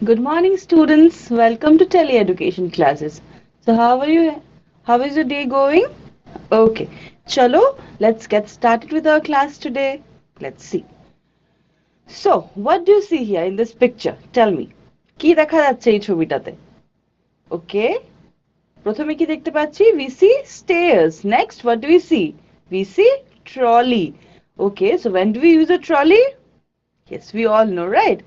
Good morning, students. Welcome to tele education classes. So, how are you? How is your day going? Okay, chalo, let's get started with our class today. Let's see. So, what do you see here in this picture? Tell me. কি দেখা যাচ্ছে এই ছবিটাতে? Okay. প্রথমে কি দেখতে পাচ্ছি? We see stairs. Next, what do we see? We see trolley. Okay, so when do we use a trolley? Yes, we all know, right?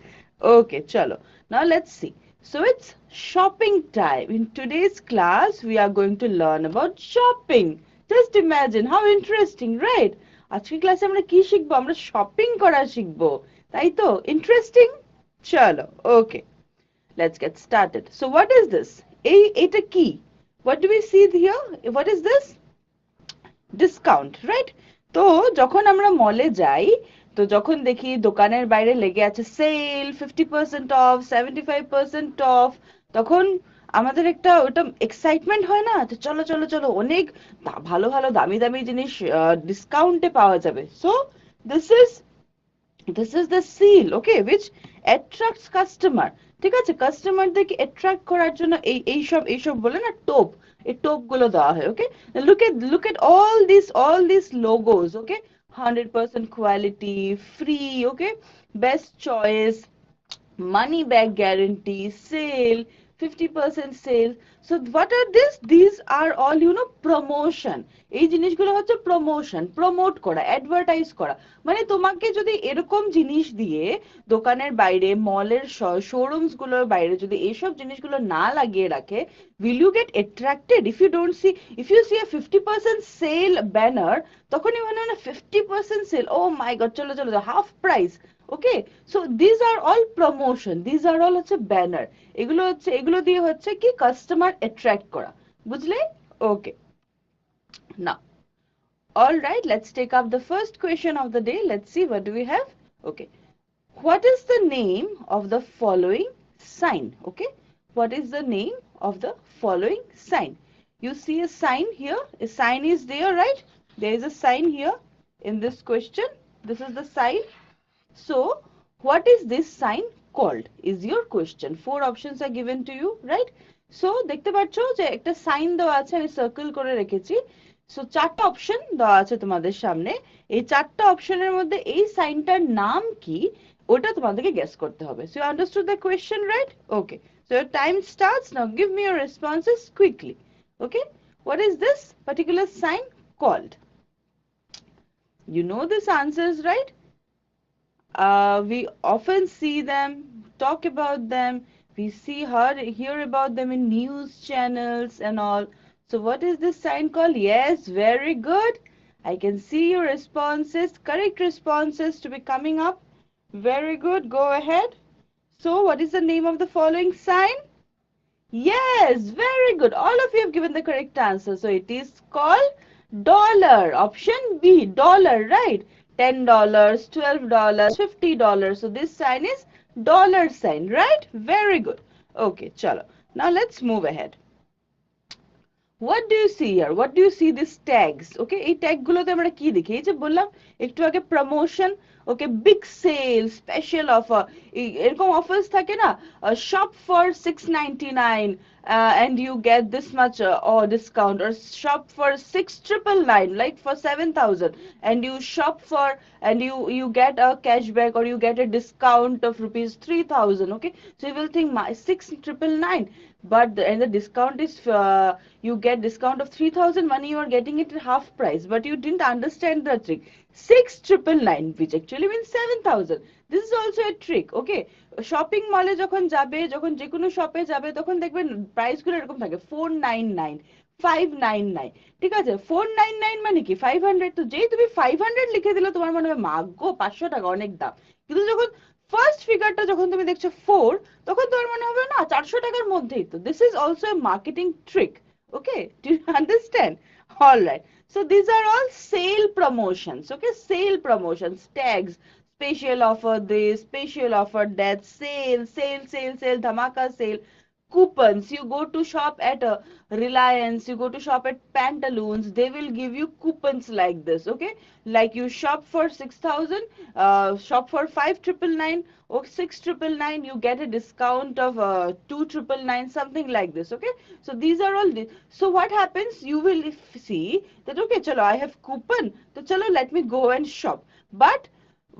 Okay, chalo. Now let's see. So it's shopping time. In today's class, we are going to learn about shopping. Just imagine how interesting, right? আজকের ক্লাসে আমরা কি শিখবো? আমরা shopping করা শিখবো। তাই তো? Interesting? চলো, okay. Let's get started. So what is this? এটা কি? What do we see here? What is this? Discount, right? তো যখন আমরা মলে যাই, তো যখন দেখি দোকানের বাইরে লেগে আছে সেল 50% অফ, 75% অফ, তখন আমাদের একটা ওটা এক্সাইটমেন্ট হয় না? তো চলো চলো চলো, অনেক ভালো ভালো দামি দামি জিনিস ডিসকাউন্টে পাওয়া যাবে। So this is the seal, okay, which attracts customer. ঠিক আছে, কাস্টমারদেরকে অ্যাট্রাক্ট করার জন্য এইসব বলে না টোপ, এই টোপ গুলো দেওয়া হয়। ওকে, look at all these logos, okay, 100% quality, free, okay, best choice, money back guarantee, sale, 50% sale. So what are this? These are all, promotion. এই জিনিসগুলো হচ্ছে প্রমোশন, প্রমোট করা, অ্যাডভার্টাইজ করা। মানে তোমাকে যদি এরকম জিনিস দিয়ে দোকানের বাইরে, মলের শোরুমস গুলোর বাইরে যদি এইসব জিনিসগুলো না লাগিয়ে রাখে, will you get attracted? If you see a 50% sale banner, তখনই মনে হয় না 50% sale, oh my god, চলো চলো, half price. Okay, so this are all promotion, this are all হচ্ছে ব্যানার। এগুলো দিয়ে হচ্ছে কি কাস্টমার অ্যাট্রাক্ট করা, বুঝলে? ওকে, নাও, all right, let's take up the first question of the day. Let's see what do we have. Okay, what is the name of the following sign? Okay, what is the name of the following sign? You see a sign here, a sign is there, right? There is a sign here in this question. This is the sign. So, what is this sign called? Is your question. Four options are given to you, right? So, দেখতে পাচ্ছ যে একটা sign দেওয়া আছে, আমি circle করে রেখেছি। So চারটা অপশন দেওয়া আছে তোমাদের সামনে। এই চারটা অপশনের মধ্যে এই সাইনটার নাম কি, ওটা তোমাদেরকে গেস করতে হবে। So, you understood the question, right? Okay. So, your time starts now. Give me your responses quickly. Okay. What is this particular sign called? You know this answers, right? We often see them, talk about them, we hear about them in news channels and all. So what is this sign called? Yes, very good. I can see your responses, correct responses to be coming up. Very good, go ahead. So what is the name of the following sign? Yes, very good. All of you have given the correct answer. So it is called dollar. Option B, dollar, right? $10, $12, $50. So this sign is dollar sign, right? Very good. Okay, chalo. Now let's move ahead. What do you see here? What do you see these tags? Okay, এই tag গুলোতে আমরা কি দেখি? এই যে বললাম একটু আগে প্রমোশন, ওকে, বিগ সেল, স্পেশাল অফার, এরকম অফার্স থাকে না? Shop for 699 and you get this much or discount, or shop for 6999 like for 7,000, and you shop for, and you get a cashback, or you get a discount of rupees 3,000. Okay, so you will think my 6,999, but and the discount is you get discount of 3,000 money, you are getting it at half price, but you didn't understand the trick. 6,999, which actually means 7,000. This is also a trick. Okay, shopping মলে যখন যাবে, যখন যে কোনো শপে যাবে, তখন দেখবেন প্রাইস গুলো এরকম থাকে 499, 599। ঠিক আছে, 499 মানে কি 500, তো যেই তুমি 500 লিখে দিলে তোমার মনে হবে মাগো 500 টাকা অনেক দাম। কিন্তু যখন ফার্স্ট ফিগারটা যখন তুমি দেখছো 4, তখন তোমার মনে হবে না 400 টাকার মধ্যেই তো। This is also a marketing trick. Okay, do you understand? All right. So these are all sale promotions. Okay, sale promotions, tags, special offer this, special offer that, sale, sale, sale, sale, dhamaka sale. coupons. You go to shop at Reliance, you go to shop at Pantaloons, they will give you coupons like this, okay? Like you shop for 6,000, shop for 5,999 or 6,999, you get a discount of 2,999, something like this, okay? So these are all the, so what happens? You will see that, okay, chalo, I have coupon, so chalo, let me go and shop. But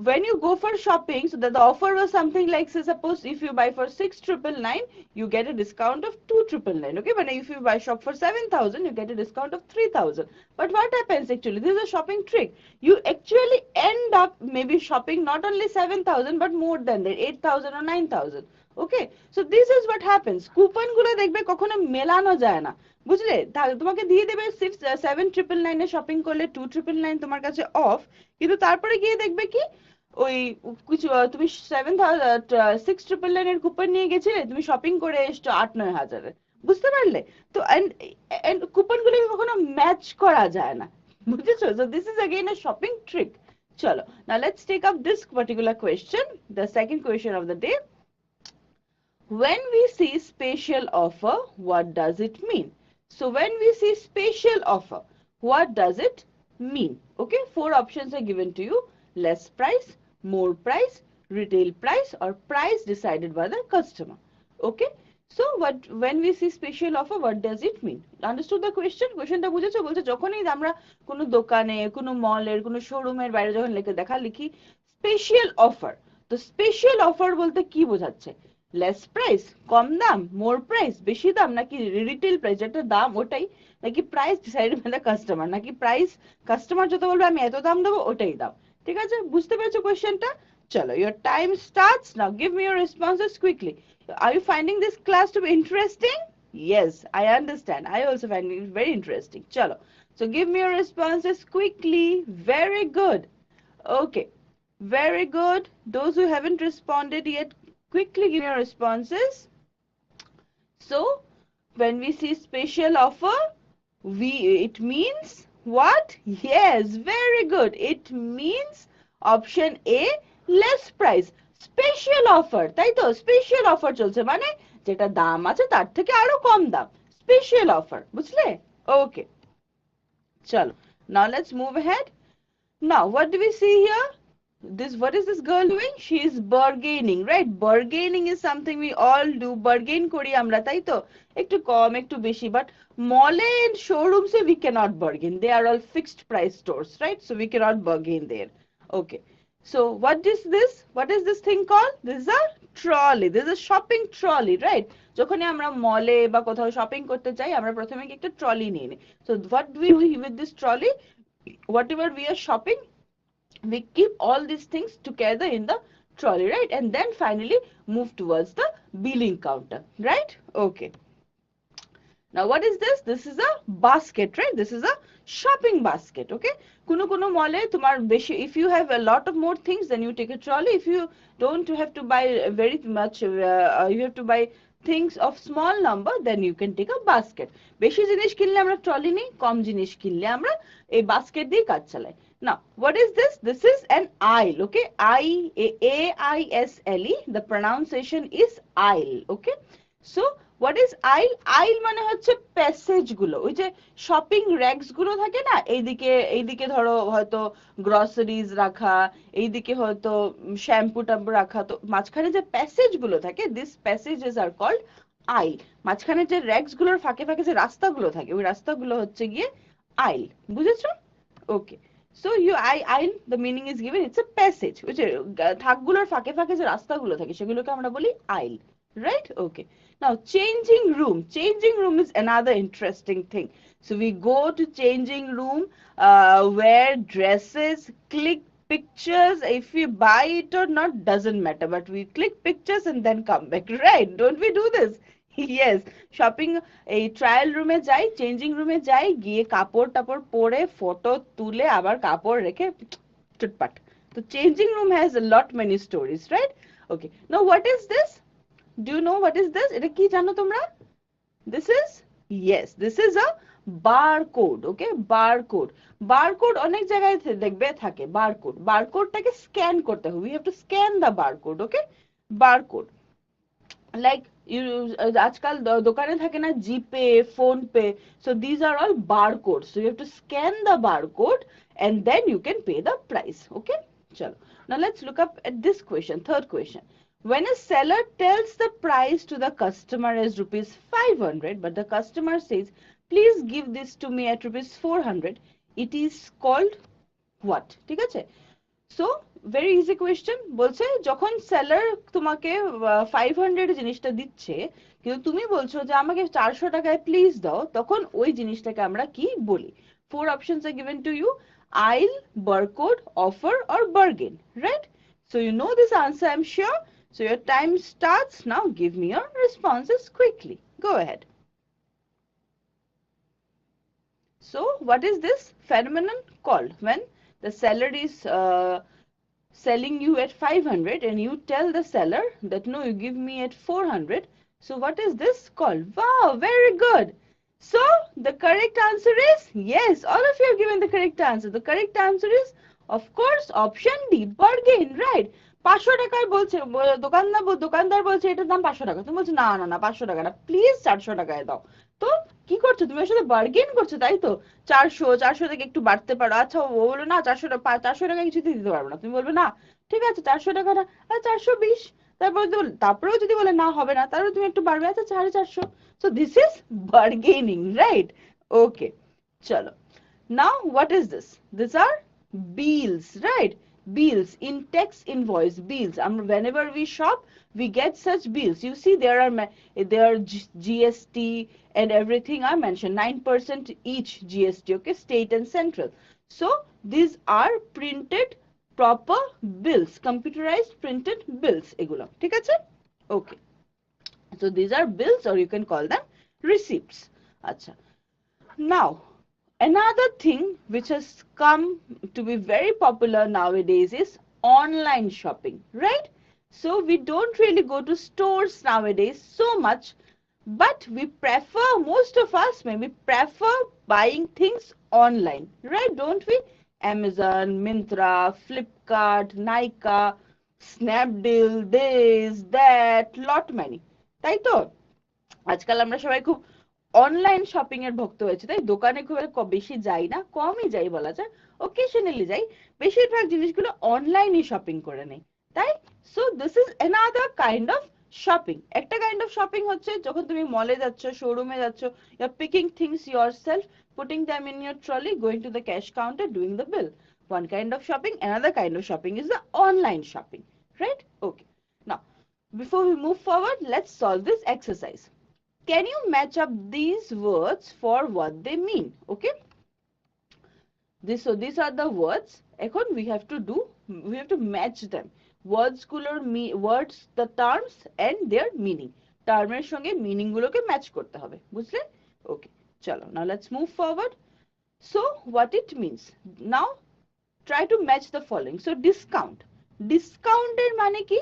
when you go for shopping, so that the offer was something like, say, suppose if you buy for 6,999, you get a discount of 2,999. Okay, but if you buy shop for 7,000, you get a discount of 3,000. But what happens actually? This is a shopping trick. You actually end up maybe shopping not only 7,000 but more than that, 8,000 or 9,000. Okay, so this is what happens. Coupon গুলো দেখবে কখনো মেলানো যায় না, বুঝলে? তোমাকে দিয়ে দেবে 7,999 এ শপিং করলে 2,999 তোমার কাছে অফ, কিন্তু তারপরে গিয়ে দেখবে কি ওই কিছু তুমি 6,999 এর কুপন নিয়ে গেছিলে, তুমি শপিং করে এসছো 8-9 হাজারে, বুঝতে পারলে? তো এন্ড কুপন গুলোকে কখনো ম্যাচ করা যায় না, বুঝেছো? So this is again a shopping trick. চলো, now let's take up this particular question, the second question of the day. When we see special offer, what does it mean? So when we see special offer, what does it mean? Okay, 4 options are given to you: less price, more price, retail price, or price decided by the customer. Okay, so when we see special offer, what does it mean? Understood the question? Questionটা বুঝেছো? বলছে যখনই আমরা কোনো দোকানে, কোনো মলের, কোনো শোরুমের বাইরে যখন লিখি স্পেশাল অফার, তো স্পেশাল অফার বলতে কি বোঝাচ্ছে? লেস প্রাইস, কম দাম, মোর প্রাইস, বেশি দাম, নাকি রিটেল প্রাইস যেটা দাম ওটাই, নাকি price decided by the customer, নাকি প্রাইস কাস্টমার যত বলবে আমি এত দাম দেবো ওটাই দাম? ঠিক আছে, বুঝতে পেরেছো কোয়েশ্চেনটা? চলো, your time starts now. Give me your responses quickly. Are you finding this class to be interesting? Yes, I understand. I also find it very interesting. Chalo, so give me your responses quickly. Very good. Okay, very good. Those who haven't responded yet, quickly give your responses. So when we see special offer, it means what? Yes, very good. It means option A, less price. Special offer, তাই তো? Special offer চলছে মানে যেটা দাম আছে তার থেকে আরো কম দাম, স্পেশাল অফার, বুঝলে? ওকে, চলো, now let's move ahead. Now what do we see here? What is this girl doing? She is bargaining, right? Bargaining is something we all do. Bargain kori amra, tai to? Ekটু কম একটু বেশি, but mall and showrooms we cannot bargain. They are all fixed price stores, right? So we cannot bargain there. Okay, so what is this? What is this thing called? This is a trolley. This is a shopping trolley, right? যখনই আমরা মলে বা কোথাও shopping করতে চাই, আমরা প্রথমে কি একটা ট্রলি নিয়ে নিই। So what do we do with this trolley? Whatever we are shopping, we keep all these things together in the trolley, right? And then finally move towards the billing counter, right? Okay, now what is this? This is a basket, right? This is a shopping basket. Okay, কোনো কোনো মলে তোমার বেশি, if you have a lot of more things, then you take a trolley. If you don't have to buy very much, you have to buy things of small number, then you can take a basket. বেশি জিনিস কিনলে আমরা trolley নিই, কম জিনিস কিনলে আমরা এই basket দিয়ে কাজ চালাই। Now what is this? This is an aisle. Okay, aisle, the pronunciation is aisle. Okay, so what is aisle? Aisle মানে হচ্ছে প্যাসেজ গুলো, ওই যে শপিং র্যাকস গুলো থাকে না, এইদিকে ধরো হয়তো গ্রসারিজ রাখা, এইদিকে হয়তো শ্যাম্পু ট্যাম্পু রাখা, তো মাঝখানে যে প্যাসেজ গুলো থাকে, দিস প্যাসেজেস আর কল্ড আইল। মাঝখানে যে র্যাকস গুলোর ফাঁকে ফাঁকে যে রাস্তাগুলো থাকে, ওই রাস্তাগুলো হচ্ছে গিয়ে আইল, বুঝেছো? ওকে, so aisle, the meaning is given, it's a passage, which থাকগুলোর ফাঁকে ফাঁকে যে রাস্তাগুলো থাকে সেগুলোকে আমরা বলি aisle, right? Okay, now changing room. Changing room is another interesting thing. So we go to changing room, wear dresses, click pictures. If we buy it or not doesn't matter, but we click pictures and then come back, right? Don't we do this? Yes, shopping এই trial রুমে যাই, changing রুমে যাই, গিয়ে কাপড় টাপড় পরে photo তুলে আবার কাপড় রেখে চুটপাট। তো changing room has a lot many stories, right? Okay, now what is this? Do you know what is this? এটা কি জানো তোমরা? This is, yes, this is a barcode. Okay, barcode. Barcode অনেক জায়গায় দেখবে থাকে barcode. Barcode টাকে scan করতে হবে. We have to scan the barcode. Okay, barcode. like you আজকাল দোকানে থাকে না GPay PhonePe, so these are all barcodes, so you have to scan the barcode and then you can pay the price. Okay, chalo, now let's look up at this question. Third question: when a seller tells the price to the customer as rupees 500 but the customer says please give this to me at rupees 400, it is called what? ঠিক আছে, so very easy question. বলছে যখন seller তোমাকে 500 জিনিসটা দিচ্ছে কিন্তু তুমি বলছো যে আমাকে 400 টাকায় প্লিজ দাও, তখন ওই জিনিসটাকে আমরা কি বলি? Four options are given to you: aisle, barcode, offer or bargain, right? So you know this answer, I'm sure. So your time starts now. Give me your responses quickly. Go ahead. So what is this phenomenon called when the seller is selling you at 500 and you tell the seller that no, you give me at 400? So what is this called? Wow, very good. So the correct answer is yes, all of you have given the correct answer. The correct answer is of course option D, bargain, right? 500 টাকায় বলছে দোকানদার বলছে এটার দাম 500 টাকা, তুমি বলছো না না না 500 টাকা না, প্লিজ 400 টাকায় দাও। তো কি করছো তুমি? আসলে বার্গেন করছো, তাই তো? 400 থেকে একটু বাড়তে পারো। আচ্ছা ও বললো না 400 টাকা কিছুতে দিতে পারবো না, তুমি বলবে না ঠিক আছে 400 টাকা না, 420। তারপরেও যদি বলে না হবে না, তারপরে তুমি একটু বাড়বে, আচ্ছা 450। So this is bargaining, right? Okay, চলো। Now what is this? These are bills, right? Bills, in text invoice, bills. Whenever we shop we get such bills. You see there are GST and everything are mentioned, 9% each GST, okay, state and central. So these are printed proper bills, computerized printed bills এগুলো, ঠিক আছে? Okay, so these are bills or you can call them receipts. আচ্ছা, now another thing which has come to be very popular nowadays is online shopping, right? So we don't really go to stores nowadays so much, but we prefer, most of us maybe prefer buying things online, right? Don't we? Amazon, Myntra, Flipkart, Nykaa, Snapdeal, this, that, lot many, তাই তো? আজকাল আমরা সবাই খুব online shopping এর ভক্ত হয়েছে, তাই দোকানে খুব বেশি যাই না, কমই যাই বলা যায়, ওকেশনালি যাই, বেশিরভাগ জিনিসগুলো অনলাইনই শপিং করে নেই, তাই? So this is another kind of shopping. একটা কাইন্ড অফ শপিং হচ্ছে যখন তুমি মলে যাচ্ছ, শোরুমে যাচ্ছ, you are picking things yourself, putting them in your trolley, going to the cash counter, doing the bill. One kind of shopping. Another kind of shopping is the online shopping, right? Okay, now before we move forward, let's solve this exercise. Can you match up these words for what they mean? Okay, so these are the words. এখন we have to match them. Words words, the terms and their meaning. টার্মের সঙ্গে meaning গুলোকে match করতে হবে, বুঝলে? ওকে, চলো, now let's move forward. So what it means now, try to match the following. So discount এর মানে কি?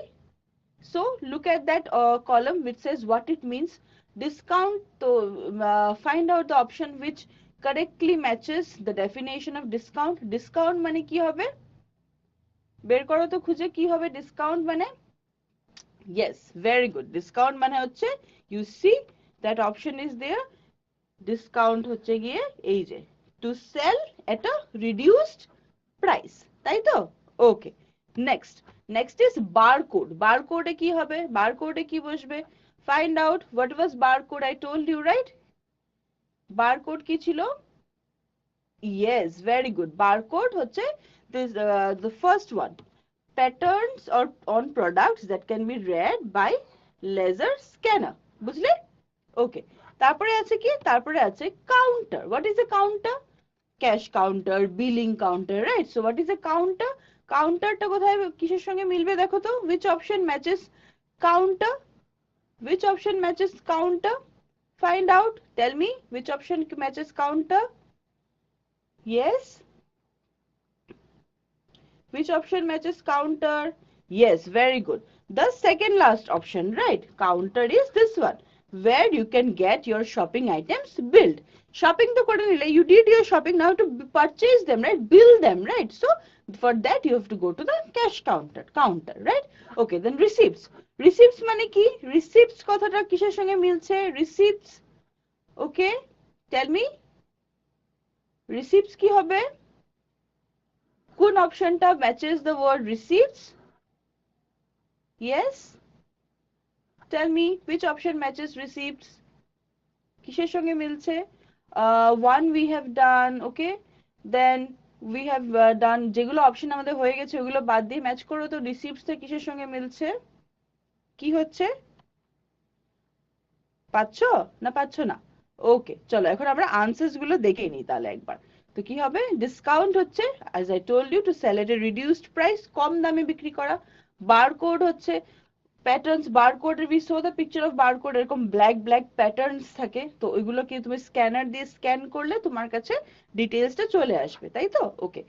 So look at that column which says what it means. Discount, so find out the option which correctly matches the definition of discount. Discount মানে কি হবে? বের করো তো খুঁজে, কি হবে discount মানে? Yes, very good. Discount মানে হচ্ছে, you see that option is there. Discount হচ্ছে গিয়ে এই যে to sell at a reduced price, তাই তো? Okay, next is barcode. Barcode এ কি হবে? Barcode এ কি বসবে? Find out what was barcode. I told you, right? Barcode কি ছিল? Yes, very good. Barcode হচ্ছে this the first one, patterns or on products that can be read by laser scanner, বুঝলে? Okay, তারপরে আছে কি? তারপরে আছে counter. What is a counter? Cash counter, billing counter, right? So what is a counter? কাউন্টারটা কোথায় কিসের সঙ্গে মিলবে দেখো তো? Which option matches counter? Which option matches counter? Find out. Tell me which option matches counter. Yes, which option matches counter? Yes, very good. The second last option, right? Counter is this one, where you can get your shopping items billed. Shopping to kore nile, you did your shopping, now to purchase them, right? Bill them, right? So For that you have to go to the cash counter, right? Okay, then receipts মানে কি? receipts কথাটা কিসের সঙ্গে মিলছে? receipts, okay, tell me, receipts কি হবে? কোন অপশনটা matches the word receipts? Yes, tell me which option matches receipts? কিসের সঙ্গে মিলছে? One we have done, okay, then we have done, যেগুলো অপশন আমাদের হয়ে গেছে ওগুলো বাদ দিয়ে ম্যাচ করো তো receipts টা কিসের সঙ্গে মিলছে? কি হচ্ছে? পাচ্ছো না পাচ্ছ না? ওকে, চলো এখন আমরা আনসার্স গুলো দেখে নিই তাহলে একবার। তো কি হবে? ডিসকাউন্ট হচ্ছে as I told you to sell at a reduced price, কম দামে বিক্রি করা। বারকোড হচ্ছে প্যাটার্নস, বারকোডের we saw the picture of barcode, এরকম ব্ল্যাক ব্ল্যাক প্যাটার্নস থাকে, তো ওইগুলো কি তুমি স্ক্যানার দিয়ে স্ক্যান করলে তোমার কাছে ডিটেইলসটা চলে আসবে, তাই তো? ওকে,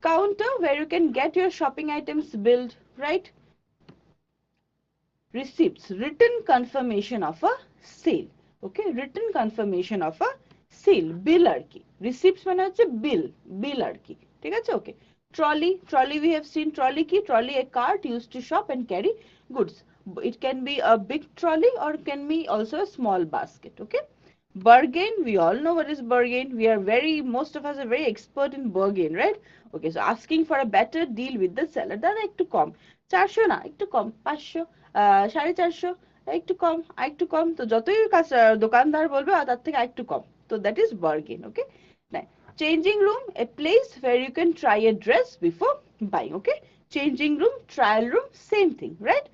counter where you can get your shopping items billed, right? Receipts, written confirmation of a sale, okay, written confirmation of a sale, bill আর কি, receipts মানে হচ্ছে bill আর কি, ঠিক আছে? ওকে, trolley we have seen, trolley কি? trolley a cart used to shop and carry goods. It can be a big trolley or can be also a small basket, okay? Bargain, we all know what is bargain. We are very, most of us are very expert in bargain, right? Okay, so asking for a better deal with the seller, দাদা একটু কম, 400 না একটু কম, 500, 450, একটু কম, একটু কম, তো যতই দোকানদার বলবে তার থেকে একটু কম, তো that is bargain, okay? Now, changing room, a place where you can try a dress before buying, okay? Changing room, trial room, same thing, right?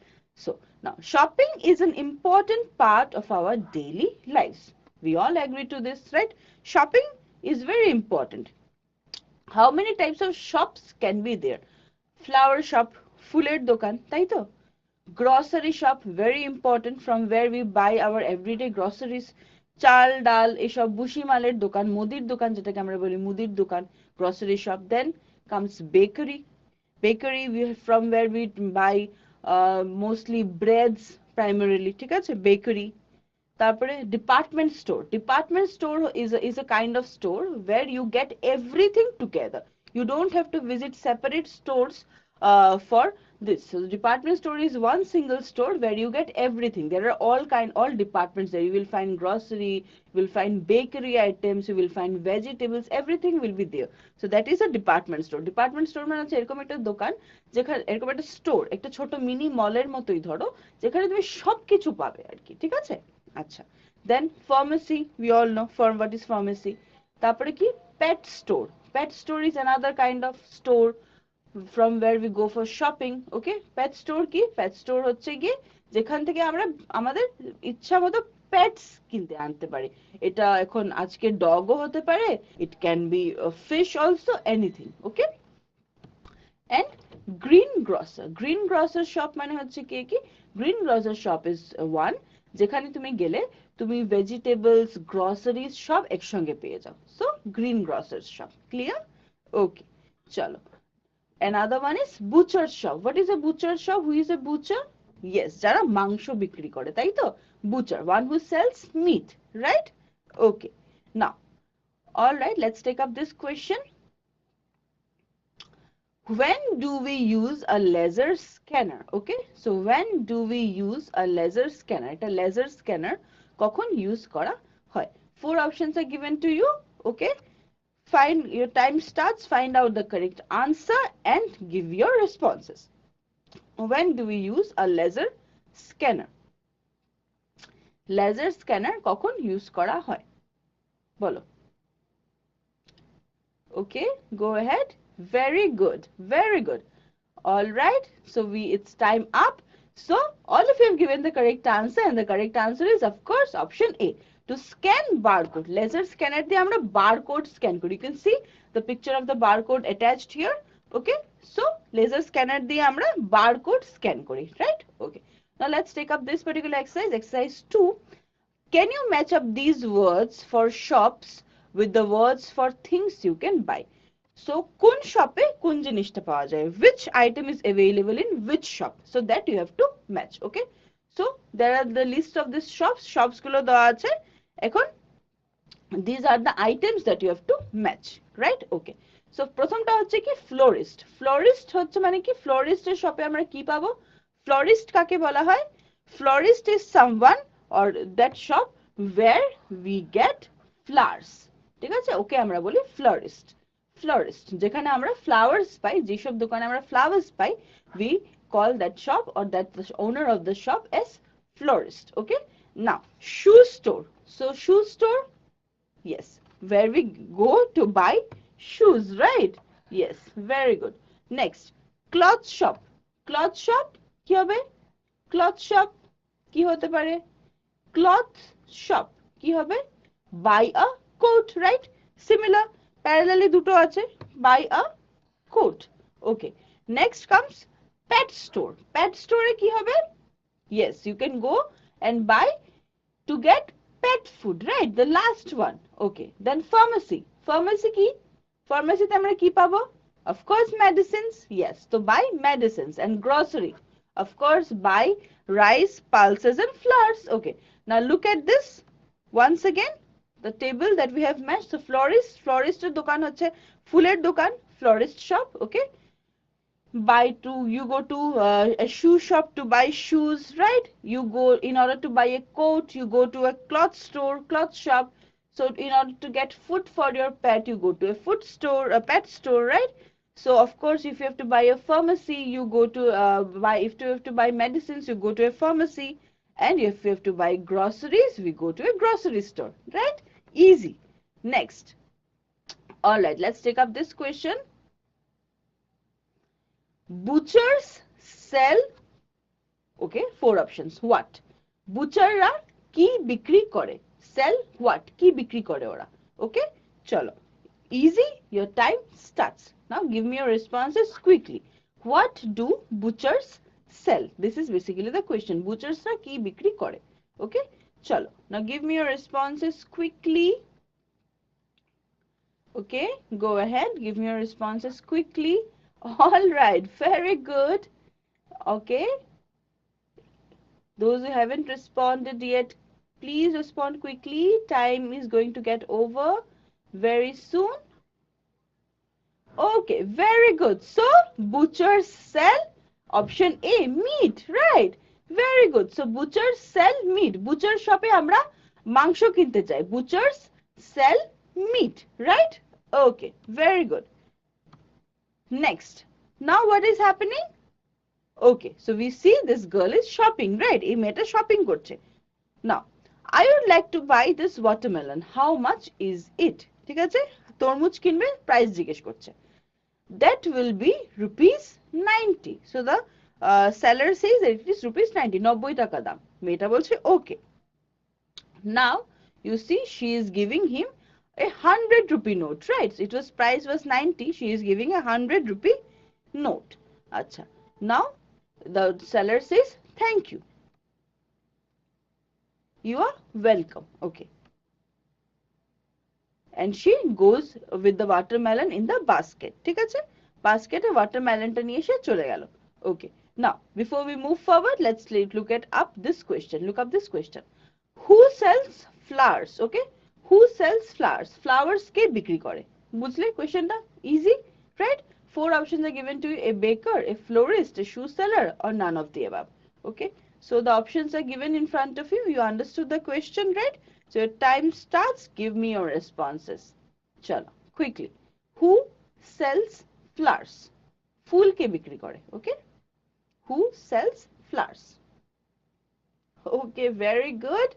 So now shopping is an important part of our daily lives. We all agree to this, right? Shopping is very important. How many types of shops can be there? Flower shop, ফুলের দোকান, তাই তো? Grocery shop, very important, from where we buy our everyday groceries. চাল ডাল এসব ভুসিমালের দোকান, মুদির দোকান যেটাকে আমরা বলি মুদির দোকান, grocery shop. Then comes bakery we from where we buy mostly breads primarily, ঠিক আছে? bakery. তারপরে department store is a kind of store where you get everything together. You don't have to visit separate stores for this. So the department store is one single store where you get everything. There are all departments there. You will find grocery, you will find bakery items, you will find vegetables, everything will be there. So that is a department store. Department store মানে হচ্ছে এরকম একটা দোকান, যেখানে এরকম একটা store, একটা ছোট মিনি মলের মতোই ধরো, যেখানে তুমি সবকিছু পাবে আর কি, ঠিক আছে? আচ্ছা, then pharmacy, we all know what is pharmacy. তারপরে কি? pet store is another kind of store from where we go for shopping, okay? pet store কি? pet store হচ্ছে গিয়ে যেখান থেকে আমরা আমাদের ইচ্ছা মতো pets কিনতে আনতে পারি। এটা এখন আজকে ডগও হতে পারে, it can be a fish also, anything, okay? and green grocer shop মানে হচ্ছে কি? green grocer shop is one যেখানে তুমি গেলে তুমি ভেজিটেবলস গ্রসারিজ সব একসঙ্গে পেয়ে যাও, so green grocer shop, clear? okay, চলো, another one is butcher shop. What is a butcher shop? Who is a butcher? Yes, যারা মাংস বিক্রি করে, তাই তো? butcher, one who sells meat, right? okay, now all right, let's take up this question. When do we use a laser scanner? Okay, so when do we use a laser scanner? Eta laser scanner kokhon use kora hoy? Four options are given to you, okay? Find, your time starts, find out the correct answer and give your responses. When do we use a laser scanner? Laser scanner kokhon use kora hoy? Bolo. Okay, go ahead. Very good, very good. All right, so it's time up. So all of you have given the correct answer, and the correct answer is of course option A, to scan barcode. Laser scanner দিয়ে আমরা barcode scan করি. You can see the picture of the barcode attached here, okay? So laser scanner দিয়ে আমরা barcode scan করি, right? Okay, now let's take up this particular exercise 2. Can you match up these words for shops with the words for things you can buy? So কোন শপে কোন জিনিসটা পাওয়া যায়, which item is available in which shop, so that you have to match, okay? So there are the list of these shops গুলো দেওয়া আছে, এখন these are the items that you have to match, right? okay, so প্রথমটা হচ্ছে কি florist. Florist হচ্ছে মানে কি, ফ্লোরিস্টের শপে আমরা কি পাবো? ফ্লোরিস্ট কাকে বলা হয়? Florist is someone or that shop where we get flowers. ঠিক আছে, ওকে আমরা বলি ফ্লোরিস্ট। ফ্লোরিস্ট যেখানে আমরা ফ্লাওয়ার্স পাই, যেসব দোকানে আমরা flowers pi, we call that shop or that the owner of the shop as florist. Okay, now shoe store. So shoe store, yes, where we go to buy shoes, right? Yes, very good. Next, cloth shop. Cloth shop কি হবে? Cloth shop কি হতে পারে? Cloth shop কি হবে? Buy a coat, right? Similar, parallelly দুটো আছে, buy a coat. Okay, next comes pet store. Pet store এ কি হবে? Yes, you can go and buy to get pet food, right? The last one. Okay, then pharmacy. Pharmacy কি? Pharmacy তে আমরা কি পাবো? Of course medicines. Yes, so buy medicines. And grocery, of course buy rice, pulses and flours. Okay, now look at this once again, the table that we have matched. So florist, florist এর দোকান হচ্ছে ফুলের দোকান, florist shop. Okay, buy to, you go to a shoe shop to buy shoes, right? You go, in order to buy a coat, you go to a cloth store, cloth shop. So in order to get food for your pet, you go to a food store, a pet store, right? So of course, if you have to buy a pharmacy, you go to if you have to buy medicines, you go to a pharmacy. And if you have to buy groceries, we go to a grocery store, right? Easy. Next. All right, let's take up this question. Butchers sell, okay, 4 options. What? Butcherra ki bikri kore. Sell what? Ki bikri kore ora. Okay, chalo. Easy, your time starts. Now give me your responses quickly. What do butchers sell? This is basically the question. Butchers ra ki bikri kore. Okay, chalo. Now give me your responses quickly. Okay, go ahead. Give me your responses quickly. All right, very good. Okay, those who haven't responded yet, please respond quickly. Time is going to get over very soon. Okay, very good. So butchers sell option A, meat, right? Very good. So butchers sell meat. Butcher shop e amra mangsho kinte chai. Butchers sell meat, right? Okay, very good. Next, now what is happening? Okay, so we see this girl is shopping, right? এই মেয়েটা shopping করছে. Now, I would like to buy this watermelon. How much is it? ঠিক আছে? তরমুজ কিনবে, price জিজ্ঞেস করছে. That will be rupees 90. So the seller says that it is rupees 90. 90 টাকা দাম. মেয়েটা বলছে okay. Now, you see she is giving him a 100 rupee note, right? So it was, price was 90. She is giving a 100 rupee note. Acha. Now the seller says thank you. You are welcome. Okay. And she goes with the watermelon in the basket. ঠিক আছে? Basket এ watermelon টা নিয়ে এসে চলে গেল. Okay. Now, before we move forward, let's look at up this question. Look up this question. Who sells flowers? Okay. Who sells flowers? Flowers কে বিক্রি করে? বুঝলে questionটা? Easy, right? 4 options are given to you: a baker, a florist, a shoe seller, or none of the above. Okay. So the options are given in front of you. You understood the question, right? So your time starts. Give me your responses. Chalo, quickly. Who sells flowers? Phool ke bikri kore. Okay. Who sells flowers? Okay, very good.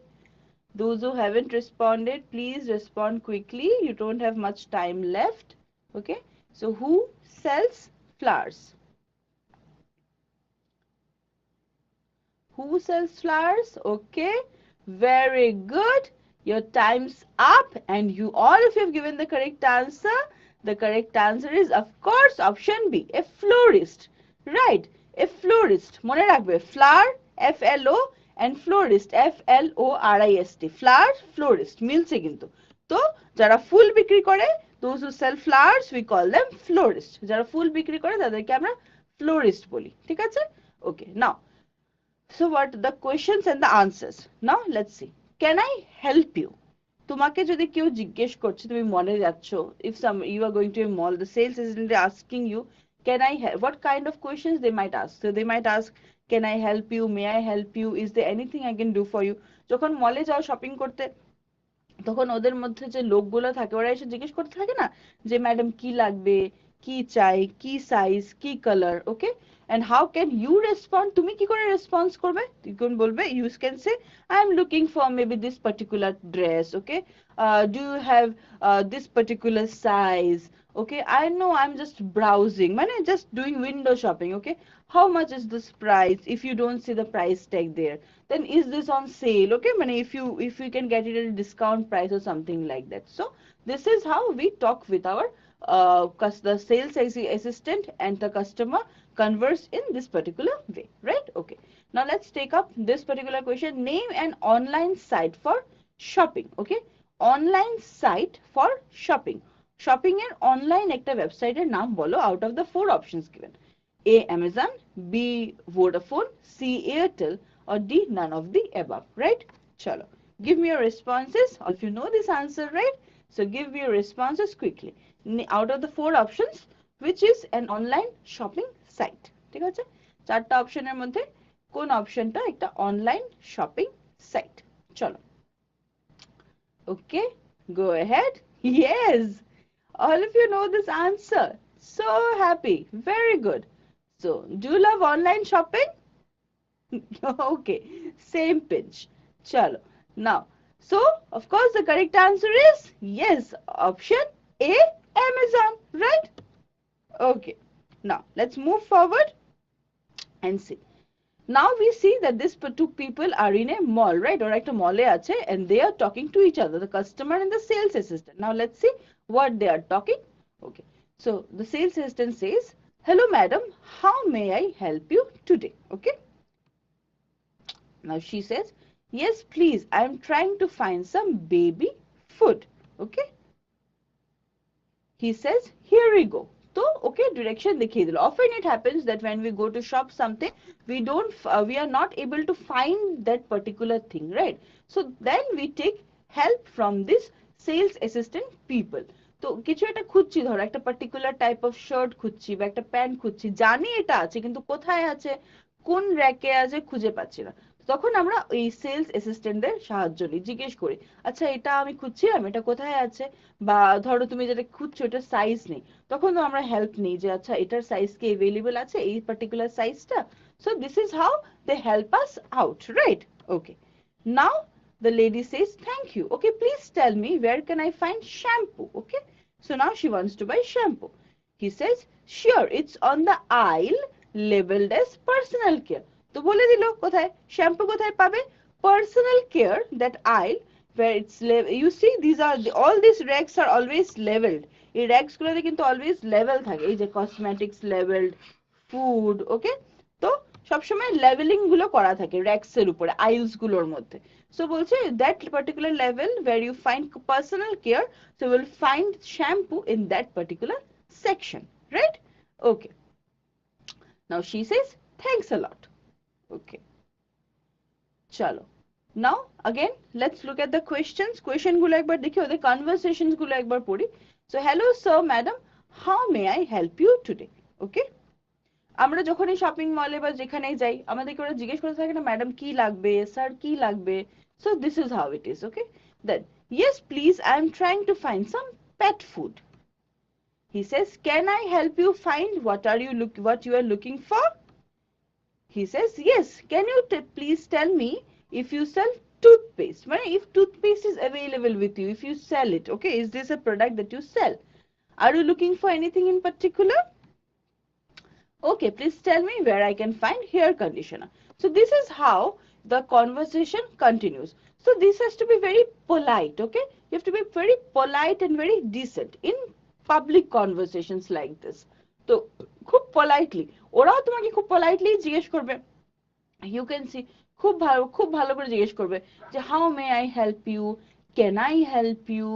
Those who haven't responded, please respond quickly. You don't have much time left. Okay. So who sells flowers? Who sells flowers? Okay. Very good. Your time's up and you all of you have given the correct answer. The correct answer is, of course, option B, a florist. Right. A florist. Mone rakbe. Flower, F-L-O, and florist, F-L-O-R-I-S-T. Flower, florist. মিলছে কিন্তু। তো যারা ফুল বিক্রি করে, those who sell flowers, we call them florist. যারা ফুল বিক্রি করে তাদেরকে আমরা florist বলি। ঠিক আছে? Okay. Now, so what the questions and the answers? Now let's see. Can I help you? তোমাকে যদি কেউ জিজ্ঞেস করছে তুমি মলে যাচ্ছ, if some you are going to a mall, the sales assistant is asking you, can I help, what kind of questions they might ask? So they might ask, can I help you, may I help you, is there anything I can do for you? যখন মলে যাও shopping করতে, তখন ওদের মধ্যে যে লোকগুলো থাকে ওরা এসে জিজ্ঞেস করতে থাকে না যে ম্যাডাম কি লাগবে, কি চাই, কি সাইজ, কি colour, okay? And how can you respond, তুমি কি করে রেসপন্স করবে? তুমি বলবে you can say I am looking for maybe this particular dress, okay, do you have this particular size, okay, I know I'm just browsing মানে just doing window shopping, okay, how much is this price, if you don't see the price tag there, then is this on sale, okay, মানে if you can get it at a discount price or something like that. So this is how we talk with our the sales assistant and the customer converse in this particular way, right? Okay, now let's take up this particular question. Name an online site for shopping, okay, online site for shopping. Shopping এর online একটা ওয়েবসাইটের নাম বলো out of the four options given. A Amazon, B Vodafone, C Airtel or D none of the above, right? Chalo, give me your responses. If you know this answer, right? So give me your responses quickly. Out of the four options, which is an online shopping site? ঠিক আছে, চারটা অপশনের মধ্যে কোন অপশনটা একটা online shopping site? চলো, okay, go ahead. Yes, all of you know this answer. So happy. Very good. So, do you love online shopping? Okay, same pinch. Chalo. Now, so of course the correct answer is yes, option A, Amazon, right? Okay. Now, let's move forward and see. Now we see that these two people are in a mall, right? Or like a mall ache, and they are talking to each other, the customer and the sales assistant. Now let's see what they are talking. Okay, so the sales assistant says, hello madam, how may I help you today? Okay, now she says, yes please, I am trying to find some baby food. Okay, he says, here we go. So okay, direction দেখিয়ে দিল. Often it happens that when we go to shop something, we are not able to find that particular thing, right? So then we take help from this sales assistant people. তো কিছু একটা খুঁজছি, ধরো একটা particular type of shirt খুঁজছি বা একটা pant খুঁজছি, জানি এটা আছে কিন্তু কোথায় আছে, কোন র্যাকে আছে খুঁজে পাচ্ছি না, তখন আমরা এই সেলস অ্যাসিস্ট্যান্টদের সাহায্য নিই, জিজ্ঞেস করি আচ্ছা এটা আমি খুঁজছিলাম, এটা কোথায় আছে, বা ধরো তুমি যেটা খুঁজছো এটার সাইজ নেই, তখন আমরা হেল্প নিই যে আচ্ছা এটার সাইজ কি অ্যাভেলেবল আছে, এই পার্টিকুলার সাইজটা। So this is how they help us out, right? Okay, now the lady says thank you, okay, please tell me where can I find shampoo? Okay, so now she wants to buy shampoo. He says sure, it's on the aisle labeled as personal care. তো বলে দিল কোথায় shampoo কোথায় পাবে, personal care, that aisle where it's you see these are all these racks are always leveled. এই racks গুলোতে কিন্তু always level থাকে, এই যে cosmetics leveled, food, okay, তো সবসময় লেভেলিং গুলো করা থাকে racks এর উপরে, aisles গুলোর মধ্যে। So বলছে that particular level where you find personal care, so you will find shampoo in that particular section, right? Okay, now she says thanks a lot. Okay, chalo, now again let's look at the questions. Question গুলো একবার দেখি, ওদের conversations গুলো একবার পড়ি। So hello sir, madam, how may I help you today? Okay, আমরা যখনই shopping মলে বা যেখানেই যাই আমাদেরকে ওরা জিজ্ঞেস করতে থাকে না ম্যাডাম কি লাগবে, স্যার কি লাগবে। So this is how it is, okay? Then yes please, I am trying to find some pet food. He says can I help you find what you are looking for? He says yes, can you please tell me if you sell toothpaste, মানে if toothpaste is available with you, if you sell it, okay, is this a product that you sell? Are you looking for anything in particular? Okay, please tell me where I can find hair conditioner. So this is how the conversation continues. So this has to be very polite, okay? You have to be very polite and very decent in public conversations like this. So খুব politely, ওরাও তোমাকে খুব politely জিজ্ঞেস করবে, you can see খুব ভালো করে জিজ্ঞেস করবে যে how may I help you, can I help you,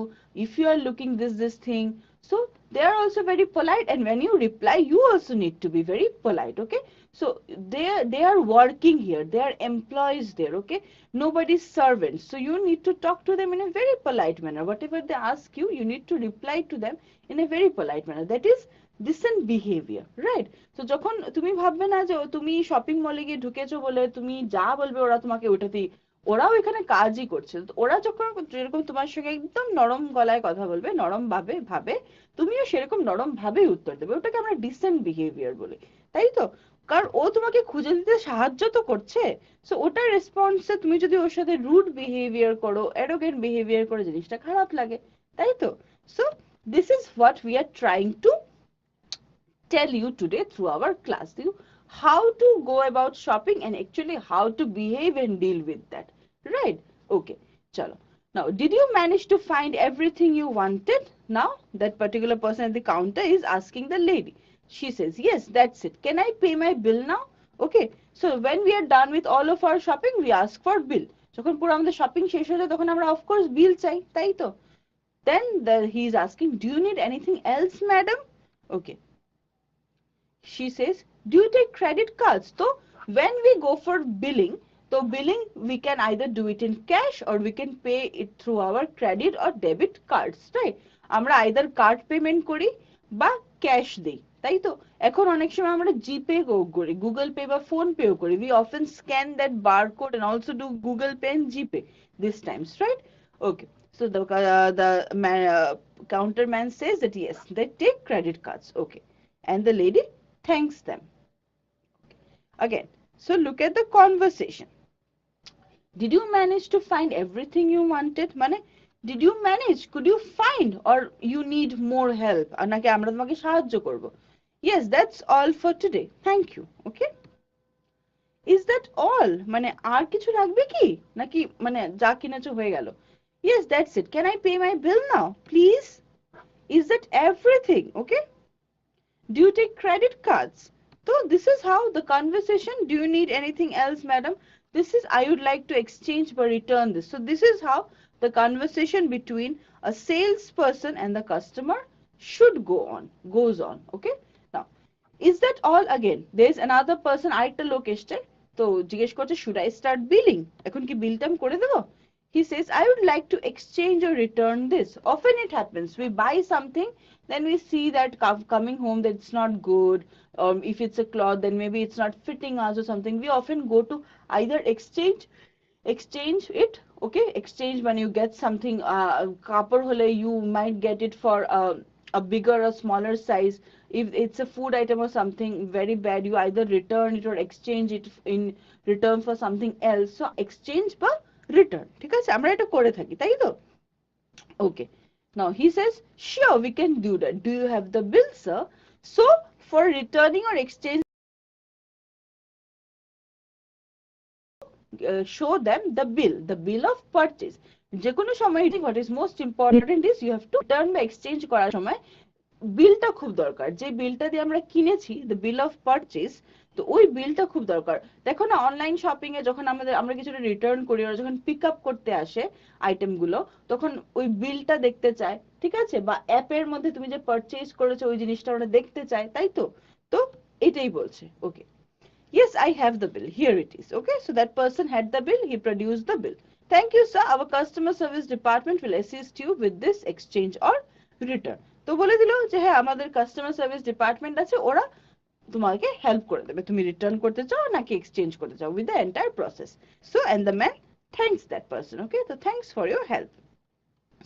if you are looking this thing. So they are also very polite, and when you reply you also need to be very polite, okay? So they are working here, they are employees there, okay, nobody's servants. So you need to talk to them in a very polite manner. Whatever they ask you, you need to reply to them in a very polite manner. That is decent behavior, right? So যখন তুমি ভাববে না যে তুমি shopping মলে গিয়ে ঢুকেছো বলে তুমি যা বলবে ওরা তোমাকে ওটাতেই, ওরাও এখানে কাজই করছে। তো ওরা যখন যেরকম তোমার সঙ্গে একদম নরম গলায় কথা বলবে, নরম ভাবে তুমিও সেরকম নরম ভাবেই উত্তর দেবে। ওটাকে আমরা ডিসেন্ট বিহেভিয়ার বলি, তাই তো? কারণ ও তোমাকে খুঁজে দিতে সাহায্য তো করছে। সো ওটার রেসপন্সে তুমি যদি ওর সাথে রুড বিহেভিয়ার করো, অ্যারোগেন্ট বিহেভিয়ার করো, জিনিসটা খারাপ লাগে, তাই তো? So this is what we are trying to tell you today through our class, how to go about shopping and actually how to behave and deal with that, right? Okay, chalo. Now, did you manage to find everything you wanted? Now that particular person at the counter is asking the lady. She says, yes, that's it. Can I pay my bill now? Okay, so when we are done with all of our shopping, we ask for bill. যখন পুরো আমাদের shopping শেষ হয়ে যায় তখন আমরা of course bill চাই, তাই তো? Then he is asking, do you need anything else, madam? Okay, she says, do you take credit cards? So when we go for billing, so billing we can either do it in cash or we can pay it through our credit or debit cards, right? আমরা either card payment করি বা cash দেই, তাই তো? এখন অনেক সময় আমরা জিপে করি, গুগল পে বা ফোন পেও করি। We often scan that barcode and also do Google Pay and GPay these times, right? Okay, so the counter man says that yes, they take credit cards. Okay, and the lady thanks them. Again, so look at the conversation. Did you manage to find everything you wanted? Mane, did you manage? Could you find, or you need more help? Anake amra tomake sahaজ্য করব. Yes, that's all for today. Thank you. Okay? Is that all? Mane আর কিছু লাগবে কি? নাকি মানে যা কিনেছো হয়ে গেল? Yes, that's it. Can I pay my bill now, please? Is that everything? Okay? Do you take credit cards? So this is how the conversation, do you need anything else, madam? This is, I would like to exchange or return this. So this is how the conversation between a salesperson and the customer should goes on. Okay? Now, is that all? Again, there is another person, আরেকটা লোক এসছে, তো জিজ্ঞেস করছে, should I start billing? এখন কি বিলটা আমি করে দেব? He says, I would like to exchange or return this. Often it happens, we buy something, then we see that coming home that it's not good. If it's a cloth, then maybe it's not fitting us or something. We often go to either exchange it, okay? Exchange when you get something, kapar hole you might get it for a bigger or smaller size. If it's a food item or something very bad, you either return it or exchange it in return for something else. So exchange বা return, ঠিক আছে? আমরা এটা করে থাকি, তাই তো? Okay, now he says, sure, we can do that. Do you have the bill, sir? So for returning or exchange, show them the bill of purchase. যে কোনো সময় what is most important is you have to return বা exchange করার সময় বিলটা খুব দরকার। যে বিলটা দিয়ে আমরা কিনেছি, the bill of purchase, তো ওই বিলটা খুব দরকার। দেখো না, অনলাইন শপিং এ যখন আমরা কিছুটা রিটার্ন করি, ওরা যখন পিক আপ করতে আসে আইটেম গুলো, তখন ওই বিলটা দেখতে চায়, ঠিক আছে? বা অ্যাপের মধ্যে তুমি যে পারচেজ করেছো ওই জিনিসটা ওরা দেখতে চায়, তাই তো? তো এটাই বলছে। ওকে, yes, I have the bill, here it is. Okay, so that person had the bill, he produced the bill. Thank you, sir, our customer service department will assist you with this exchange or return. তো বলে দিল যে হ্যাঁ, আমাদের customer service department আছে, ওরা তোমাকে help করে দেবে, তুমি রিটার্ন করতে চাও নাকি এক্সচেঞ্জ করতে চাও, with the entire process. So and the man thanks that person. Okay, so thanks for your help.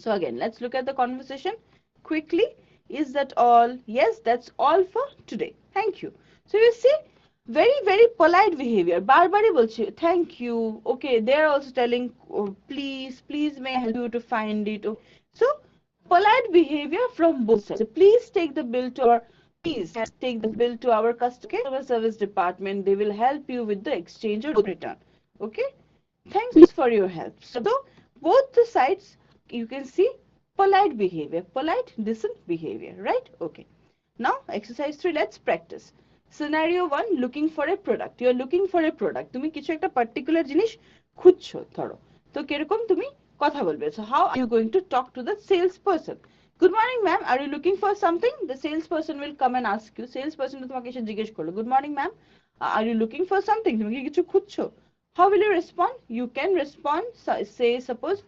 So again, let's look at the conversation quickly. Is that all? Yes, that's all for today. Thank you. So you see, very polite behavior. বারবারই বলছে thank you. Okay, they are also telling, oh, please may I help you to find it. Okay. So polite behavior from both sides. So please take the bill to our customer service department. They will help you with the exchange or return. Okay, thanks for your help. So both the sides, you can see polite behavior, polite decent behavior, right? Okay, now exercise 3, let's practice. Scenario 1, looking for a product. You are looking for a product. তুমি কিছু একটা particular জিনিস খুঁজছো ধরো, তো কিরকম তুমি কথা বলবে? So how are you going to talk to the salesperson? Good morning, ma'am, are you looking for something? The salesperson will come and ask you. Salesperson তোমাকে এসে জিজ্ঞেস করলো, good morning, ma'am, Are you looking for something? তুমি কি কিছু খুঁজছো? How will you respond? You can respond, say, suppose,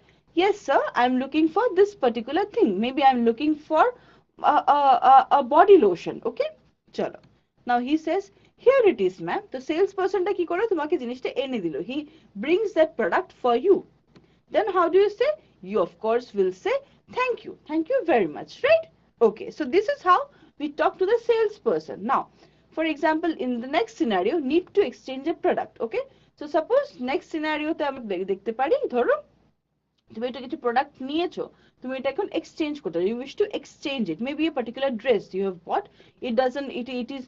yes sir, I'm looking for this particular thing. Maybe I'm looking for a body lotion. Okay, chalo. Now he says, here it is ma'am. The salesperson টা কি করে তোমাকে জিনিসটা এনে দিল, he brings that product for you. Then how do you say? You of course will say thank you very much, right? Okay, so this is how we talk to the salesperson. Now for example, in the next scenario, need to exchange a product. Okay, so suppose next scenario তে আমরা দেখতে পারি, ধরো তুমি এটা কিছু product নিয়েছো, তুমি এটা এখন এক্সচেঞ্জ করতে, you wish to exchange it, maybe a particular dress you have bought, it is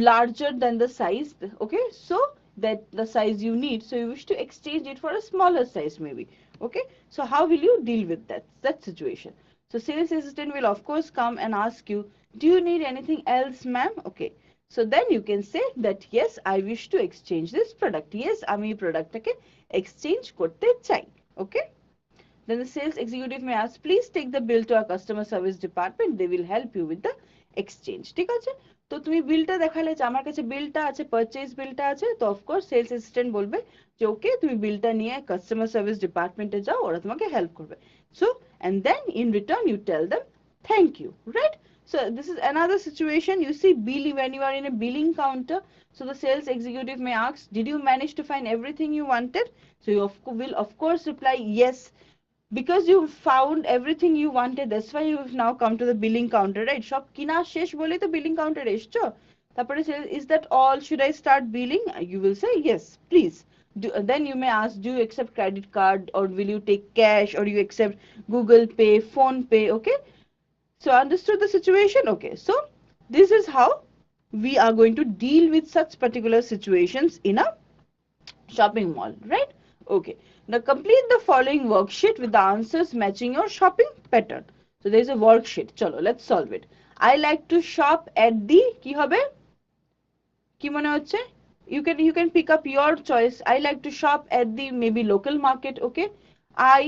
larger than the size. Okay, so that the size you need, so you wish to exchange it for a smaller size maybe. Okay, so how will you deal with that situation? So sales assistant will of course come and ask you, do you need anything else ma'am? Okay, so then you can say that yes, I wish to exchange this product. Yes, আমি এই প্রোডাক্টটাকে exchange করতে চাই। Okay, then the sales executive may ask, please take the bill to our customer service department. They will help you with the exchange. ঠিক আছে, তো তুমি বিলটা দেখালে যে আমার কাছে বিলটা আছে, পারচেজ বিলটা আছে, তো অফকোর্স সেলস অ্যাসিস্ট্যান্ট বলবে যে ওকে তুমি বিলটা নিয়ে কাস্টমার সার্ভিস ডিপার্টমেন্টে যাও, ওরা তোমাকে হেল্প করবে। So and then in return you tell them thank you, right? So this is another situation. You see, billing, when you are in a billing counter, so the sales executive may ask, did you manage to find everything you wanted? So you will of course reply yes, because you found everything you wanted, that's why you've now come to the billing counter, right? সব কিনা শেষ বলেই তো billing counter এসছো। তারপরে is that all, should I start billing? You will say yes please. Then you may ask, do you accept credit card, or will you take cash, or you accept Google Pay, Phone Pay? Okay, so understood the situation? Okay, so this is how we are going to deal with such particular situations in a shopping mall, right? Okay, now complete the following worksheet with the answers matching your shopping pattern. So there is a worksheet, chalo let's solve it. I like to shop at the, কি হবে, কি মনে হচ্ছে? You can pick up your choice. I like to shop at the maybe local market. Okay, I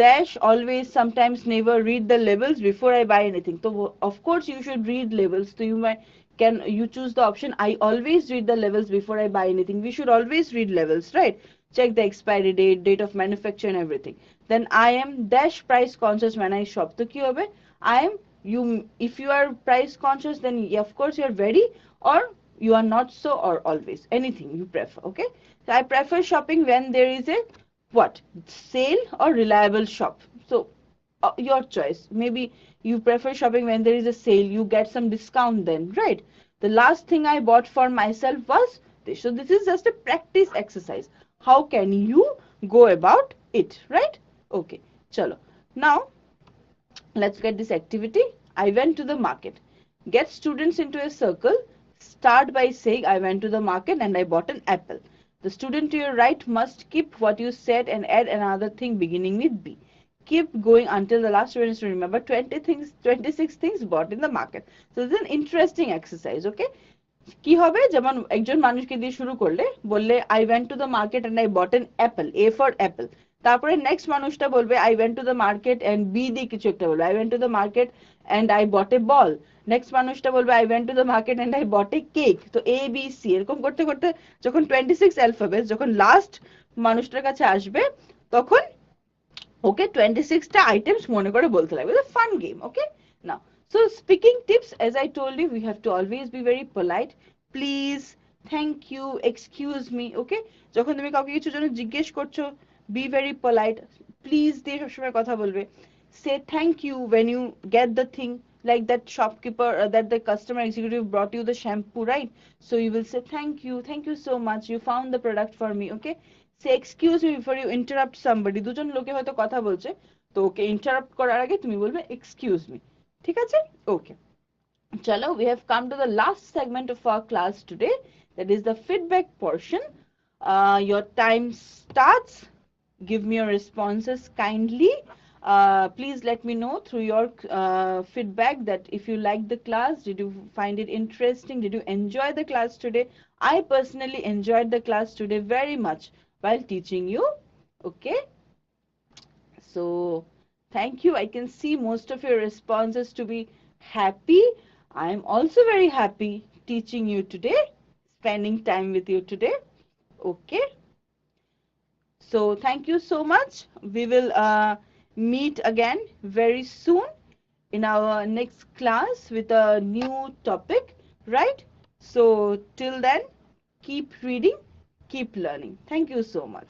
dash always sometimes never read the labels before I buy anything. So of course you should read labels. So you choose the option, I always read the labels before I buy anything. We should always read labels, right? Check the expiry date, date of manufacture and everything. Then I am dash price conscious when I shop. So কি হবে? I am, you, if you are price conscious, then of course you are very, or you are not so, or always, anything you prefer. Okay, so I prefer shopping when there is a what, sale or reliable shop. So your choice, maybe you prefer shopping when there is a sale, you get some discount then, right? The last thing I bought for myself was this. So this is just a practice exercise, how can you go about it, right? Okay, chalo, now let's get this activity. I went to the market. Get students into a circle. Start by saying, I went to the market and I bought an apple. The student to your right must keep what you said and add another thing beginning with B. Keep going until the last student is to remember 26 things bought in the market. So this is an interesting exercise, okay? কি হবে, যেমন একজন মানুষকে দিয়ে শুরু করলে বললে I went to the market and I bought an apple, A for apple. তারপরে নেক্সট মানুষটা বলবে I went to the market and B দিয়ে কিছু একটা বলবে, I went to the market and I bought a ball. Next মানুষটা বলবে I went to the market and I bought a cake. তো A B C এরকম করতে করতে যখন 26 অ্যালফাবেট যখন লাস্ট মানুষটার কাছে আসবে, তখন ওকে 26টা আইটেমস মনে করে বলতে লাগবে। It's a fun game, okay? Now, so speaking tips, as I told you, we have to always be very polite. Please, thank you, excuse me, okay? যখন তুমি কাউকে কিছু জন্য জিজ্ঞেস করছো, be very polite. Please দিয়ে সবসময় কথা বলবে। Say thank you when you get the thing, like that shopkeeper, that the customer executive brought you the shampoo, right? So you will say thank you so much, you found the product for me, okay? Say excuse me before you interrupt somebody. দুজন লোকে হয়তো কথা বলছে, তো ওকে interrupt করার আগে তুমি বলবে এক্সকিউজ মি, ঠিক আছে? ওকে, চলো, we have come to the last segment of our class today, that is the feedback portion. Your time starts. Give me your responses kindly. Please let me know through your feedback that if you liked the class, did you find it interesting, did you enjoy the class today? I personally enjoyed the class today very much while teaching you. Okay, so thank you. I can see most of your responses to be happy. I am also very happy teaching you today. spending time with you today. Okay, so thank you so much. We will meet again very soon in our next class with a new topic, right? So till then, keep reading, keep learning. Thank you so much.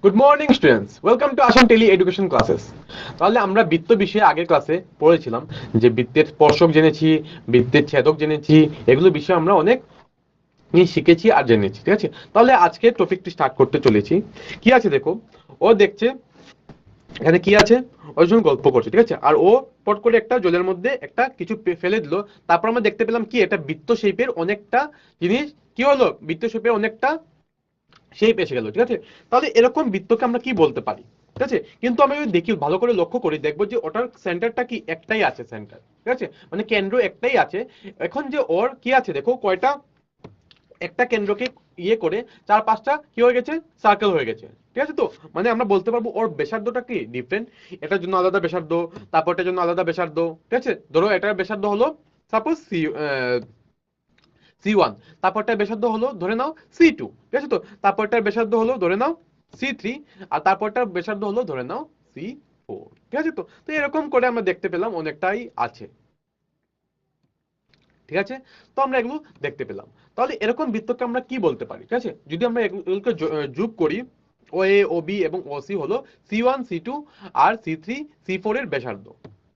Good morning students, welcome to Assam tele education classes. তাহলে আমরা বৃত্ত বিষয়ে আগের ক্লাসে পড়েছিলাম যে বৃত্তের স্পর্শক জেনেছি, বৃত্তের ছেদক জেনেছি, এগুলো বিষয়ে আমরা অনেক শিখেছি আর জেনেছি। ঠিক আছে, তাহলে আজকে টপিকটি স্টার্ট করতে চলেছি। কি আছে দেখো, ও দেখছে এখানে কি আছে, ওর জন্য গল্প করছে। ঠিক আছে, আর ও পট করে একটা জলের মধ্যে একটা কিছু ফেলে দিল। তারপর আমরা দেখতে পেলাম কি এটা বৃত্ত শেপের অনেকটা জিনিস কি হলো, বৃত্ত শেপের অনেকটা শেপ এসে গেল। ঠিক আছে, তাহলে এরকম বৃত্তকে আমরা কি বলতে পারি? ঠিক আছে, কিন্তু আমরা যদি দেখি ভালো করে লক্ষ্য করি দেখবো যে ওটার সেন্টারটা কি একটাই আছে, সেন্টার। ঠিক আছে, মানে কেন্দ্র একটাই আছে। এখন যে ওর কি আছে দেখো, কয়টা একটা কেন্দ্রকে ইয়ে করে চার পাঁচটা কি হয়ে গেছে, সার্কেল হয়ে গেছে। ঠিক আছে, তো মানে আমরা বলতে পারবো ওর ব্যাসার্ধটা কি ডিফারেন্ট। এটার জন্য আলাদা ব্যাসার্ধ, তারপরটার জন্য আলাদা ব্যাসার্ধ। ঠিক আছে, ধরো এটার ব্যাসার্ধ হলো সাপোজ C1, তারপরটার ব্যাসার্ধ হলো ধরে নাও C2। ঠিক আছে, তো তারপরটার ব্যাসার্ধ হলো ধরে নাও C3, আর তারপরটার ব্যাসার্ধ হলো ধরে নাও C4। ঠিক আছে, তো তো এরকম করে আমরা দেখতে পেলাম অনেকটাই আছে। ঠিক আছে, তো আমরা এগুলো দেখতে পেলাম। তাহলে এরকম বৃত্তকে আমরা কি বলতে পারি? ঠিক আছে, যদি আমরা এগুলোকে যোগ করি, ও এ ও বি এবং ও সি হলো C1 C2 আর C3 C4 এর ব্যাসার্ধ।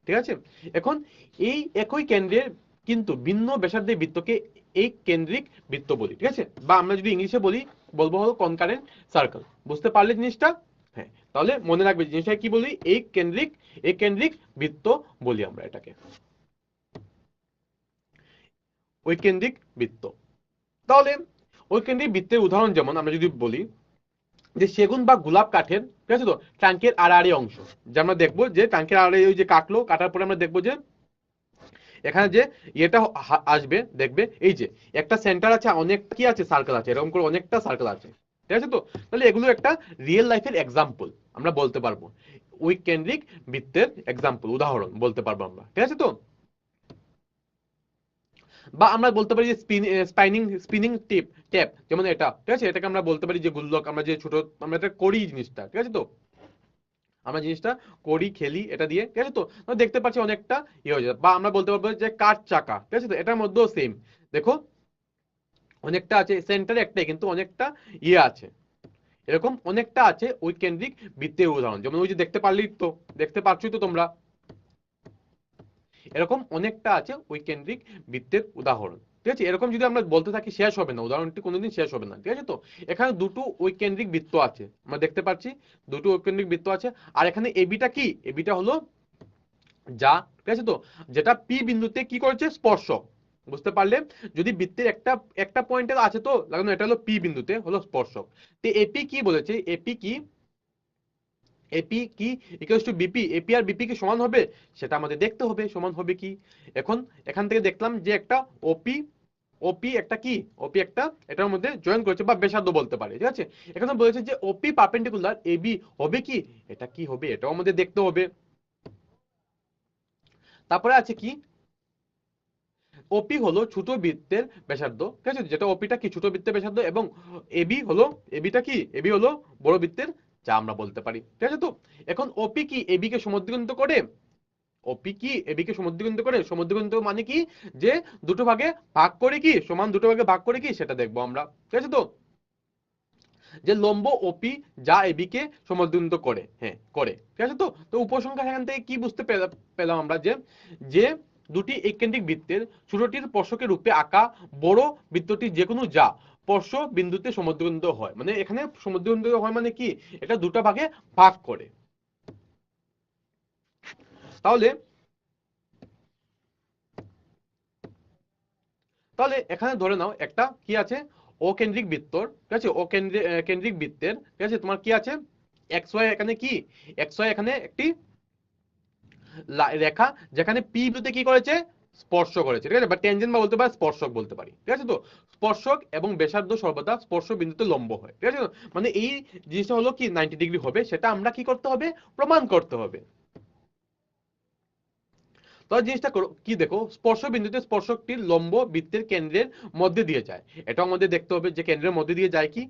ঠিক আছে, এখন এই একই কেন্দ্রের কিন্তু ভিন্ন ব্যাসার্ধের বৃত্তকে এই কেন্দ্রিক বৃত্ত বলি। ঠিক আছে, বা আমরা যদি ইংলিশে বলি বলবো হলো কনকারেন্ট সার্কেল। বুঝতে পারলে জিনিসটা? হ্যাঁ, তাহলে মনে রাখবে জিনিসটা কি বলি, এই কেন্দ্রিক বৃত্ত বলি আমরা এটাকে, ঐকেন্দ্রিক বৃত্ত। তাহলে ঐকেন্দ্রিক বৃত্তের উদাহরণ যেমন আমরা যদি বলি যে সেগুন বা গোলাপ কাঠের, ঠিক আছে, তো ট্যাঙ্কের আড়াআড়ি অংশ, যে আমরা দেখবো যে ট্যাঙ্কের আড়াআড়ি ওই যে কাটলো, কাটার পরে আমরা দেখবো যে এখানে যে ইয়েটা আসবে, দেখবে এই যে একটা সেন্টার আছে, অনেক কি আছে, সার্কেল আছে, এরকম করে অনেকটা সার্কেল আছে। ঠিক আছে, তো তাহলে এগুলো একটা রিয়েল লাইফের এক্সাম্পল আমরা বলতে পারবো, ঐকেন্দ্রিক বৃত্তের এক্সাম্পল, উদাহরণ বলতে পারবো আমরা। ঠিক আছে, তো বা আমরা বলতে পারি যে স্পিনিং ট্যাপ, যেমন এটা। ঠিক আছে, এটাকে আমরা বলতে পারি যে গুল্লক, আমরা যে ছোট আমরা এটা করি জিনিসটা। ঠিক আছে, তো আমরা জিনিসটা করি, খেলি এটা দিয়ে। ঠিক আছে, তো আমরা দেখতে পাচ্ছি অনেকটা ইয়ে হয়ে যায়। বা আমরা বলতে পারবো যে কাঠ চাকা। ঠিক আছে, তো এটার মধ্যেও সেম, দেখো অনেকটা আছে, সেন্টারে একটাই কিন্তু অনেকটা ইয়ে আছে, এরকম অনেকটা আছে ওই কেন্দ্রিক বৃত্তের উদাহরণ। যেমন ওই যে দেখতে পারলি তো, দেখতে পাচ্ছই তো তোমরা, এরকম অনেকটা আছে ওই কেন্দ্রিক বৃত্তের উদাহরণ। ঠিক আছে, এরকম যদি আমরা বলতে থাকি শেষ হবে না, উদাহরণটি কোনোদিন শেষ হবে না। ঠিক আছে, তো এখানে দুটো ঐকেন্দ্রিক বৃত্ত আছে, আমরা দেখতে পাচ্ছি দুটো ঐকেন্দ্রিক বৃত্ত আছে। আর এখানে এবিটা কি, এবিটা হলো যা, ঠিক আছে, তো যেটা পি বিন্দুতে কি করেছে, স্পর্শক। বুঝতে পারলে, যদি বৃত্তের একটা একটা পয়েন্টে আছে তো লাগানো, এটা হলো পি বিন্দুতে হলো স্পর্শক। তো এপি কি বলেছে, এপি কি, এপি কি ইকুয়ালস টু বিপি, এপি আর বিপি কি সমান হবে, সেটা আমাদের দেখতে হবে সমান হবে কি। এখন এখান থেকে দেখলাম যে একটা ওপি, ওপি একটা কি, ওপি একটা এটার মধ্যে জয়েন করেছে বা ব্যাসার্ধ বলতে পারে। ঠিক আছে, এখানে বলেছে যে ওপি পারপেন্ডিকুলার এবি হবে কি, এটা কি হবে এটাও আমাদের দেখতে হবে। তারপরে আছে কি, ওপি হলো ছোট বৃত্তের ব্যাসার্ধ। ঠিক আছে, যেটা ওপিটা কি ছোট বৃত্তের ব্যাসার্ধ, এবং এবি হলো, এবিটা কি, এবি হলো বড় বৃত্তের যা আমরা বলতে পারি। ঠিক আছে, তো এখন ওপি কি এবি কে সমদ্বিখণ্ডিত করে, ওপি কি এবি কে সমদ্বিখণ্ডিত করে, সমদ্বিখণ্ডিত মানে কি, যে দুটো ভাগে ভাগ করে কি, সমান দুটো ভাগে ভাগ করে কি, সেটা দেখবো আমরা। ঠিক আছে, তো যে লম্ব ওপি যা এবি কে সমদ্বিখণ্ডিত করে, হ্যাঁ করে। ঠিক আছে, তো তো উপসংহার এখান থেকে কি বুঝতে পেলাম আমরা, যে যে দুটি এককেন্দ্রিক বৃত্তের ছোটটির স্পর্শকের রূপে আঁকা বড় বৃত্তটি যে কোনো যা স্পর্শ বিন্দুতে সমদ্বিখণ্ডিত হয়, মানে এখানে সমদ্বিখণ্ডিত হয় মানে কি, এটা দুটো ভাগে ভাগ করে। তাহলে তাহলে এখানে ধরে নাও একটা কি আছে, অকেন্দ্রিক বৃত্তর। ঠিক আছে, কেন্দ্রিক বৃত্তের, ঠিক আছে, তোমার কি আছে, এক্স ওয়াই এখানে কি, এক্স ওয়াই এখানে একটি রেখা, যেখানে পি বিন্দুতে কি করেছে, স্পর্শ করেছে। ঠিক আছে, বা টেনজেন্ট বা বলতে পারি স্পর্শক বলতে পারি। ঠিক আছে, তো স্পর্শক এবং ব্যাসার্ধ সর্বদা স্পর্শ বিন্দুতে লম্ব হয়। ঠিক আছে, মানে এই জিনিসটা হলো কি 90 ডিগ্রি হবে, সেটা আমরা কি করতে হবে, প্রমাণ করতে হবে। তো জিনিসটা কি দেখো, স্পর্শ বিন্দুতে স্পর্শকটির লম্ব বৃত্তের কেন্দ্রের মধ্যে দিয়ে যায়, এটাও আমাদের দেখতে হবে যে কেন্দ্রের মধ্যে দিয়ে যায় কি।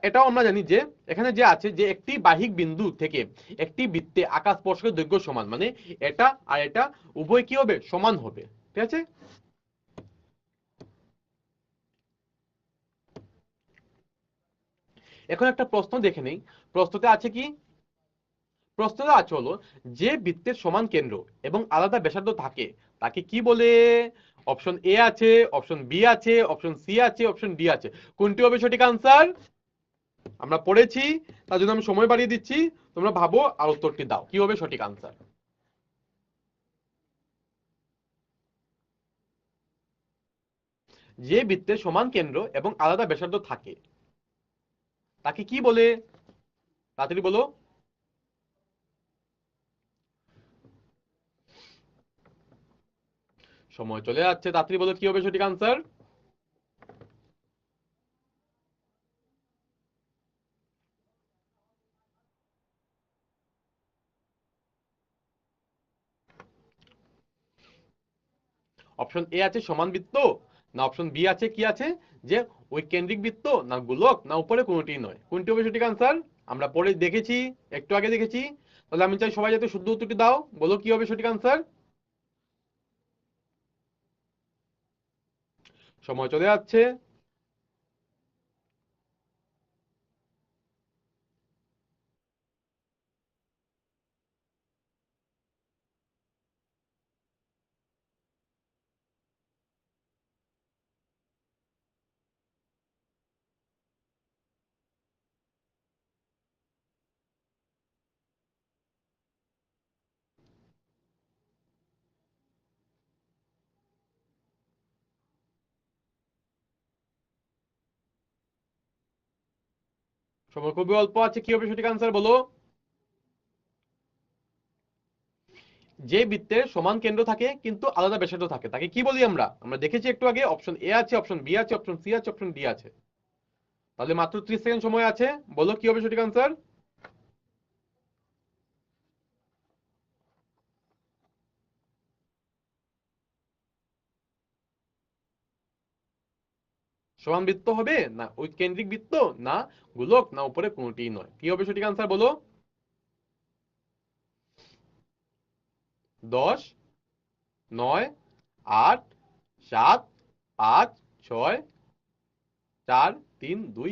এটাও আমরা জানি যে এখানে যে আছে যে একটি বাহিক বিন্দু থেকে একটি বৃত্তে আঁকা স্পর্শকের দৈর্ঘ্য সমান, মানে এটা আর এটা উভয় কি হবে, সমান হবে। ঠিক আছে, এখন একটা প্রশ্ন দেখে নেই, প্রশ্নতে আছে কি? প্রশ্নটা আছে হলো যে বৃত্তের সমান কেন্দ্র এবং আলাদা ব্যাসার্ধ থাকে তাকে কি বলে? অপশন এ আছে, অপশন বি আছে, অপশন সি আছে, অপশন ডি আছে। কোনটি হবে সঠিক আনসার? আমরা পড়েছি, তার জন্য আমি সময় বাড়িয়ে দিচ্ছি, তোমরা ভাবো আর উত্তরটি দাও, কি হবে সঠিক আনসার? যে বৃত্তের সমান কেন্দ্র এবং আলাদা ব্যাসার্ধ থাকে তাকে কি বলে? তাড়াতাড়ি বলো। সময় চলে যাচ্ছে, তাড়াতাড়ি বলো কি হবে সঠিক আনসার? অপশন এ আছে সমান বৃত্ত, না অপশন বি আছে কি আছে যে ওই কেন্দ্রিক বৃত্ত, না গোলক, না উপরে কোনোটি নয়? কোনটি হবে সঠিক আনসার? আমরা পরে দেখেছি, একটু আগে দেখেছি। তাহলে আমি চাই সবাই যাতে শুদ্ধ উত্তরটি দাও, বলো কি হবে সঠিক আনসার? সময় চলে যাচ্ছে। সময় খুবই অল্প আছে, কি হবে সঠিক আনসার বলো? যে বৃত্তের সমান কেন্দ্র থাকে কিন্তু আলাদা ব্যাসার্ধ থাকে তাকে কি বলি আমরা? আমরা দেখেছি একটু আগে, অপশন এ আছে, অপশন বি আছে, অপশন সি আছে, অপশন ডি আছে। তাহলে মাত্র 30 সেকেন্ড সময় আছে, বলো কি হবে সঠিক আনসার? সমান বৃত্ত হবে, না ওই কেন্দ্রিক বৃত্ত, না গোলক, না উপরে কোনোটি নয়? কি হবে সঠিক আনসার বলো? 10, 9, 8, 7, 5, 6, 4, 3, 2,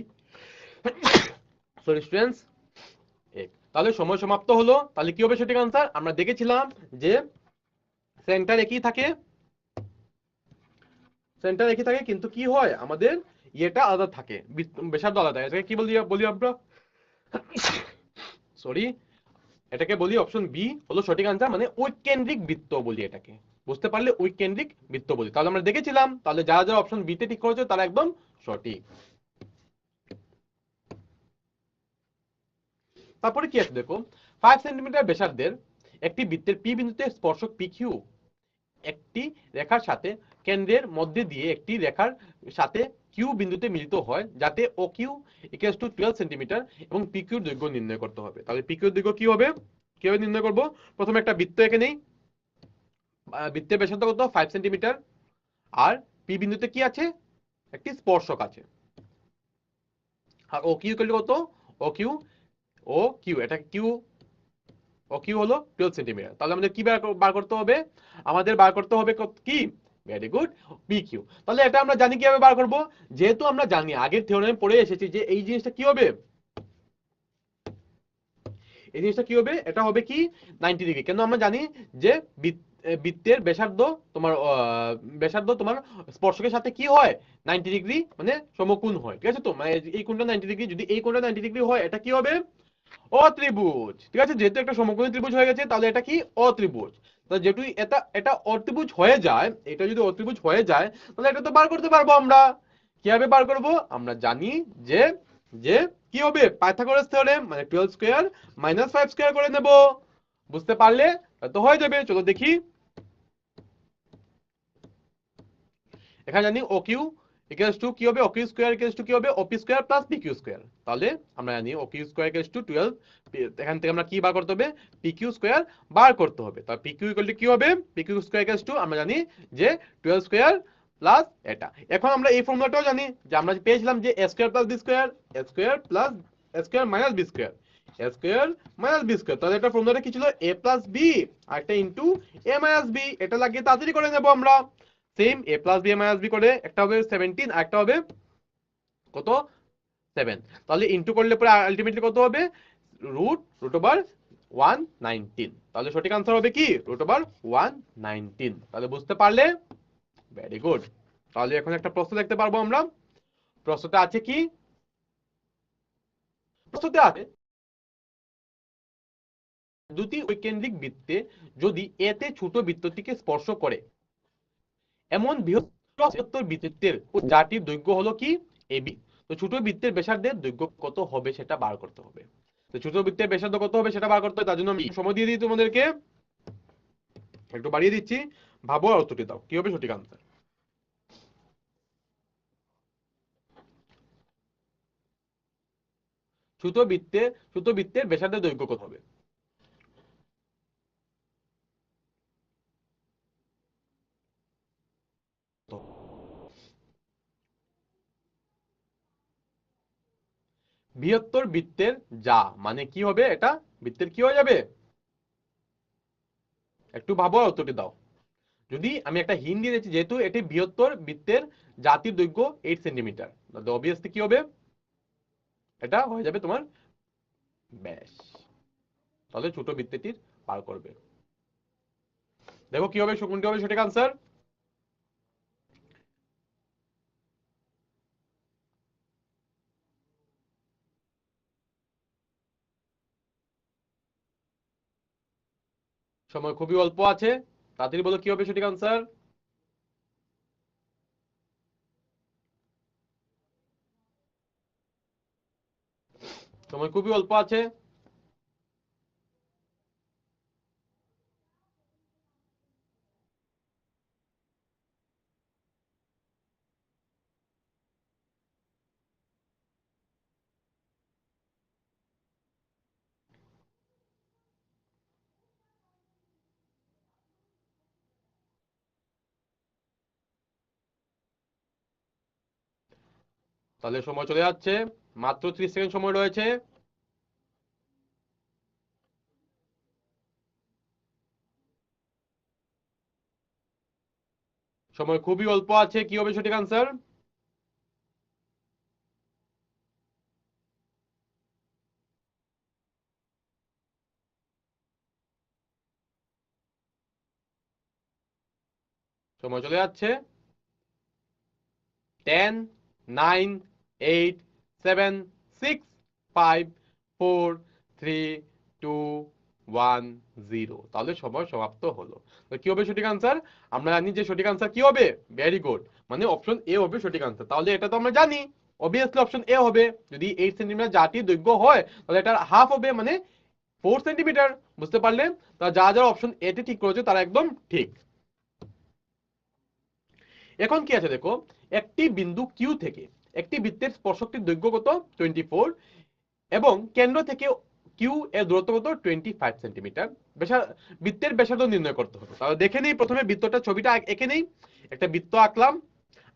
সরি স্টুডেন্টস, এক। তাহলে সময় সমাপ্ত হলো। তাহলে কি হবে সঠিক আনসার? আমরা দেখেছিলাম যে সেন্টার একই থাকে, সেন্টার একই থাকে কিন্তু কি হয় আমাদের ইয়েটা আলাদা থাকে, ব্যাসার্ধ আলাদা থাকে। এটাকে কি বলি বলি আমরা? সরি, এটাকে বলি অপশন বি হলো সঠিক আনসার, মানে ঐকেন্দ্রিক বৃত্ত বলি এটাকে। বুঝতে পারলে? ঐকেন্দ্রিক বৃত্ত বলি। তাহলে আমরা দেখেছিলাম, তাহলে যারা যারা অপশন বি তে ঠিক করেছে তারা একদম সঠিক। তারপরে কি আছে দেখো, 5 সেন্টিমিটার ব্যাসার্ধের একটি বৃত্তের পি বিন্দুতে স্পর্শক পি কিউ একটি রেখার সাথে কেন্দ্রের মধ্যে দিয়ে একটি রেখার সাথে কিউ বিন্দুতে মিলিত হয় যাতে O Q equals to 12 centimetre এবং পি কিউর দৈর্ঘ্য নির্ণয় করতে হবে। তাহলে পি কিউর দৈর্ঘ্য কি হবে, কিভাবে নির্ণয় করব? প্রথমে একটা বৃত্ত এঁকে নেই। বৃত্তের ব্যাসার্ধ কত? 5 সেন্টিমিটার। আর পি বিন্দুতে কি আছে? একটি স্পর্শক আছে। আর ও কিউ কত? ও কিউ, ও কিউ এটা কিউ, ও কিউ হলো 12 সেন্টিমিটার। তাহলে আমাদের কি বার করতে হবে? আমাদের বার করতে হবে কি? ভেরি গুড, পি কিউ। তাহলে এটা আমরা জানি কিভাবে বার করব, যেহেতু আমরা জানি আগের থিওরেমে পড়ে এসেছি যে এই জিনিসটা কি হবে, এই জিনিসটা কি হবে, এটা হবে কি 90 ডিগ্রি। কেন আমরা জানি যে বৃত্তের ব্যাসার্ধ তোমার ব্যাসার্ধ তোমার স্পর্শকের সাথে কি হয় 90 ডিগ্রি, মানে সমকোণ হয়। ঠিক আছে তো, মানে এই কোণটা 90 ডিগ্রি, যদি এই কোণটা 90 ডিগ্রি হয় এটা কি হবে? অত্রিভুজ। ঠিক আছে, যেহেতু একটা সমকোণী ত্রিভুজ হয়ে গেছে তাহলে এটা কি অত্রিভুজ। তাহলে যেহেতু এটা এটা অত্রিভুজ হয়ে যায়, এটা যদি অত্রিভুজ হয়ে যায় তাহলে এটা তো বার করতে পারবো আমরা। কিভাবে বার করব? আমরা জানি যে যে কি হবে, পাইথাগোরাস থিওরেম, মানে 12 স্কয়ার মাইনাস 5 স্কয়ার করে নেব। বুঝতে পারলে? তো হয়ে যাবে। চলো দেখি, এখানে জানি ও কিউ ইকুয়ালস টু কি হবে, O Q square equals to কি হবে, OP square plus P Q square. তাহলে আমরা জানি O Q square equals to 12। এখান থেকে আমরা কি বার করতে হবে? পি কিউ স্কয়ার বার করতে হবে। তাহলে পি কিউ ইকুয়াল টু কি হবে? P Q square equals to আমরা জানি যে 12 স্কয়ার প্লাস এটা। এখন আমরা এই ফর্মুলাটাও জানি যে আমরা পেয়েছিলাম যে এ স্কয়ার প্লাস বি স্কয়ার, এ স্কয়ার প্লাস এ স্কয়ার মাইনাস বি স্কয়ার, এ স্কয়ার মাইনাস বি স্কয়ার। তাহলে এটা ফর্মুলাটা কি ছিল? এ প্লাস বি আর একটা ইনটু এ মাইনাস বি। এটা লাগিয়ে তাড়াতাড়ি করে নেব আমরা। সেম এ প্লাস বি মাইনাস বি করে একটা হবে 17 আর একটা হবে কত? 7। তাহলে ইনটু করলে পরে আলটিমেটলি কত হবে? Root over 119। তাহলে সঠিক আনসার হবে কি? Root over 119। তাহলে বুঝতে পারলে? Very good. তাহলে এখন একটা প্রশ্ন দেখতে পারবো আমরা। প্রশ্নতে আছে কি? প্রশ্নতে আছে দুটি ঐকেন্দ্রিক বৃত্তে যদি এতে ছোট বৃত্তটিকে স্পর্শ করে এমন বৃহত্তর বৃত্তের যাটির দৈর্ঘ্য হলো কি? এবি। তো ছোট বৃত্তের ব্যাসার্ধের দৈর্ঘ্য কত হবে সেটা বার করতে হবে। তো ছোট বৃত্তের ব্যাসার্ধ কত হবে সেটা বার করতে হবে, তার জন্য আমি সময় দিয়ে দিই তোমাদেরকে, একটু বাড়িয়ে দিচ্ছি। ভাবো আর উত্তরটি দাও, কি হবে সঠিক আনসার? ছোট বৃত্তের ব্যাসার্ধের দৈর্ঘ্য কত হবে? বৃহত্তর বৃত্তের যা মানে কি হবে? এটা বৃত্তের কি হয়ে যাবে? একটু ভাবো আর উত্তরটি দাও। যদি আমি একটা হিন্ট দিয়ে দিচ্ছি, যেহেতু এটি বৃহত্তর বৃত্তের জাতির দৈর্ঘ্য 8 সেন্টিমিটার, অবভিয়াসলি কি হবে? এটা হয়ে যাবে তোমার ব্যাস। তাহলে ছোট বৃত্তটির পার করবে। দেখো কি হবে, কোনটি হবে সঠিক আনসার? সময় খুবই অল্প আছে, তাড়াতাড়ি বলো কি হবে সঠিক আনসার? সময় খুবই অল্প আছে। তাহলে সময় চলে যাচ্ছে, মাত্র 30 সেকেন্ড সময় রয়েছে। সময় খুবই অল্প আছে, কি হবে সঠিক আনসার? সময় চলে যাচ্ছে। 10, 9, 8, 7, 6, 5, 4, 3, 2, 1, 0। তাহলে সময় সমাপ্ত হলো। তো কি হবে সঠিক আনসার? আমরা জানি যে সঠিক আনসার কি হবে? ভেরি গুড, মানে অপশন এ হবে সঠিক আনসার। তাহলে এটা তো আমরা জানি, অবভিয়াসলি অপশন এ হবে। যদি 8 সেন্টিমিটার জাটির দৈর্ঘ্য হয় তাহলে এটার হাফ হবে, মানে 4 সেন্টিমিটার। বুঝতে পারলে? তা যারা যারা অপশন এ তে ঠিক করেছে তারা একদম ঠিক। এখন কি আছে দেখো, একটি বিন্দু কিউ থেকে একটি বৃত্তের স্পর্শকটির দৈর্ঘ্য কত? 24, এবং কেন্দ্র থেকে কিউ এর দূরত্ব কত? 25 সেন্টিমিটার। বৃত্তের ব্যাসার্ধ নির্ণয় করতে হবে। তাহলে দেখে নেই প্রথমে বৃত্তটা, ছবিটা এঁকে নেই। একটা বৃত্ত আঁকলাম,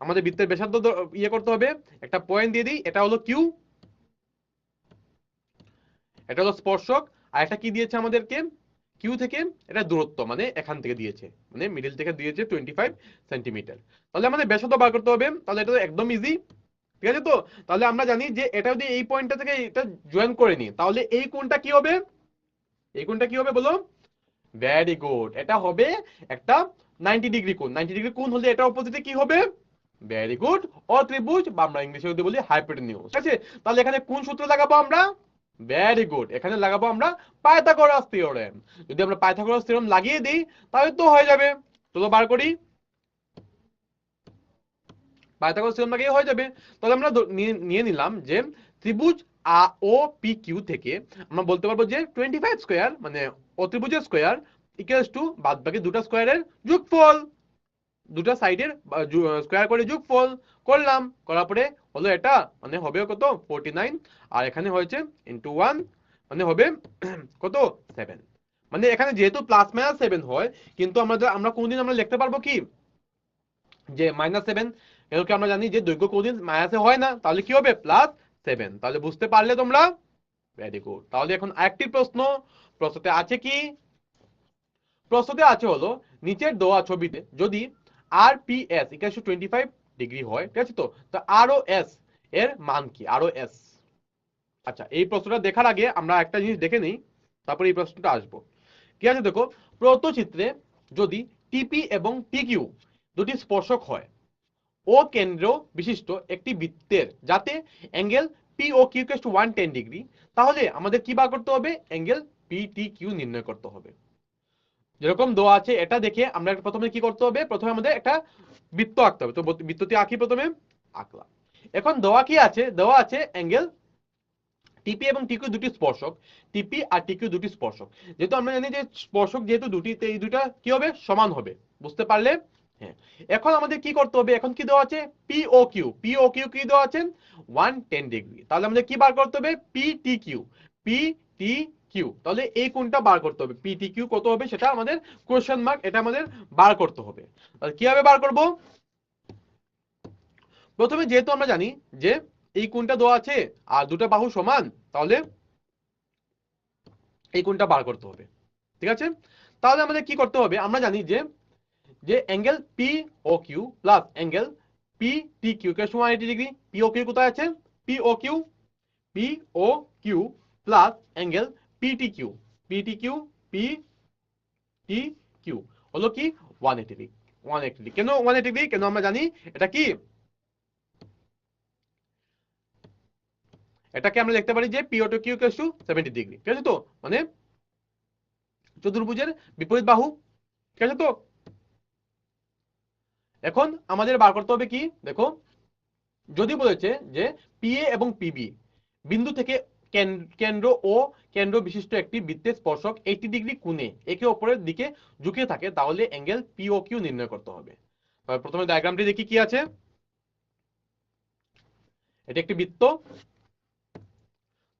আমাদের বৃত্তের ব্যাসার্ধ ইয়ে করতে হবে। একটা পয়েন্ট দিয়ে দিই, এটা হলো কিউ, এটা হলো স্পর্শক, আর এটা কি দিয়েছে আমাদেরকে? কিউ থেকে এটা দূরত্ব, মানে এখান থেকে দিয়েছে, মানে মিডিল থেকে দিয়েছে 25 সেন্টিমিটার। তাহলে আমাদের ব্যাসার্ধ বার করতে হবে। তাহলে এটা তো একদম ইজি, ঠিক আছে? তো তাহলে আমরা জানি যে এটা যদি এই পয়েন্টটা থেকে এটা জয়েন করে নি, তাহলে এই কোণটা কি হবে? এই কোণটা কি হবে বলো? ভেরি গুড, এটা হবে একটা 90 ডিগ্রি কোণ। 90 ডিগ্রি কোণ হলে এটা অপোজিটে কি হবে? ভেরি গুড, অত্রিভুজ, বা আমরা ইংলিশে যদি বলি হাইপোটেনিউস। ঠিক আছে? তাহলে এখানে কোন সূত্র লাগাবো আমরা? ভেরি গুড, এখানে লাগাবো আমরা পাইথাগোরাস থিওরেম। যদি আমরা পাইথাগোরাস থিওরেম লাগিয়ে দিই তাহলে তো হয়ে যাবে। চলো বার করি। পাইথাগোরাস থিওরেম লাগিয়ে হয়ে যাবে। তাহলে আমরা নিয়ে নিলাম যে ত্রিভুজ ও পি কিউ থেকে আমরা বলতে পারবো যে 25 স্কয়ার, মানে অত্রিভুজের স্কয়ার, ইকুয়ালস টু বাদ বাকি দুটো স্কয়ারের যোগফল। দুটো সাইডের স্কয়ার করে যোগফল করলাম, করার পরে হলো এটা, মানে হবে কত? 49। আর এখানে হয়েছে ইনটু 1, মানে হবে কত? 7। মানে এখানে যেহেতু প্লাস মাইনাস 7 হয়, কিন্তু আমরা কোনদিন আমরা লিখতে পারবো কি যে -7? এগুলোকে আমরা জানি যে দৈর্ঘ্য কোনদিন মাইনাসে হয় না, তাহলে কি হবে? +7। তাহলে বুঝতে পারলে তোমরা? Very good. তাহলে এখন আরেকটি প্রশ্ন। প্রশ্নতে আছে কি? প্রশ্নতে আছে হলো নিচের দেওয়া ছবিতে যদি RPS = 25 ডিগ্রি হয়, ঠিক আছে? তো ROS এর মান কি? ROS আচ্ছা, এই প্রশ্নটা দেখার আগে আমরা একটা জিনিস দেখে নিই, তারপরে এই প্রশ্নটা আসবো। কি আছে দেখো, প্রদত্ত চিত্রে যদি টিপি এবং টিকিউ দুটি স্পর্শক হয় ও কেন্দ্র বিশিষ্ট একটি বৃত্তের যাতে angle P O Q two 110 degree, তাহলে আমাদের কি বার করতে হবে? অ্যাঙ্গেল পি টি কিউ নির্ণয় করতে হবে। যেরকম দেওয়া আছে এটা দেখে আমরা প্রথমে কি করতে হবে? প্রথমে আমাদের একটা বৃত্ত আঁকতে হবে। তো বৃত্তটি আঁকি, প্রথমে আঁকলাম। এখন দেওয়া কি আছে? দেওয়া আছে অ্যাঙ্গেল টিপি এবং টিকিউ দুটি স্পর্শক, টিপি আর টিকিউ দুটি স্পর্শক। যেহেতু আমরা জানি যে স্পর্শক যেহেতু দুটি, এই দুটা কি হবে? সমান হবে। বুঝতে পারলে? হ্যাঁ। এখন আমাদের কি করতে হবে? এখন কি দেওয়া আছে? P O Q. P O Q কি দেওয়া আছে? 110 ডিগ্রি। তাহলে আমাদের কি বার করতে হবে? P T Q. P T Q. তাহলে এই কোণটা বার করতে হবে। পি টি কিউ কত হবে সেটা আমাদের কোয়েশ্চেন মার্ক, এটা আমাদের বার করতে হবে। তাহলে কিভাবে বার করব? প্রথমে যেহেতু আমরা জানি যে এই কোণটা দেওয়া আছে আর দুটো বাহু সমান, তাহলে এই কোণটা বার করতে হবে। ঠিক আছে? তাহলে আমাদের কি করতে হবে? আমরা জানি যে যে angle P O Q plus angle P T Q কে সমান 180 ডিগ্রি। পি ও কিউ কোথায় আছে? P O Q, P O Q plus angle P T Q, P T Q, P T Q হলো কি 180 ডিগ্রি। 180 ডিগ্রি কেন 180 degree? কেন আমরা জানি এটা কি, এটাকে আমরা দেখতে পারি যে পি ও কিউ কে 70 ডিগ্রি। ঠিক আছে? তো মানে চতুর্ভুজের বিপরীত বাহু। ঠিক আছে? তো এখন আমাদের বার করতে হবে কি দেখো, যদি বলেছে যে পিএ এবং পিবি বিন্দু থেকে কেন্দ্র ও কেন্দ্র বিশিষ্ট একটি বৃত্তের স্পর্শক 80 ডিগ্রি কোণে একে অপরের দিকে ঝুঁকে থাকে, তাহলে অ্যাঙ্গেল পি ও কিউ নির্ণয় করতে হবে। প্রথমে ডায়াগ্রামটি দেখি কি আছে। এটা একটি বৃত্ত।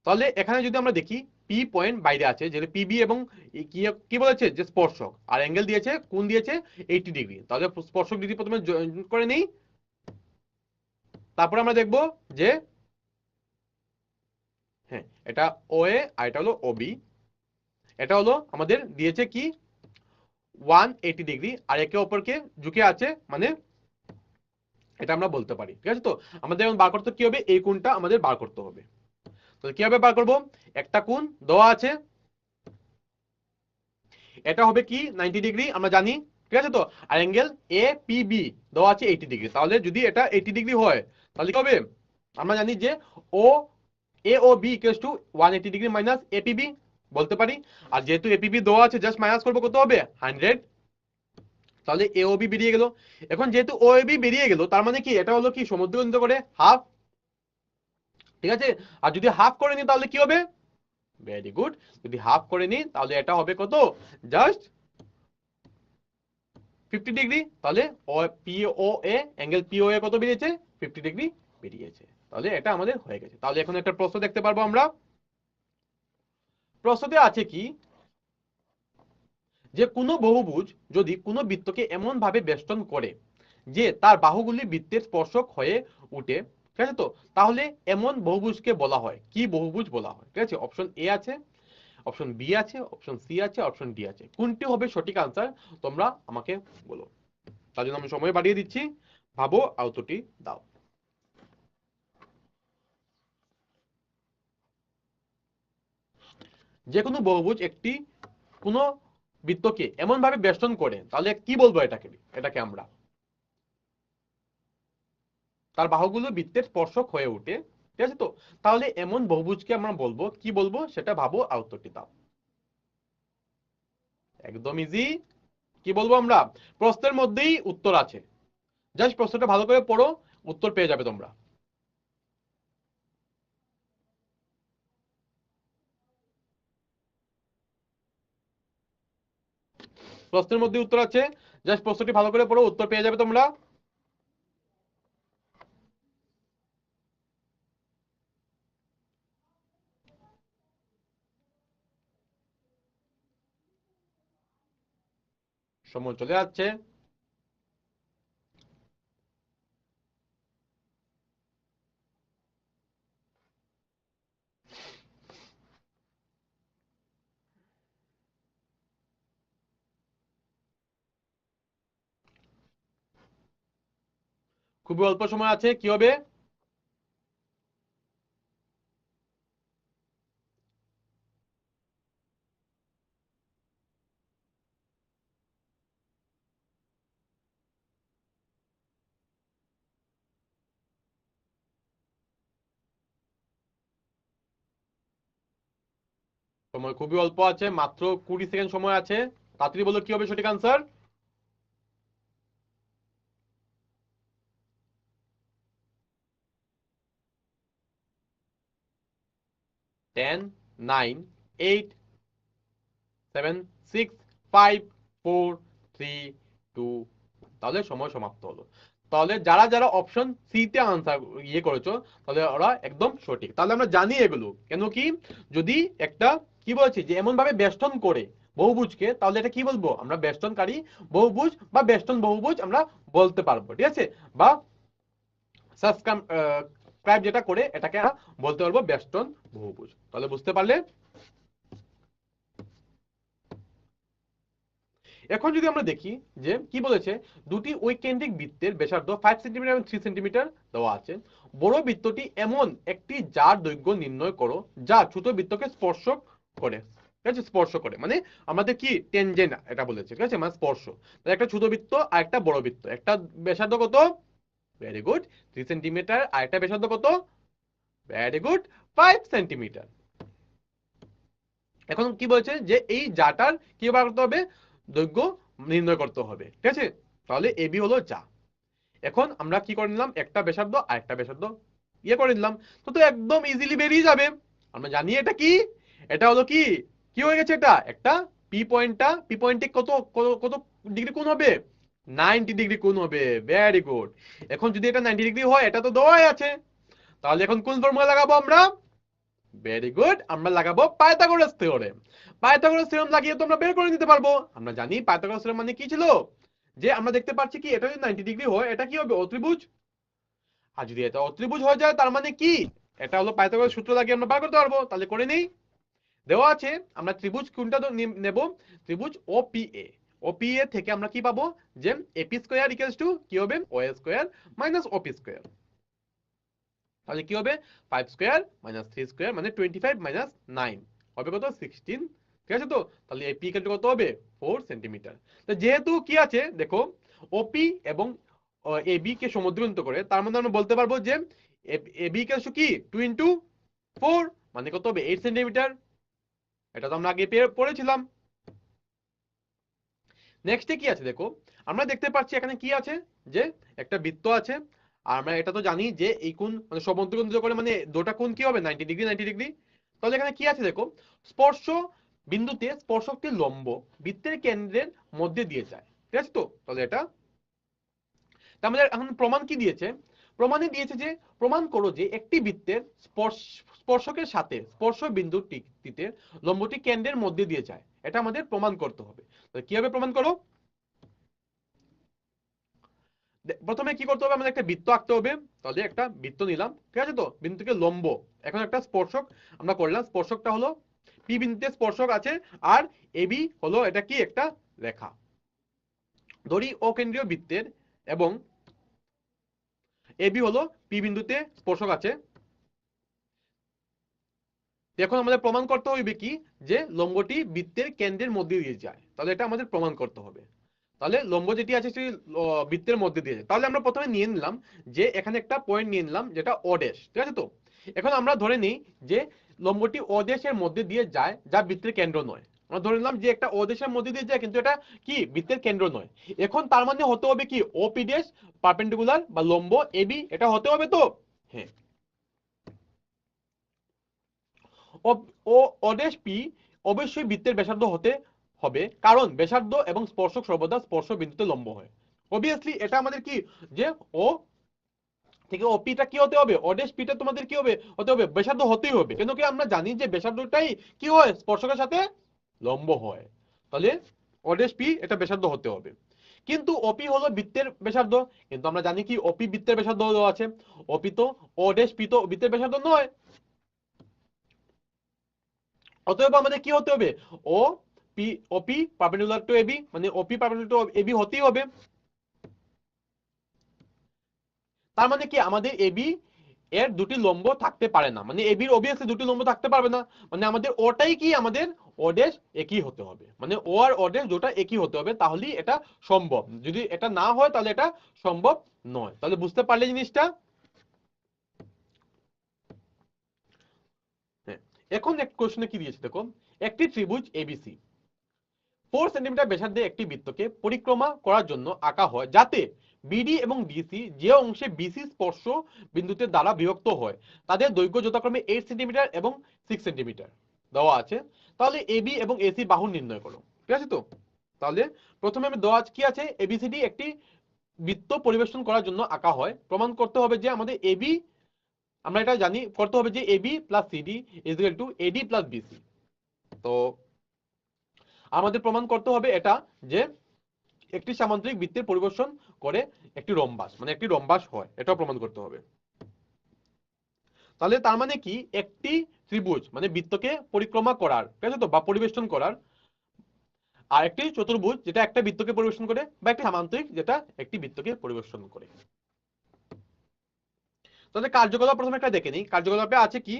তাহলে এখানে যদি আমরা দেখি পি পয়েন্ট বাইরে আছে, যেটা পিবি এবং কি কি বলেছে যে স্পর্শক, আর অ্যাঙ্গেল দিয়েছে, কোণ দিয়েছে 80 ডিগ্রি। তাহলে স্পর্শক ডিগ্রি প্রথমে জয়েন করে নেই, তারপরে আমরা দেখব যে হ্যাঁ এটা ও এ আর এটা হলো ও বি। এটা হলো আমাদের দিয়েছে কি 180 ডিগ্রি আর একে অপরকে ঝুঁকে আছে, মানে এটা আমরা বলতে পারি। ঠিক আছে? তো আমাদের এখন বার করতে কি হবে? এই কোণটা আমাদের বার করতে হবে। তো কিভাবে বার করব? একটা কোণ দেওয়া আছে, এটা হবে কি 90 ডিগ্রি আমরা জানি। ঠিক আছে? তো আর অ্যাঙ্গেল এ পি বি দেওয়া আছে 80 ডিগ্রি। তাহলে যদি এটা 80 ডিগ্রি হয় তাহলে কি হবে? আমরা জানি যে O A O B equals to 180 degree minus APB বলতে পারি। আর যেহেতু এপিবি দেওয়া আছে জাস্ট মাইনাস করবো, কত হবে? 100। তাহলে এ ও বি বেরিয়ে গেল। এখন যেহেতু ও এ বি বেরিয়ে গেল, তার মানে কি এটা হলো কি সমুদ্রকেন্দ্র করে হাফ। ঠিক আছে? আর যদি হাফ করে নি তাহলে কি হবে? Very good. যদি হাফ করে নি তাহলে এটা হবে কত? Just 50 degree. তাহলে ও পি ও এ অ্যাঙ্গেল পি ও এ কত বেরিয়েছে? 50 ডিগ্রি বেরিয়েছে। তাহলে এটা আমাদের হয়ে গেছে। তাহলে এখন একটা প্রশ্ন দেখতে পারবো আমরা। প্রশ্নতে আছে কি যে কোনো বহুভুজ যদি কোনো বৃত্তকে এমন ভাবে বেষ্টন করে যে তার বাহুগুলি বৃত্তের স্পর্শক হয়ে উঠে, ঠিক আছে? তো তাহলে এমন বহুভুজকে বলা হয় কি বহুভুজ বলা হয়? ঠিক আছে? অপশন এ আছে, অপশন বি আছে, অপশন সি আছে, অপশন ডি আছে। কোনটি হবে সঠিক আনসার তোমরা আমাকে বলো। তার জন্য আমি সময় বাড়িয়ে দিচ্ছি, ভাবো আর উত্তরটি দাও। যে কোনো বহুভুজ একটি কোনো বৃত্তকে এমন ভাবে বেষ্টন করে, তাহলে কি বলবো এটাকে? এটাকে আমরা তার বাহুগুলো বৃত্তের স্পর্শক হয়ে ওঠে। ঠিক আছে? তো তাহলে এমন বহুভুজকে আমরা বলবো কি বলবো সেটা ভাবো আর উত্তরটি দাও। একদম ইজি। কি বলবো আমরা? প্রশ্নের মধ্যেই উত্তর আছে, জাস্ট প্রশ্নটা ভালো করে পড়ো, উত্তর পেয়ে যাবে তোমরা। প্রশ্নের মধ্যে উত্তর আছে, জাস্ট প্রশ্নটি ভালো করে পড়ো, উত্তর পেয়ে যাবে তোমরা। সময় চলে যাচ্ছে। খুবই অল্প সময় আছে, কি হবে? সময় খুবই অল্প আছে, মাত্র 20 সেকেন্ড সময় আছে। তাড়াতাড়ি বলো কি হবে সঠিক আনসার। 10, 9, 8, 7, 6, 5, 4, 3, 2, তাহলে সময় সমাপ্ত হলো। তাহলে যারা যারা অপশন সি তে আনসার করেছো, তাহলে ওরা একদম সঠিক। তাহলে আমরা জানি এগুলো কেন কি, যদি একটা কি বলছি যে এমন ভাবে বেষ্টন করে বহুভুজকে, তাহলে এটা কি বলবো আমরা, বেষ্টনকারী বহুভুজ বা বেষ্টন বহুভুজ আমরা বলতে পারবো, ঠিক আছে। বা সাবস্ক্রাইব যেটা করে এটাকে আমরা বলতে পারবো বেষ্টন বহুভুজ। তাহলে বুঝতে পারলে। এখন যদি আমরা দেখি যে কি বলেছে, দুটি ঐকেন্দ্রিক বৃত্তের ব্যাসার্ধ 5 সেন্টিমিটার এবং 3 সেন্টিমিটার দেওয়া আছে। বড় বৃত্তটি এমন একটি যার দৈর্ঘ্য নির্ণয় করো যা ছোট বৃত্তকে স্পর্শ করে, ঠিক আছে। স্পর্শ করে মানে আমাদের কি টেনজেন্ট এটা বলেছে, ঠিক আছে, মানে স্পর্শ। একটা ছোট বৃত্ত আর একটা বড় বৃত্ত, একটা ব্যাসার্ধ কত, ভেরি গুড, 3 সেন্টিমিটার, আর একটা ব্যাসার্ধ কত, ভেরি গুড, 5 সেন্টিমিটার। এখন কি বলছে যে এই জাটার কি বার করতে হবে, দৈর্ঘ্য নির্ণয় করতে হবে, ঠিক আছে। তাহলে এবি হলো যা। এখন আমরা কি করে নিলাম, একটা ব্যাসার্ধ আর একটা ব্যাসার্ধ করে নিলাম, তো তো একদম ইজিলি বেরিয়ে যাবে। আমরা জানি এটা কি, এটা হলো কি কি হয়ে গেছে, এটা একটা পি পয়েন্টে কত কত কত ডিগ্রি কোণ হবে, 90 ডিগ্রি কোণ হবে, ভেরি গুড। এখন যদি এটা 90 ডিগ্রি হয়, এটা তো দেওয়াই আছে, তাহলে এখন কোন ফর্মুলা লাগাবো আমরা, ভেরি গুড, আমরা লাগাবো পাইথাগোরাস থিওরেম। পাইথাগোরাস থিওরেম লাগিয়ে তো আমরা বের করে নিতে পারবো। আমরা জানি পাইথাগোরাস থিওরেম মানে কি ছিল, যে আমরা দেখতে পাচ্ছি কি এটা যদি 90 ডিগ্রি হয়, এটা কি হবে, অত্রিভুজ। আর যদি এটা অত্রিভুজ হয়ে যায়, তার মানে কি এটা হলো পাইথাগোরাস সূত্র লাগিয়ে আমরা বার করতে পারবো। তাহলে করে নেই, দেওয়া আছে আমরা ত্রিভুজ কোনটা নেব, ত্রিভুজ ওপিএ। ওপিএ থেকে আমরা কি পাবো, যে এপি স্কয়ার ইকুয়ালস টু কি হবে, ও স্কয়ার মাইনাস ওপি স্কয়ার। তাহলে কি হবে, 5 স্কয়ার মাইনাস 3 স্কয়ার মানে 25 মাইনাস 9 হবে কত, 16, ঠিক আছে। তো তাহলে এই পি কত হবে, 4 সেন্টিমিটার। তো যেহেতু কি আছে দেখো, ওপি এবং এবি কে সমদ্বিখণ্ডিত করে, তার মধ্যে আমরা বলতে পারবো যে এবি ইকুয়ালস টু কি 2 ইনটু 4 মানে কত হবে, 8 সেন্টিমিটার। এটা তো আমরা আগে পড়েছিলাম। নেক্সটে কি আছে দেখো, আমরা দেখতে পাচ্ছি এখানে কি আছে, যে একটা বৃত্ত আছে। আর আমরা এটা তো জানি যে এই কোণ মানে সমদ্বিখণ্ডিত করে মানে দুটো কোণ কি হবে, 90 ডিগ্রি 90 ডিগ্রি। তাহলে এখানে কি আছে দেখো, স্পর্শ বিন্দুতে স্পর্শকটি লম্ব বৃত্তের কেন্দ্রের মধ্যে দিয়ে যায়, ঠিক আছে। তো তাহলে এটা, তার মানে এখন প্রমাণ কি দিয়েছে, প্রমাণে দিয়েছে যে প্রমাণ করো যে একটি বৃত্তের স্পর্শকের সাথে স্পর্শ বিন্দুটিতে লম্বটি কেন্দ্রের মধ্যে দিয়ে যায়। এটা আমাদের প্রমাণ করতে হবে। তাহলে কিভাবে প্রমাণ করো, প্রথমে কি করতে হবে, আমাদের একটা বৃত্ত আঁকতে হবে। তাহলে একটা বৃত্ত নিলাম, ঠিক আছে। তো বিন্দু থেকে লম্ব, এখন একটা স্পর্শক আমরা করলাম, স্পর্শকটা হলো পি বিন্দুতে স্পর্শক আছে, আর এবি হলো এটা কি একটা রেখা। ধরি অকেন্দ্রীয় বৃত্তের এবং এবি হলো পি বিন্দুতে স্পর্শক আছে। এখন আমাদের প্রমাণ করতে হবে কি, যে লম্বটি বৃত্তের কেন্দ্রের মধ্যে দিয়ে যায়। তাহলে এটা আমাদের প্রমাণ করতে হবে। তাহলে লম্ব যেটি আছে সেই বৃত্তের মধ্যে দিয়ে যায়। তাহলে আমরা প্রথমে নিয়ে নিলাম যে এখানে একটা পয়েন্ট নিয়ে নিলাম যেটা ও ড্যাশ, ঠিক আছে। তো এখন আমরা ধরে নিই যে লম্বটি ও ড্যাশের মধ্যে দিয়ে যায়, যা বৃত্তের কেন্দ্র নয়। আমরা ধরে নিলাম যে একটা ও ড্যাশের মধ্যে দিয়ে যায়, কিন্তু এটা কি বৃত্তের কেন্দ্র নয়। এখন তার মানে হতে হবে কি, ও পি ড্যাশ পারপেন্ডিকুলার বা লম্ব এবি, এটা হতে হবে। তো হ্যাঁ, ও অডেশ পি অবশ্যই বৃত্তের ব্যাসার্ধ হতে হবে, কারণ ব্যাসার্ধ এবং স্পর্শক সর্বদা স্পর্শ বিন্দুতে লম্ব হয়। অবভিয়াসলি এটা আমাদের কি, যে ও থেকে ওপিটা কি হতে হবে, অডেশ পিটা তোমাদের কি হবে, হতে হবে ব্যাসার্ধ হতেই হবে, কেন কি আমরা জানি যে ব্যাসার্ধটাই কি হয়, স্পর্শকের সাথে লম্ব হয়। তাহলে অডেশ পি এটা ব্যাসার্ধ হতে হবে। কিন্তু ওপি হলো বৃত্তের ব্যাসার্ধ, কিন্তু আমরা জানি কি ওপি বৃত্তের ব্যাসার্ধ দেওয়া আছে, ওপি তো অডেশ পি তো বৃত্তের ব্যাসার্ধ নয়। অতএব আমাদের কি হতে হবে, O P OP perpendicular to AB মানে ওপি পারপেন্ডিকুলার টু এবি হতেই হবে। তার মানে কি আমাদের এবি এর দুটি লম্ব থাকতে পারে না, মানে এবির অবভিয়াসলি দুটি লম্ব থাকতে পারবে না। মানে আমাদের ওটাই কি, আমাদের ও ড্যাশ একই হতে হবে, মানে ও আর ও ড্যাশ দুটো একই হতে হবে, তাহলেই এটা সম্ভব। যদি এটা না হয় তাহলে এটা সম্ভব নয়। তাহলে বুঝতে পারলে জিনিসটা। হ্যাঁ, এখন এক কোশ্চেনে কি দিয়েছে দেখো, একটি ত্রিভুজ এবিসি 4 সেন্টিমিটার ব্যাসার্ধে একটি বৃত্তকে পরিক্রমা করার জন্য আঁকা হয়, যাতে বিডি এবং ডিসি যে অংশে বিসি স্পর্শ বিন্দুতে দ্বারা বিভক্ত হয় তাদের দৈর্ঘ্য যথাক্রমে 8 সেন্টিমিটার এবং 6 সেন্টিমিটার দেওয়া আছে। তাহলে এবি এবং এসি বাহু নির্ণয় করো। ঠিক আছে তো? তাহলে প্রথমে আমি দেওয়া কি আছে, এবিসিডি একটি বৃত্ত পরিবেশন করার জন্য আঁকা হয়। প্রমাণ করতে হবে যে আমাদের এবি, আমরা এটা জানি, করতে হবে যে AB plus CD is equal to AD plus BC. তো আমাদের প্রমাণ করতে হবে এটা যে একটি সামান্তরিক বৃত্তের পরিবেশন করে একটি রম্বাস, মানে একটি রম্বাস হয়, এটাও প্রমাণ করতে হবে। তাহলে তার মানে কি, একটি ত্রিভুজ মানে বৃত্তকে পরিক্রমা করার, ঠিক আছে তো, বা পরিবেশন করার, আর একটি চতুর্ভুজ যেটা একটা বৃত্তকে পরিবেশন করে, বা একটি সামান্তরিক যেটা একটি বৃত্তকে পরিবেশন করে। তাহলে কার্যকলাপ প্রথমে একটা দেখে নিই। কার্যকলাপে আছে কি,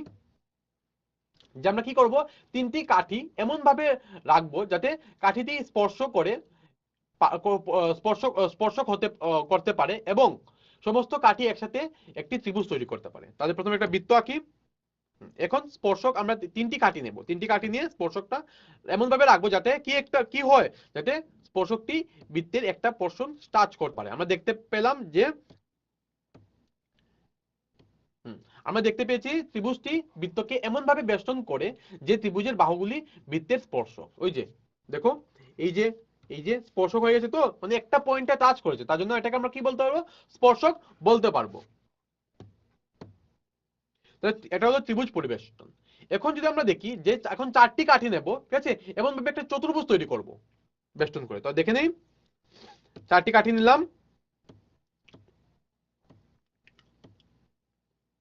যে আমরা কি করব, তিনটি কাঠি এমন ভাবে রাখবো যাতে কাঠিটি স্পর্শ করে স্পর্শক হতে করতে পারে এবং সমস্ত কাঠি একসাথে একটি ত্রিভুজ তৈরি করতে পারে। তাহলে প্রথমে একটা বৃত্ত আঁকি। এখন স্পর্শক আমরা তিনটি কাঠি নেব, তিনটি কাঠি নিয়ে স্পর্শকটা এমন ভাবে রাখবো যাতে কি হয়, যাতে স্পর্শকটি বৃত্তের একটা পোরশন টাচ করতে পারে। আমরা দেখতে পেলাম যে আমরা দেখতে পেয়েছি ত্রিভুজটি বৃত্তকে এমন ভাবে বেষ্টন করে যে ত্রিভুজের বাহুগুলি বৃত্তের স্পর্শক। ওই যে দেখো, এই যে স্পর্শক হয়ে গেছে, তো মানে একটা পয়েন্টে টাচ করেছে, তার জন্য এটাকে আমরা কি বলতে পারবো, স্পর্শক বলতে পারবো। এটা হলো ত্রিভুজ পরিবেষ্টন। এখন যদি আমরা দেখি যে এখন চারটি কাঠি নেব, ঠিক আছে, এমন ভাবে একটা চতুর্ভুজ তৈরি করব বেষ্টন করে। তো দেখে নেই, চারটি কাঠি নিলাম।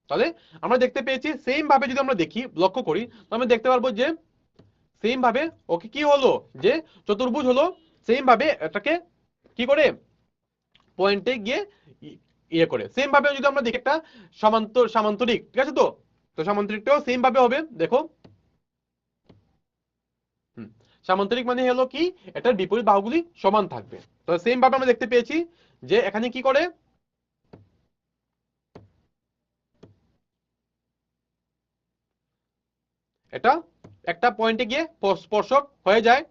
তাহলে আমরা দেখতে পেয়েছি সেম ভাবে যদি আমরা দেখি, লক্ষ্য করি, তো আমরা দেখতে পারবো যে সেম ভাবে ওকে কি হলো, যে চতুর্ভুজ হলো। সেম ভাবে এটাকে কি করে পয়েন্টে গিয়ে ইয়ে করে, সেম ভাবে যদি আমরা দেখি একটা সামান্তরিক, ঠিক আছে তো, তো সামান্তরিকটাও সেম ভাবে হবে। দেখো, সামান্তরিক মানে হলো কি, এটার বিপরীত বাহুগুলি সমান থাকবে। তো সেম ভাবে আমরা দেখতে পেয়েছি যে এখানে কি করে, এটা একটা পয়েন্টে গিয়ে স্পর্শক হয়ে যায়।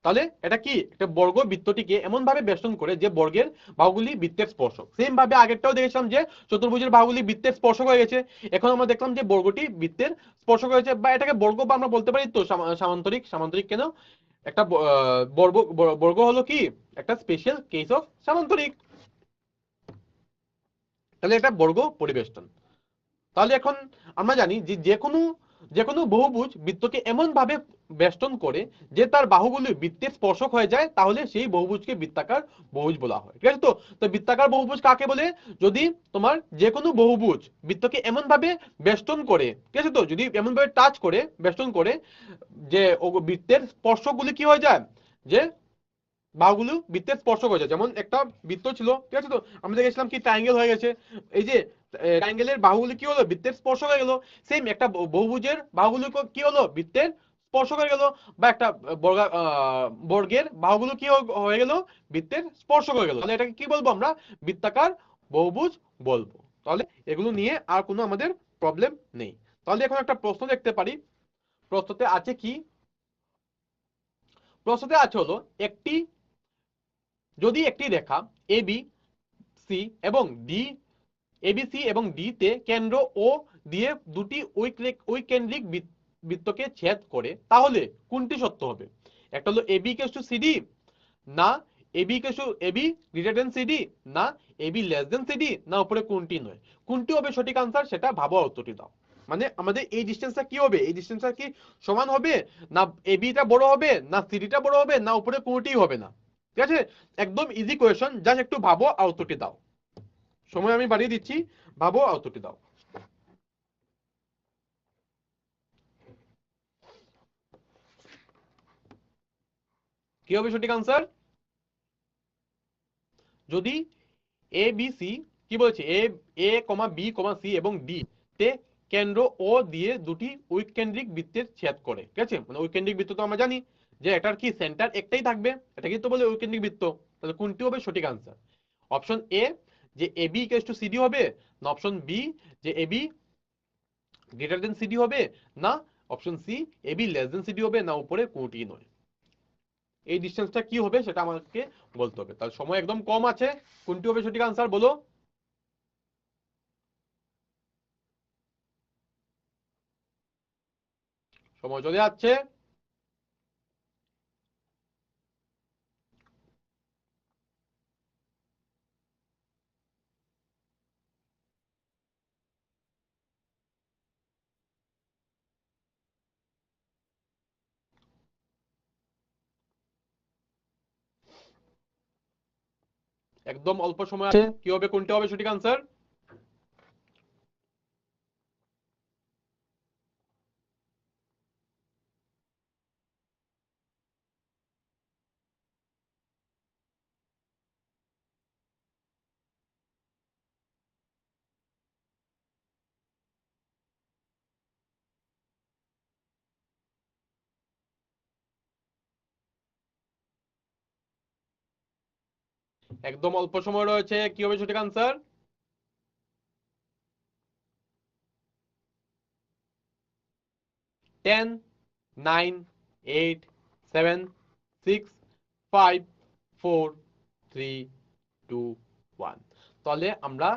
তাহলে এটা কি, একটা বর্গ বৃত্তটিকে এমন ভাবে বেষ্টন করে যে বর্গের বাহুগুলি বৃত্তের স্পর্শক। সেম ভাবে আগেরটাও দেখেছিলাম যে চতুর্ভুজের বাহুগুলি বৃত্তের স্পর্শক হয়ে গেছে। এখন আমরা দেখলাম যে বর্গটি বৃত্তের স্পর্শক হয়েছে, বা এটাকে বর্গ বা আমরা বলতে পারি তো সামান্তরিক। সামান্তরিক কেন, একটা বর্গ হলো কি একটা স্পেশাল কেস অফ সামান্তরিক। তাহলে এটা বর্গ পরিবেষ্টন। তাহলে এখন আমরা জানি যে যে কোনো বহুভুজ বৃত্তকে এমন ভাবে বেষ্টন করে যে তার বাহুগুলি বৃত্তের স্পর্শক হয়ে যায়, তাহলে সেই বহুভুজকে বৃত্তাকার বহুভুজ বলা হয়। ঠিক আছে তো? তো বৃত্তাকার বহুভুজ কাকে বলে, যদি তোমার যে কোনো বহুভুজ বৃত্তকে এমন ভাবে বেষ্টন করে, ঠিক আছে তো, যদি এমন ভাবে টাচ করে, বেষ্টন করে, যে বৃত্তের স্পর্শকগুলি কি হয়ে যায়, যে বাহুগুলো বৃত্তের স্পর্শক হয়ে যায়। যেমন একটা বৃত্ত ছিল, ঠিক আছে তো, আমরা দেখেছিলাম কি ট্রায়াঙ্গেল হয়ে গেছে। এই যে ট্রায়াঙ্গেলের বাহুগুলো কি হলো, বৃত্তের স্পর্শক হয়ে গেল। সেম একটা বহুভুজের বাহুগুলো কি হলো, বৃত্তের স্পর্শক হয়ে গেল। বা একটা বর্গের বাহুগুলো কি হয়ে গেল, বৃত্তের স্পর্শক হয়ে গেল। তাহলে এটাকে কি বলবো আমরা, বৃত্তাকার বহুভুজ বলবো। তাহলে এগুলো নিয়ে আর কোনো আমাদের প্রবলেম নেই। তাহলে এখন একটা প্রশ্ন দেখতে পারি। প্রশ্নতে আছে কি, প্রশ্নতে আছে হলো একটি, যদি একটি রেখা এবি সি এবং ডি, এবিসি এবং ডি তে কেন্দ্র ও দিয়ে দুটি ঐকেন্দ্রিক বৃত্তকে ছেদ করে, তাহলে কোনটি সত্য হবে? একটা হলো এবি ইকুয়ালস টু সিডি, না AB equals to AB greater than CD, না এবি লেস দেন সিডি, না উপরে কোনটি নয়। কোনটি হবে সঠিক আনসার, সেটা ভাবো, উত্তরটি দাও। মানে আমাদের এই ডিসটেন্সটা কি হবে, এই ডিসটেন্সটা কি সমান হবে, না এবিটা বড় হবে, না সিডিটা বড় হবে, না উপরে কোনটিই হবে না। ঠিক আছে, একদম ইজি কোয়েশ্চন, জাস্ট একটু ভাবো আর উত্তরটি দাও। সময় আমি বাড়িয়ে দিচ্ছি, ভাবো আর উত্তরটি দাও। কি হবে সঠিক আনসার? যদি এ বি সি, কি বলেছে, এ কমা বি কমা সি এবং ডি তে কেন্দ্র ও দিয়ে দুটি ঐকেন্দ্রিক বৃত্তের ছেদ করে, ঠিক আছে, মানে ঐকেন্দ্রিক বৃত্ত তো আমরা জানি যে এটার কি সেন্টার একটাই থাকবে, এটাকে তো বলে ঐকেন্দ্রিক বৃত্ত। তাহলে কোনটি হবে সঠিক আনসার? অপশন এ যে এবি ইকুয়ালস টু সিডি হবে, না অপশন বি যে এবি গ্রেটার দেন সিডি হবে, না option C AB less than CD হবে, না উপরে কোনটি নয়। এই ডিসটেন্সটা কি হবে সেটা আমাকে বলতে হবে। তাহলে সময় একদম কম আছে, কোনটি হবে সঠিক আনসার বলো? সময় চলে যাচ্ছে। একদম অল্প সময় আছে, কি হবে কোনটা হবে সঠিক আনসার? একদম অল্প সময় রয়েছে, কি হবে সঠিক আনসার? 10, 9, 8, 7, 6, 5, 4, 3, 2, 1। তাহলে আমরা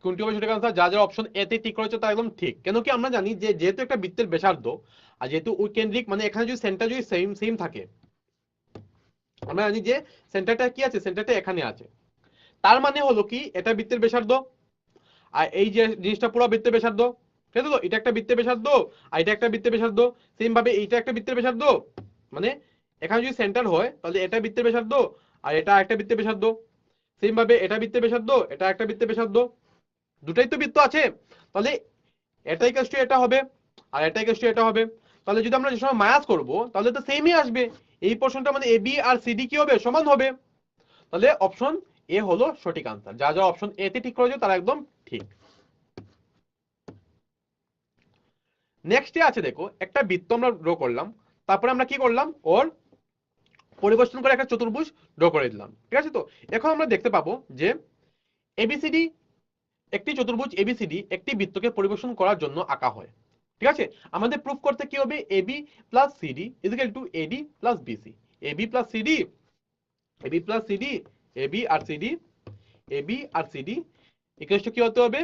কোনটি হবে সঠিক আনসার? যা যা অপশন এ তে টিক করেছে তা একদম ঠিক। কেন কি আমরা জানি যে যেহেতু একটা বৃত্তের ব্যাসার্ধ আর যেহেতু উইকেন্দ্রিক, মানে এখানে যদি সেন্টার যদি সেম সেম থাকে, আমরা জানি যে সেন্টারটা কি আছে, সেন্টারটা এখানে আছে, তার মানে হলো কি এটা বৃত্তের ব্যাসার্ধ, আর এই যে জিনিসটা পুরো বৃত্তের ব্যাসার্ধ, ঠিক আছে? তো এটা একটা বৃত্তের ব্যাসার্ধ আর এটা একটা বৃত্তের ব্যাসার্ধ, সেম ভাবে এইটা একটা বৃত্তের ব্যাসার্ধ, মানে এখানে যদি সেন্টার হয় তাহলে এটা বৃত্তের ব্যাসার্ধ আর এটা একটা বৃত্তের ব্যাসার্ধ, সেম ভাবে এটা বৃত্তের ব্যাসার্ধ, এটা একটা বৃত্তের ব্যাসার্ধ, দুটাই তো বৃত্ত আছে, তাহলে এটা ইকুয়ালস টু এটা হবে আর এটা ইকুয়ালস টু এটা হবে। তাহলে যদি আমরা যে সময় মাইনাস করব তাহলে তো সেমই আসবে, এই পোরশনটা মানে এবি আর সিডি কি হবে, সমান হবে। তাহলে অপশন এ হলো সঠিক আনসার। যা যা অপশন এ তে ঠিক করেছে তারা একদম ঠিক। নেক্সটে আছে দেখো, একটা বৃত্ত আমরা ড্র করলাম, তারপরে আমরা কি করলাম, ওর পরিবর্তন করে একটা চতুর্ভুজ ড্র করে দিলাম, ঠিক আছে? তো এখন আমরা দেখতে পাবো যে এবিসিডি, একটি চতুর্ভুজ এবিসিডি একটি বৃত্তকে পরিবেশন করার জন্য আঁকা হয়, ঠিক আছে? আমাদের প্রুফ করতে কি হবে, AB plus CD equal to AD plus BC. AB plus CD, AB plus CD, AB আর সিডি, এবি আর সিডি ইকুয়াল টু কি হতে হবে,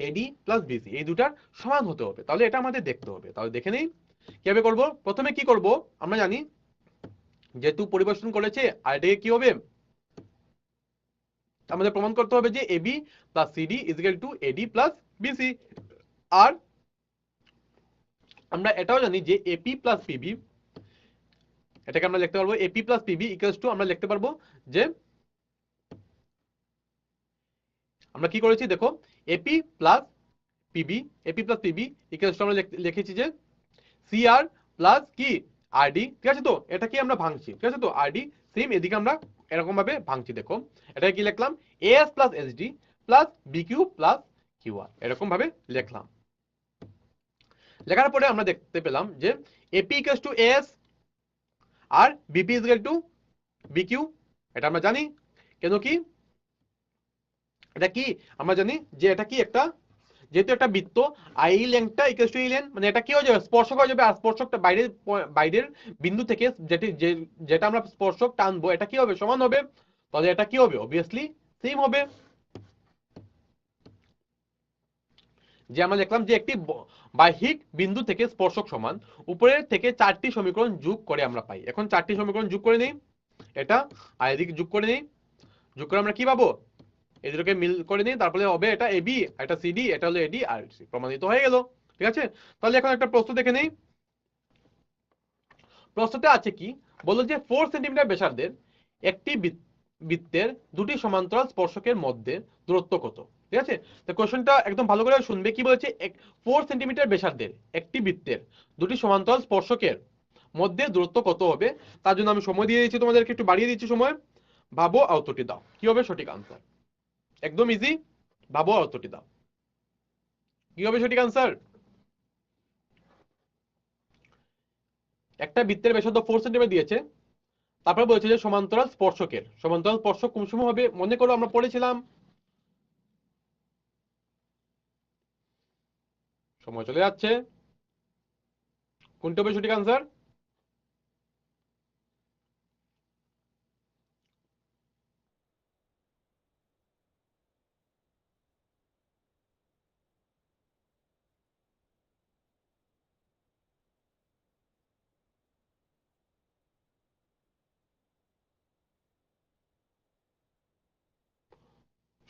এডি প্লাস বিসি, এই দুটার সমান হতে হবে। তাহলে এটা আমাদের দেখতে হবে, তাহলে দেখে নেই কিভাবে করব। প্রথমে কি করব, আমরা জানি যেহেতু পরিবেশন করেছে আর এটাকে কি হবে, আমাদের প্রমাণ করতে হবে যে AB plus CD equal to AD plus BC. আর আমরা এটাও জানি যে এপি প্লাস পিবি, এটাকে আমরা লিখতে পারবো AP plus PB equals to, আমরা লিখতে পারবো যে আমরা কি করেছি দেখো, AP plus PB, AP plus PB equals to আমরা লিখেছি যে সিআর প্লাস কি আরডি, ঠিক আছে? তো এটা কি আমরা ভাঙছি, ঠিক আছে? তো আরডি সেম এদিকে আমরা এরকম ভাবে ভাঙছি, দেখো এটা কি লিখলাম, AS plus SD plus BQ plus QR, এরকম ভাবে লিখলাম। লেখার পরে আমরা দেখতে পেলাম যে এপি ইকুয়ালস টু এএস আর বিপি ইকুয়াল টু বিকিউ, এটা আমরা জানি। কেন কি এটা কি আমরা জানি যে এটা কি একটা, যেহেতু একটা বৃত্ত আর এই লেংথটা ইকুয়াল টু এই লেন্থ, মানে এটা কি হয়ে যাবে, স্পর্শক হয়ে যাবে। আর স্পর্শকটা বাইরের বাইরের বিন্দু থেকে যেটা আমরা স্পর্শক টানবো এটা কি হবে, সমান হবে। তাহলে এটা কি হবে, অবভিয়াসলি সেম হবে। যে আমরা দেখলাম যে একটি বাহ্যিক বিন্দু থেকে স্পর্শক সমান, উপরের থেকে চারটি সমীকরণ যোগ করে আমরা পাই। এখন চারটি সমীকরণ যোগ করে নেই, এটা আর এদিকে যোগ করে নেই, যোগ করে আমরা কি পাবো, এই দুটোকে মিল করে নিই, তারপরে হবে এটা এবি, এটা সিডি, এটা হলো এডি আর সি, প্রমাণিত হয়ে গেল, ঠিক আছে? তাহলে এখন একটা প্রশ্ন দেখে নেই। প্রশ্নতে আছে কি, বললো যে 4 সেন্টিমিটার ব্যাসার্ধের একটি বৃত্তের দুটি সমান্তরাল স্পর্শকের মধ্যে দূরত্ব কত, ঠিক আছে? তো কোশ্চেনটা একদম ভালো করে শুনবে। কি বলেছে, 4 সেন্টিমিটার ব্যাসার্ধের একটি বৃত্তের দুটি সমান্তরাল স্পর্শকের মধ্যে দূরত্ব কত হবে। তার জন্য আমি সময় দিয়ে দিচ্ছি, তোমাদেরকে একটু বাড়িয়ে দিচ্ছি সময়। ভাবো আর উত্তরটি দাও, কি হবে সঠিক আনসার? একদম ইজি, ভাবো আর উত্তরটি দাও, কি হবে সঠিক আনসার? একটা বৃত্তের ব্যাসার্ধ 4 সেন্টিমিটার দিয়েছে, তারপরে বলেছে যে সমান্তরাল স্পর্শকের, সমান্তরাল স্পর্শক কোন সময় হবে, মনে করো আমরা পড়েছিলাম সময় চলে যাচ্ছে। কোনটা হবে সঠিক আনসার?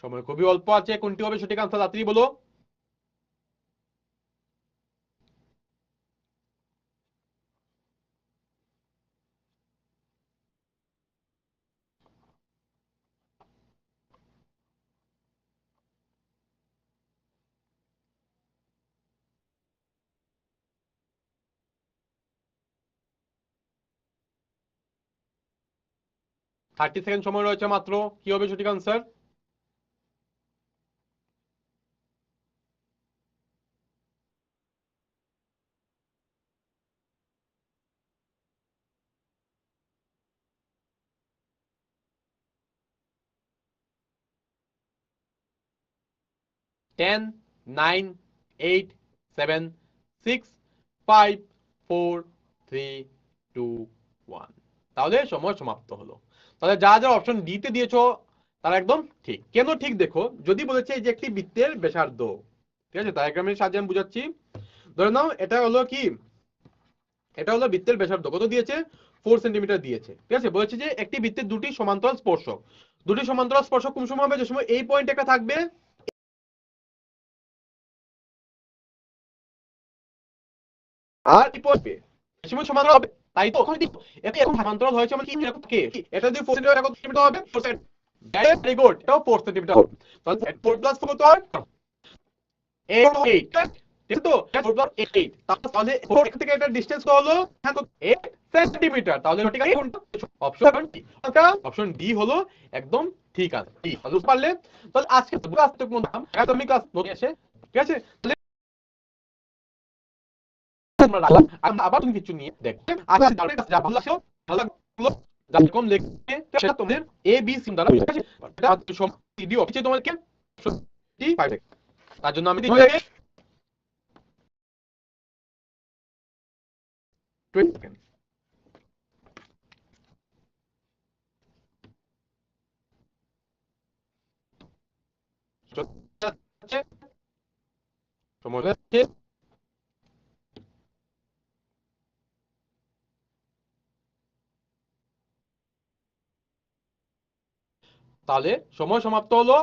সময় খুবই অল্প আছে, কোনটি হবে সঠিক আনসার তাড়াতাড়ি বলো। 30 সেকেন্ড সময় রয়েছে মাত্র, কি হবে সঠিক আনসার? 10, 9, 8, 7, 6, 5, 4, 3, 2, 1। তাহলে সময় সমাপ্ত হলো। তাহলে যা যা অপশন ডি তে দিয়েছো তারা একদম ঠিক। কেন ঠিক দেখো, যদি বলেছে যে একটি বৃত্তের ব্যাসার্ধ, ঠিক আছে, ডায়াগ্রামের সাহায্যে আমি বুঝাচ্ছি। ধরে নাও এটা হলো কি, এটা হলো বৃত্তের ব্যাসার্ধ, কত দিয়েছে? 4 সেন্টিমিটার দিয়েছে। ঠিক আছে, বলেছে যে একটি বৃত্তের দুটি সমান্তরাল স্পর্শক, দুটি সমান্তরাল স্পর্শক কোন সময় হবে? যে সময় এই পয়েন্ট একটা থাকবে আর এই পয়েন্ট সময় সমান্তরাল হবে, তাই তো? এটা এখন সমান্তরাল হয়েছে মানে কি, এরকম কে এটা যদি 4 সেন্টিমিটার কত সেন্টিমিটার হবে? 4 সেন্টিমিটার। ভেরি গুড, এটাও 4 সেন্টিমিটার হবে। তাহলে 4 প্লাস 4 কত হয়? 8। ঠিক তো? 4 প্লাস 8, তাহলে এখান থেকে একটা ডিসটেন্স হলো 8 সেন্টিমিটার। তাহলে সঠিক আছে কোনটা? Option D. অপশন ডি হলো একদম ঠিক আছে। তাহলে বুঝতে পারলে? তাহলে আজকে ক্লাস থেকে বললাম, আমি ক্লাস নোটে এসে, ঠিক আছে, তাহলে আমরা রাখলাম। আমরা আবার তুমি কিছু নিয়ে দেখো। আজকে যাদের কাছে যা ভালো লাগলো, ভালো লাগলো, যেরকম লিখে সেটা তোমাদের এ বি সি দ্বারা, ঠিক আছে, এটা সব সিডি অফিসে তোমাদেরকে সত্যি পাইবে। তার জন্য আমি দিচ্ছি 20 সেকেন্ড। সময় যাচ্ছে। তাহলে সময় সমাপ্ত হলো।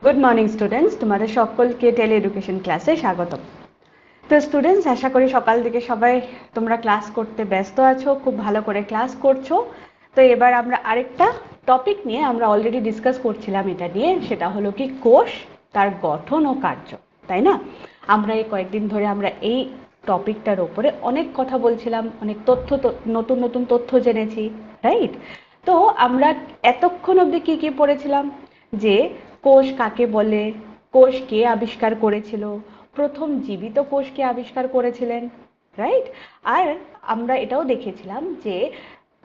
গুড মর্নিং স্টুডেন্টস, তোমাদের সকলকে টেলি এডুকেশন ক্লাসে স্বাগতম। তো স্টুডেন্টস, আশা করি সকাল থেকে সবাই তোমরা ক্লাস করতে ব্যস্ত আছো, খুব ভালো করে ক্লাস করছো। তো এবার আমরা আরেকটা টপিক নিয়ে আমরা অলরেডি ডিসকাস করছিলাম এটা নিয়ে, সেটা হলো কি কোষ, তার গঠন ও কার্য, তাই না? আমরা এই কয়েকদিন ধরে আমরা এই টপিকটার ওপরে অনেক কথা বলছিলাম, অনেক তথ্য, নতুন নতুন তথ্য জেনেছি, রাইট? তো আমরা এতক্ষণ অবধি কি কি পড়েছিলাম, যে কোষ কাকে বলে, কোষ কে আবিষ্কার করেছিল, প্রথম জীবিত কোষ কে আবিষ্কার করেছিলেন, রাইট? আর আমরা এটাও দেখেছিলাম যে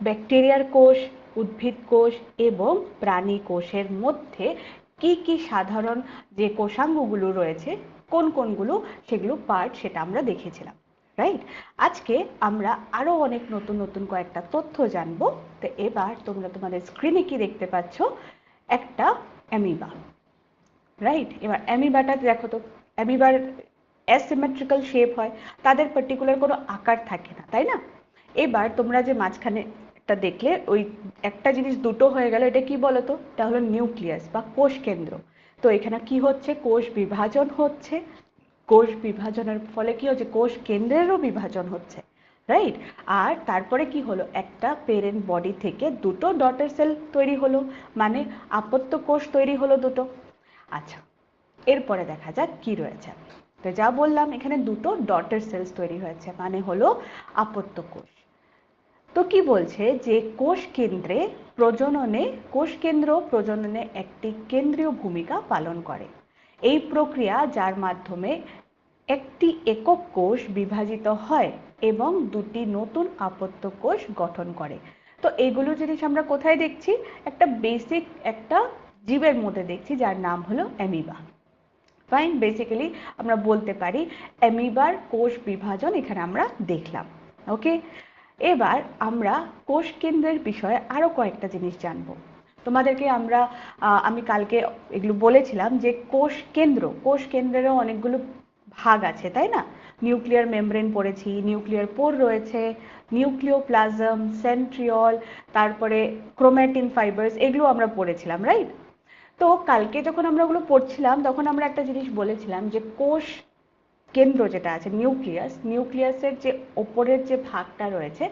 ব্যাকটেরিয়ার কোষ, উদ্ভিদ কোষ এবং প্রাণী কোষের মধ্যে কি কি সাধারণ যে কোষাঙ্গগুলো রয়েছে, কোন কোনগুলো সেগুলো পার্ট, সেটা আমরা দেখেছিলাম, রাইট? আজকে আমরা আরো অনেক নতুন নতুন কয়েকটা তথ্য জানবো। তো এবার তোমরা তোমাদের স্ক্রিনে কি দেখতে পাচ্ছ, একটা অ্যামিবা, রাইট? এবার অ্যামিবাটা দেখো তো, অ্যামিবার অ্যাসিমেট্রিক্যাল শেপ হয়, তাদের পার্টিকুলার কোনো আকার থাকে না, তাই না? এবার তোমরা যে মাঝখানে একটা দেখলে, ওই একটা জিনিস দুটো হয়ে গেল, এটা কি বলতো? এটা হলো নিউক্লিয়াস বা কোষ কেন্দ্র। তো এখানে কি হচ্ছে, কোষ বিভাজন হচ্ছে, কোষ বিভাজনের ফলে কি হচ্ছে, কোষ কেন্দ্রেরও বিভাজন হচ্ছে, রাইট? আর তারপরে কি হলো, একটা পেরেন্ট বডি থেকে দুটো ডটার সেল তৈরি হলো, মানে আপত্য কোষ তৈরি হলো দুটো। আচ্ছা, এরপরে দেখা যাক কি রয়েছে। তো যা বললাম, এখানে দুটো ডটার সেলস তৈরি হয়েছে, মানে হলো আপত্য কোষ। তো কি বলছে, যে কোষ কেন্দ্রে প্রজননে, কোষ কেন্দ্র প্রজননে একটি কেন্দ্রীয় ভূমিকা পালন করে। এই প্রক্রিয়া, যার মাধ্যমে একটি একক কোষ বিভাজিত হয় এবং দুটি নতুন আপত্য কোষ গঠন করে। তো এইগুলো জিনিস আমরা কোথায় দেখছি, একটা বেসিক একটা জীবের মধ্যে দেখছি, যার নাম হলো অ্যামিবা। ফাইন, বেসিক্যালি আমরা বলতে পারি অ্যামিবার কোষ বিভাজন এখানে আমরা দেখলাম। ওকে, এবার আমরা কোষ কেন্দ্রের বিষয়ে আরো কয়েকটা জিনিস জানবো। তোমাদেরকে আমি কালকে এগুলো বলেছিলাম যে কোষ কেন্দ্রেরও অনেকগুলো ভাগ আছে, তাই না? নিউক্লিয়ার মেমব্রেন পড়েছি, নিউক্লিয়ার পোর রয়েছে, নিউক্লিওপ্লাজম, সেন্ট্রিওল, তারপরে ক্রোম্যাটিন ফাইবার্স, এগুলো আমরা পড়েছিলাম, রাইট? তো কালকে যখন আমরা ওগুলো পড়ছিলাম, তখন আমরা একটা জিনিস বলেছিলাম যে কোষ কেন্দ্র যেটা আছে, নিউক্লিয়াসের যে ওপরের যে ভাগটা রয়েছে,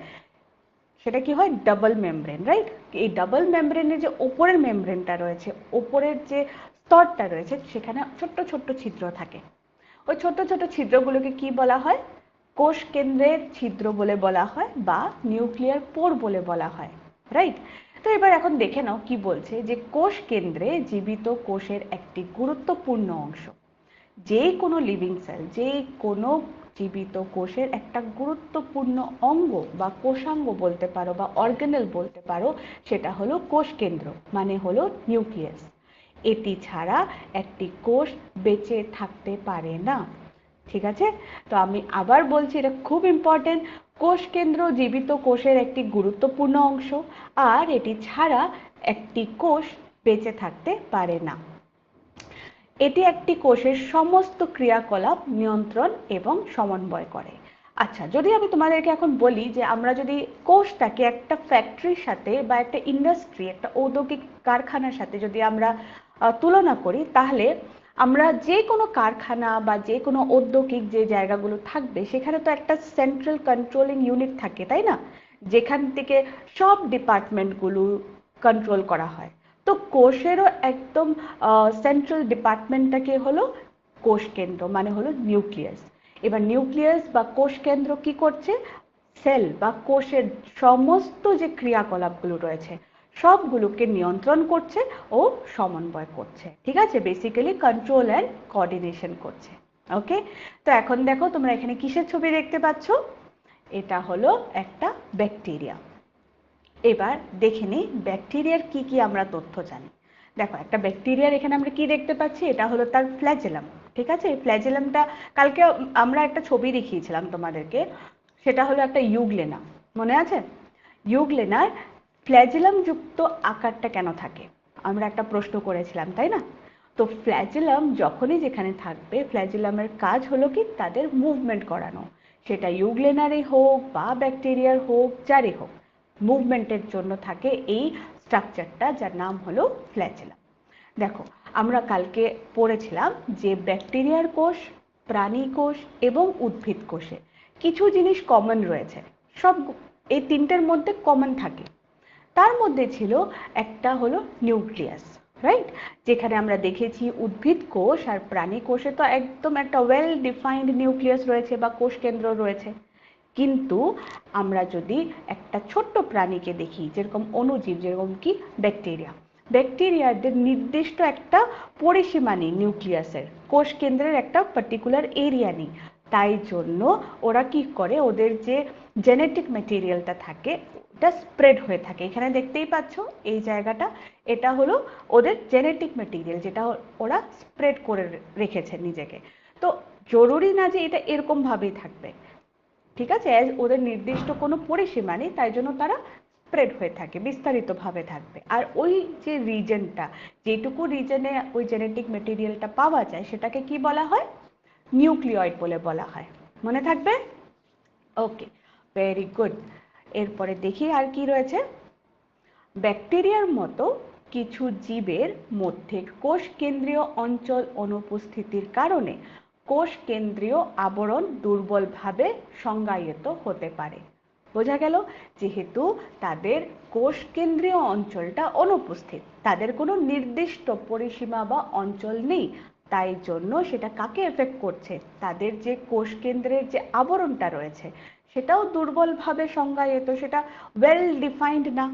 সেটা কি হয়, ডাবল মেমব্রেন, রাইট? এই ডাবল মেমব্রেনের যে ওপরের মেমব্রেনটা রয়েছে, ওপরের যে স্তরটা রয়েছে, সেখানে ছোট্ট ছোট্ট ছিদ্র থাকে। ওই ছোট ছোট ছিদ্রগুলোকে কি বলা হয়, কোষ কেন্দ্রের ছিদ্র বলে বলা হয়, বা নিউক্লিয়ার পোর বলে বলা হয়, রাইট? তো এবার এখন দেখে নাও কি বলছে, যে কোষ কেন্দ্রে জীবিত কোষের একটি গুরুত্বপূর্ণ অংশ, যে কোনো লিভিং সেল, যে কোনো জীবিত কোষের একটা গুরুত্বপূর্ণ অঙ্গ বা কোষাঙ্গ বলতে পারো, বা অর্গানেল বলতে পারো, সেটা হলো কোষ কেন্দ্র, মানে হলো নিউক্লিয়াস। এটি ছাড়া একটি কোষ বেঁচে থাকতে পারে না, ঠিক আছে? তো আমি আবার বলছি, এটা খুব ইম্পর্টেন্ট, কোষ কেন্দ্র জীবিত কোষের একটি গুরুত্বপূর্ণ অংশ, আর এটি ছাড়া একটি কোষ বেঁচে থাকতে পারে না। এটি একটি কোষের সমস্ত ক্রিয়াকলাপ নিয়ন্ত্রণ এবং সমন্বয় করে। আচ্ছা, যদি আমি তোমাদেরকে এখন বলি যে আমরা যদি কোষটাকে একটা ফ্যাক্টরির সাথে বা একটা ইন্ডাস্ট্রি, একটা ঔদ্যোগিক কারখানার সাথে যদি আমরা তুলনা করি, তাহলে আমরা যে কোনো কারখানা বা যে কোনো ঔদ্যোগিক যে জায়গাগুলো থাকবে, সেখানে তো একটা সেন্ট্রাল কন্ট্রোলিং ইউনিট থাকে, তাই না? যেখান থেকে সব ডিপার্টমেন্টগুলো কন্ট্রোল করা হয়। তো কোষেরও একদম সেন্ট্রাল ডিপার্টমেন্টটাকে হলো কোষ কেন্দ্র, মানে হলো নিউক্লিয়াস। এবার নিউক্লিয়াস বা কোষ কেন্দ্র কি করছে, সেল বা কোষের সমস্ত যে ক্রিয়াকলাপগুলো রয়েছে, সবগুলোকে নিয়ন্ত্রণ করছে ও সমন্বয় করছে, ঠিক আছে? বেসিক্যালি কন্ট্রোল অ্যান্ড কোঅর্ডিনেশন করছে। ওকে, তো এখন দেখো তোমরা এখানে কিসের ছবি দেখতে পাচ্ছ, এটা হলো একটা ব্যাকটেরিয়া। এবার দেখে নিই ব্যাকটেরিয়ার কি কি আমরা তথ্য জানি। দেখো, একটা ব্যাকটেরিয়ার এখানে আমরা কি দেখতে পাচ্ছি, এটা হলো তার ফ্ল্যাজেলাম, ঠিক আছে? এই ফ্ল্যাজেলামটা কালকে আমরা একটা ছবি দেখিয়েছিলাম তোমাদেরকে, সেটা হলো একটা ইউগ্লেনা, মনে আছে? ইউগ্লেনার ফ্ল্যাজেলাম যুক্ত আকারটা কেন থাকে, আমরা একটা প্রশ্ন করেছিলাম, তাই না? তো ফ্ল্যাজেলাম যখনই যেখানে থাকবে, ফ্ল্যাজেলামের কাজ হলো কি, তাদের মুভমেন্ট করানো, সেটা ইউগ্লেনারই হোক বা ব্যাকটেরিয়ার হোক, যারই হোক, মুভমেন্টের জন্য থাকে এই স্ট্রাকচারটা, যার নাম হলো ফ্ল্যাজেলাম। দেখো, আমরা কালকে পড়েছিলাম যে ব্যাকটেরিয়ার কোষ, প্রাণী কোষ এবং উদ্ভিদ কোষে কিছু জিনিস কমন রয়েছে। সব এই তিনটের মধ্যে কমন থাকে। তার মধ্যে ছিল একটা হলো নিউক্লিয়াস, রাইট? যেখানে আমরা দেখেছি উদ্ভিদ কোষ আর প্রাণী কোষে তো একদম একটা ওয়েল ডিফাইন্ড নিউক্লিয়াস রয়েছে বা কোষ কেন্দ্র রয়েছে। কিন্তু আমরা যদি একটা ছোট্ট প্রাণীকে দেখি, যেরকম অণুজীব, যেরকম কি ব্যাকটেরিয়া, ব্যাকটেরিয়াদের নির্দিষ্ট একটা পরিসীমা নেই নিউক্লিয়াসের, কোষ কেন্দ্রের একটা পার্টিকুলার এরিয়া নেই। তাই জন্য ওরা কি করে, ওদের যে জেনেটিক ম্যাটেরিয়ালটা থাকে ওটা স্প্রেড হয়ে থাকে। এখানে দেখতেই পাচ্ছ এই জায়গাটা, এটা হলো ওদের জেনেটিক ম্যাটেরিয়াল, যেটা ওরা স্প্রেড করে রেখেছে নিজেকে। তো জরুরি না যে এটা এরকম ভাবেই থাকবে, ঠিক আছে? ওদের নির্দিষ্ট কোনো পরিসীমা নেই, তাই জন্য তারা স্প্রেড হয়ে থাকে, বিস্তারিতভাবে থাকবে। আর ওই যে রিজনটা, যেটুকু রিজনে ওই জেনেটিক মেটেরিয়ালটা পাওয়া যায়, সেটাকে কি বলা হয়? নিউক্লিয়েড বলে বলা হয়। মনে থাকবে? ওকে, ভেরি গুড। এরপরে দেখি আর কি রয়েছে। ব্যাকটেরিয়ার মতো কিছু জীবের মধ্যে কোষ কেন্দ্রীয় অঞ্চল অনুপস্থিতির কারণে কোষ কেন্দ্রীয় আবরণ দুর্বলভাবে সংজ্ঞায়িত হতে পারে। বোঝা গেল? যেহেতু তাদের কোষ কেন্দ্রীয় অঞ্চলটা অনুপস্থিত, তাদের কোনো নির্দিষ্ট পরিসীমা বা অঞ্চল নেই, তাই জন্য সেটা কাকে এফেক্ট করছে? তাদের যে কোষ কেন্দ্রের যে আবরণটা রয়েছে সেটাও দুর্বলভাবে সংজ্ঞায়িত, সেটা ওয়েল ডিফাইন্ড না,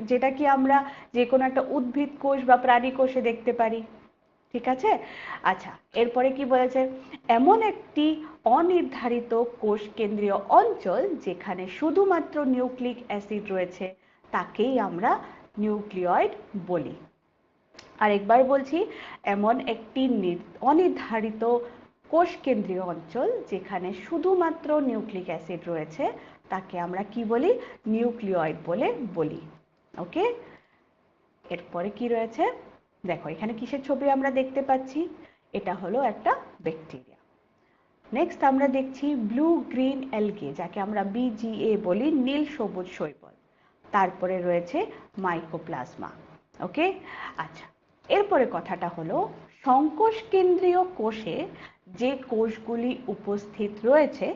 যেটা কি আমরা যে কোনো একটা উদ্ভিদ কোষ বা প্রাণী কোষে দেখতে পারি। ঠিক আছে? আচ্ছা, এরপরে কি বলেছে? এমন একটি অনির্ধারিত কোষ কেন্দ্রীয় অঞ্চল যেখানে শুধুমাত্র নিউক্লিক অ্যাসিড রয়েছে তাকেই আমরা নিউক্লিয়েড বলি। আরেকবার বলছি, এমন একটি অনির্ধারিত কোষ কেন্দ্রীয় অঞ্চল যেখানে শুধুমাত্র নিউক্লিক অ্যাসিড রয়েছে তাকে আমরা কি বলি? নিউক্লিয়েড বলে বলি। ওকে, এরপরে কি রয়েছে দেখো, এখানে কিসের ছবি আমরা দেখতে পাচ্ছি? এটা হলো একটা ব্যাকটেরিয়া। নেক্সট আমরা দেখছি ব্লু গ্রিন অ্যালগে, যাকে আমরা বিজিএ বলি, নীল সবুজ শৈবাল। তারপরে রয়েছে মাইকোপ্লাজমা। ওকে, আচ্ছা, এরপরে কথাটা হলো সংকোষ কেন্দ্রীয় কোষে যে কোষগুলি উপস্থিত রয়েছে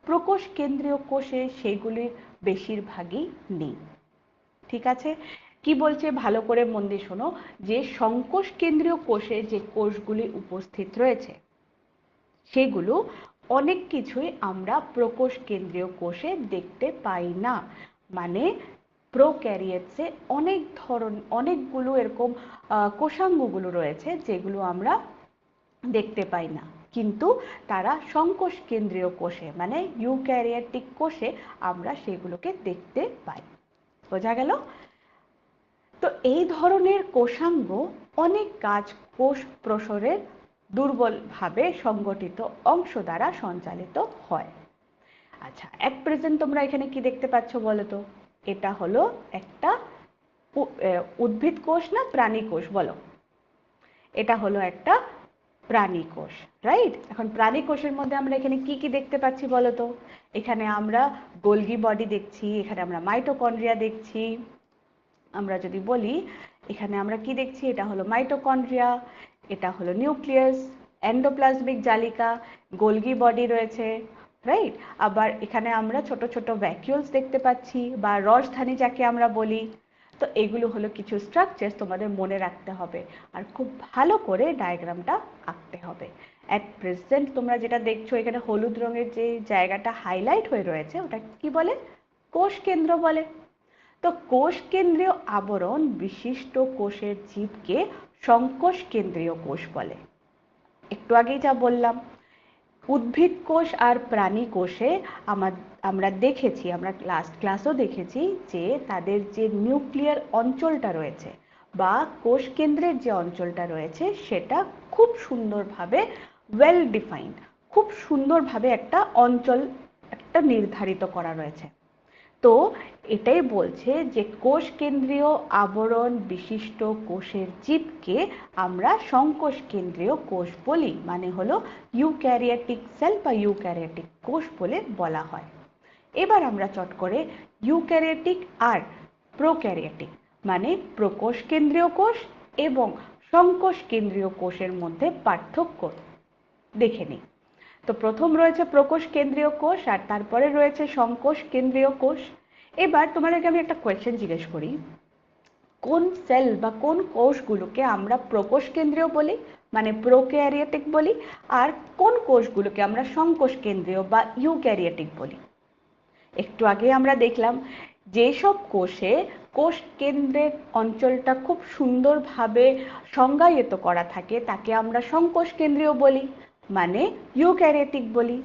প্রকোষ কেন্দ্রীয় কোষে সেগুলি বেশিরভাগই নেই। ঠিক আছে? কি বলছে ভালো করে মন দিয়ে শোনো, যে সংকোষ কেন্দ্রীয় কোষে যে কোষগুলি উপস্থিত রয়েছে সেগুলো অনেক কিছুই আমরা প্রকোষ কেন্দ্রীয় কোষে দেখতে পাই না। মানে প্রোক্যারিওটসে অনেকগুলো এরকম কোষাঙ্গগুলো রয়েছে যেগুলো আমরা দেখতে পাই না, কিন্তু তারা সংকোষ কেন্দ্রীয় কোষে মানে ইউক্যারিওটিক কোষে আমরা সেগুলোকে দেখতে পাই। বোঝা গেল? তো এই ধরনের কোষাঙ্গ অনেক কাজ কোষ প্রসারের দুর্বলভাবে সংগঠিত অংশ দ্বারা সঞ্চালিত হয়। আচ্ছা, এট প্রেজেন্ট তোমরা এখানে কি দেখতে পাচ্ছ বলো তো? এটা হলো একটা উদ্ভিদ কোষ না প্রাণী কোষ? বলো। এটা হলো একটা প্রাণী কোষ, রাইট? এখন প্রাণী কোষের মধ্যে আমরা এখানে কি কি দেখতে পাচ্ছি বলো তো? এখানে আমরা গোলগি বডি দেখছি, এখানে আমরা মাইটোকন্ড্রিয়া দেখছি। আমরা যদি বলি এখানে আমরা কি দেখছি, এটা হলো মাইটোকন্ড্রিয়া, এটা হলো নিউক্লিয়াস, এন্ডোপ্লাজমিক জালিকা, গোলগি বডি রয়েছে, রাইট? আবার এখানে আমরা ছোট ছোট ভ্যাকিউলস দেখতে পাচ্ছি বা রসধানী যাকে আমরা বলি। তো এগুলো হলো কিছু স্ট্রাকচার তোমাদের মনে রাখতে হবে আর খুব ভালো করে ডায়াগ্রামটা আঁকতে হবে। অ্যাট প্রেজেন্ট তোমরা যেটা দেখছো এখানে হলুদ রঙের যে জায়গাটা হাইলাইট হয়ে রয়েছে ওটা কি বলে? কোষ কেন্দ্র বলে। তো কোষ কেন্দ্রীয় আবরণ বিশিষ্ট কোষের জীবকে সংকোষ কেন্দ্রীয় কোষ বলে। একটু আগেই যা বললাম, উদ্ভিদ কোষ আর প্রাণী কোষে আমরা দেখেছি, আমরা লাস্ট ক্লাসও দেখেছি যে তাদের যে নিউক্লিয়ার অঞ্চলটা রয়েছে বা কোষ কেন্দ্রের যে অঞ্চলটা রয়েছে সেটা খুব সুন্দরভাবে ওয়েল ডিফাইন্ড, খুব সুন্দরভাবে একটা অঞ্চল একটা নির্ধারিত করা রয়েছে। তো এটাই বলছে যে কোষ কেন্দ্রীয় আবরণ বিশিষ্ট কোষের জীবকে আমরা সংকোষ কেন্দ্রীয় কোষ বলি, মানে হলো ইউক্যারিওটিক সেল বা ইউক্যারিওটিক কোষ বলে বলা হয়। এবার আমরা চট করে ইউক্যারিওটিক আর প্রোক্যারিওটিক মানে প্রকোষ কেন্দ্রীয় কোষ এবং সংকোষ কেন্দ্রীয় কোষের মধ্যে পার্থক্য দেখে নিই। তো প্রথম রয়েছে প্রকোষ কেন্দ্রীয় কোষ আর তারপরে রয়েছে সংকোষ কেন্দ্রীয় কোষ। এবার তোমাদেরকে আমি একটা কোয়েশ্চেন জিজ্ঞেস করি, কোন সেল বা কোন কোষগুলোকে আমরা প্রকোষ কেন্দ্রীয় বলি মানে প্রোক্যারিওটিক বলি, আর কোন কোষগুলোকে আমরা সংকোষ কেন্দ্রীয় বা ইউক্যারিওটিক বলি? একটু আগে আমরা দেখলাম যেসব কোষে কোষ কেন্দ্রের অঞ্চলটা খুব সুন্দরভাবে সংজ্ঞায়িত করা থাকে তাকে আমরা সংকোষ কেন্দ্রীয় বলি মানে ইউক্যারিওটিক বলি,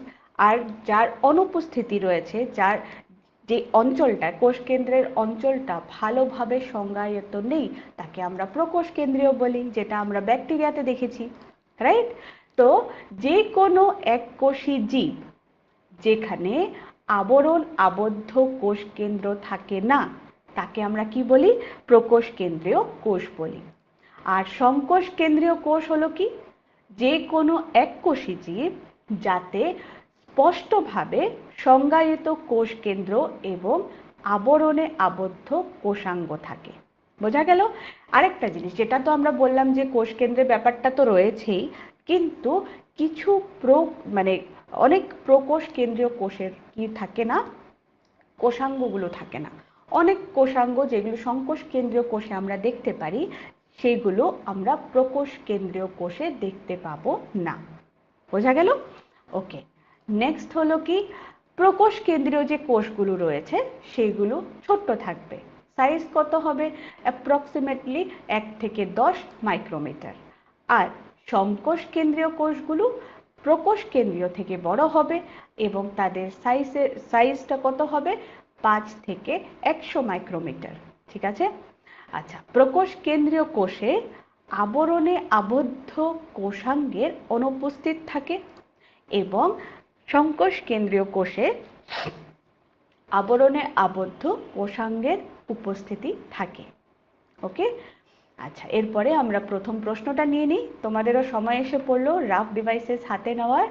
আর যার অনুপস্থিতি রয়েছে, যার যে অঞ্চলটা কোষ কেন্দ্রের অঞ্চলটা ভালোভাবে সংজ্ঞায়িত নেই তাকে আমরা প্রকোষ কেন্দ্রীয় বলি, যেটা আমরা ব্যাকটেরিয়াতে দেখেছি, রাইট? তো যে কোনো এককোষী জীব যেখানে আবরণ আবদ্ধ কোষ কেন্দ্র থাকে না তাকে আমরা কি বলি? প্রকোষ কেন্দ্রীয় কোষ বলি। আর সংকোষ কেন্দ্রীয় কোষ হলো কি? যে কোনো এককোষী জীব যাতে স্পষ্টভাবে সংজ্ঞায়িত কোষ কেন্দ্র এবং আবরণে আবদ্ধ কোষাঙ্গ থাকে। বোঝা গেল? আরেকটা জিনিস যেটা তো আমরা বললাম যে কোষ কেন্দ্রের ব্যাপারটা তো রয়েছেই, কিন্তু কিছু মানে অনেক প্রকোষ কেন্দ্রীয় কোষের কি থাকে না, কোষাঙ্গগুলো থাকে না। অনেক কোষাঙ্গ যেগুলো সংকোষ কেন্দ্রীয় কোষে আমরা দেখতে পারি সেগুলো আমরা প্রকোষ কেন্দ্রীয় কোষে দেখতে পাবো না। বোঝা গেল? ওকে, নেক্সট হলো কি, প্রকোষ কেন্দ্রীয় যে কোষগুলো রয়েছে সেগুলো ছোট্ট থাকবে। সাইজ কত হবে? অ্যাপ্রক্সিমেটলি 1 থেকে 10 মাইক্রোমিটার। আর সংকোষ কেন্দ্রীয় কোষগুলো প্রকোষ কেন্দ্রীয় থেকে বড় হবে এবং তাদের সাইজটা কত হবে? 5 থেকে 100 মাইক্রোমিটার। ঠিক আছে? আচ্ছা, প্রকোষ কেন্দ্রীয় কোষে আবরণে আবদ্ধ কোষাঙ্গের অনুপস্থিত থাকে এবং সংকোষ কেন্দ্রীয় কোষে আবরণে আবদ্ধ কোষাঙ্গের উপস্থিতি থাকে। ওকে, আচ্ছা, এরপরে আমরা প্রথম প্রশ্নটা নিয়ে নিই। তোমাদেরও সময় এসে পড়লো রাফ ডিভাইসেস হাতে নেওয়ার।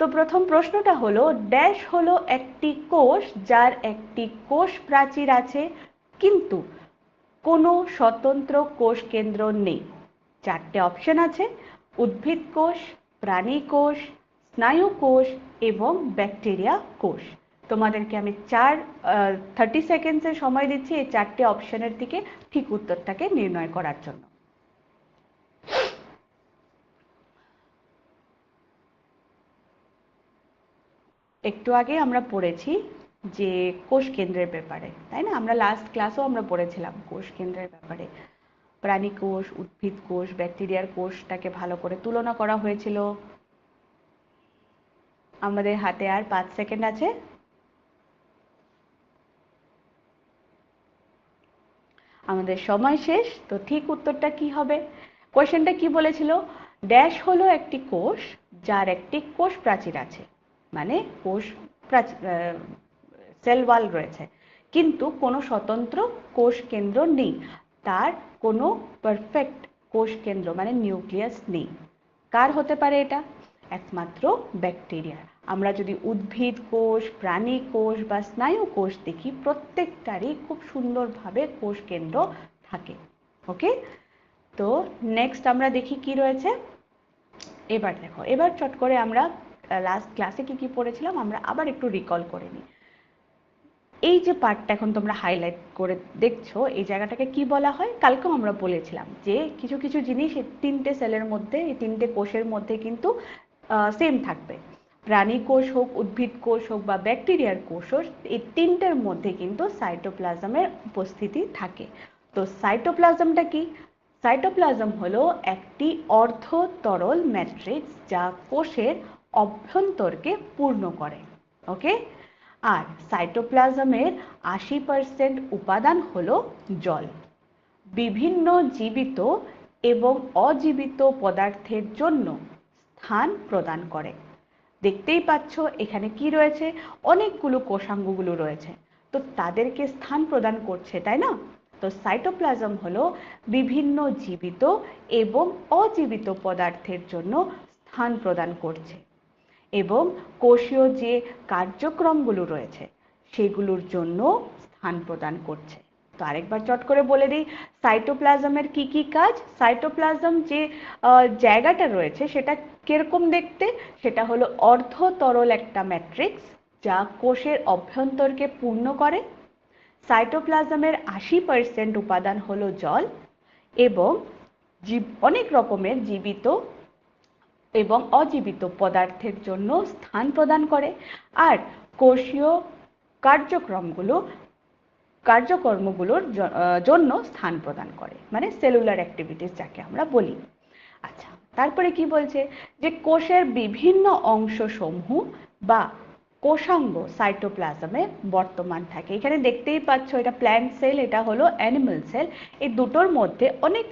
তো প্রথম প্রশ্নটা হলো, ড্যাশ হলো একটি কোষ যার একটি কোষ প্রাচীর আছে কিন্তু কোনো স্বতন্ত্র কোষ কেন্দ্র নেই। 4টে অপশন আছে: উদ্ভিদ কোষ, প্রাণী কোষ, স্নায়ু কোষ এবং ব্যাকটেরিয়া কোষ। তোমাদেরকে আমি 30 সেকেন্ডসের সময় দিচ্ছি এই 4টে অপশনের দিকে ঠিক উত্তরটাকে নির্ণয় করার জন্য। একটু আগে আমরা পড়েছি যে কোষ কেন্দ্রের ব্যাপারে, তাই না? আমরা লাস্ট ক্লাসেও আমরা পড়েছিলাম কোষ কেন্দ্রের ব্যাপারে। প্রাণী কোষ, উদ্ভিদ কোষ, ব্যাকটেরিয়ার কোষটাকে ভালো করে তুলনা করা হয়েছিল। আমাদের হাতে আর 5 সেকেন্ড আছে। আমাদের সময় শেষ। তো ঠিক উত্তরটা কি হবে? কোশ্চেনটা কি বলেছিল? ড্যাশ হলো একটি কোষ যার একটি কোষ প্রাচীর আছে, মানে কোষ সেল ওয়াল রয়েছে কিন্তু কোনো স্বতন্ত্র কোষ কেন্দ্র নেই, তার কোনো পারফেক্ট কোষ কেন্দ্র মানে নিউক্লিয়াস নেই। কার হতে পারে এটা? একমাত্র ব্যাকটেরিয়ার। আমরা যদি উদ্ভিদ কোষ, প্রাণী কোষ বা স্নায়ু কোষ দেখি প্রত্যেকটারই খুব সুন্দরভাবে কোষ কেন্দ্র থাকে। ওকে, তো নেক্সট আমরা দেখি কি রয়েছে। এবার দেখো, এবার চট করে আমরা লাস্ট ক্লাসে কি কি পড়েছিলাম আমরা আবার একটু রিকল করে নিই। এই যে পার্টটা এখন তোমরা হাইলাইট করে দেখছো, এই জায়গাটাকে কি বলা হয়? কালকেও আমরা বলেছিলাম যে কিছু কিছু জিনিস এই 3টে সেলের মধ্যে, এই 3টে কোষের মধ্যে কিন্তু সেম থাকবে। প্রাণী কোষ হোক, উদ্ভিদ কোষ হোক বা ব্যাকটেরিয়ার কোষ হোক, এই 3টের মধ্যে কিন্তু সাইটোপ্লাজমের উপস্থিতি থাকে। তো সাইটোপ্লাজমটা কি? সাইটোপ্লাজম হলো একটি অর্ধ তরল ম্যাট্রিক্স যা কোষের অভ্যন্তরকে পূর্ণ করে। ওকে, আর সাইটোপ্লাজমের 80% উপাদান হলো জল। বিভিন্ন জীবিত এবং অজীবিত পদার্থের জন্য স্থান প্রদান করে। দেখতেই পাচ্ছ এখানে কি রয়েছে, অনেকগুলো কোষাঙ্গগুলো রয়েছে, তো তাদেরকে স্থান প্রদান করছে, তাই না? তো সাইটোপ্লাজম হলো বিভিন্ন জীবিত এবং অজীবিত পদার্থের জন্য স্থান প্রদান করছে এবং কোষীয় যে কার্যক্রমগুলো রয়েছে সেগুলোর জন্য স্থান প্রদান করছে। তো আরেকবার চট করে বলে দিই সাইটোপ্লাজমের কি কি কাজ। সাইটোপ্লাজম যে জায়গাটা রয়েছে সেটা কিরকম দেখতে, সেটা হলো অর্ধ তরল একটা ম্যাট্রিক্স যা কোষের অভ্যন্তরকে পূর্ণ করে। সাইটোপ্লাজমের 80% উপাদান হলো জল এবং অনেক রকমের জীবিত এবং অজীবিত পদার্থের জন্য স্থান প্রদান করে। আর কোষীয় কার্যকর্মগুলোর জন্য স্থান প্রদান করে, মানে সেলুলার অ্যাক্টিভিটিস যাকে আমরা বলি। আচ্ছা, তারপরে কি বলছে যে কোষের বিভিন্ন অংশসমূহ বা কোষাঙ্গ সাইটোপ্লাজমে বর্তমান থাকে। এখানে দেখতেই পাচ্ছ এটা প্ল্যান্ট সেল, এটা হলো অ্যানিমাল সেল। এই দুটোর মধ্যে অনেক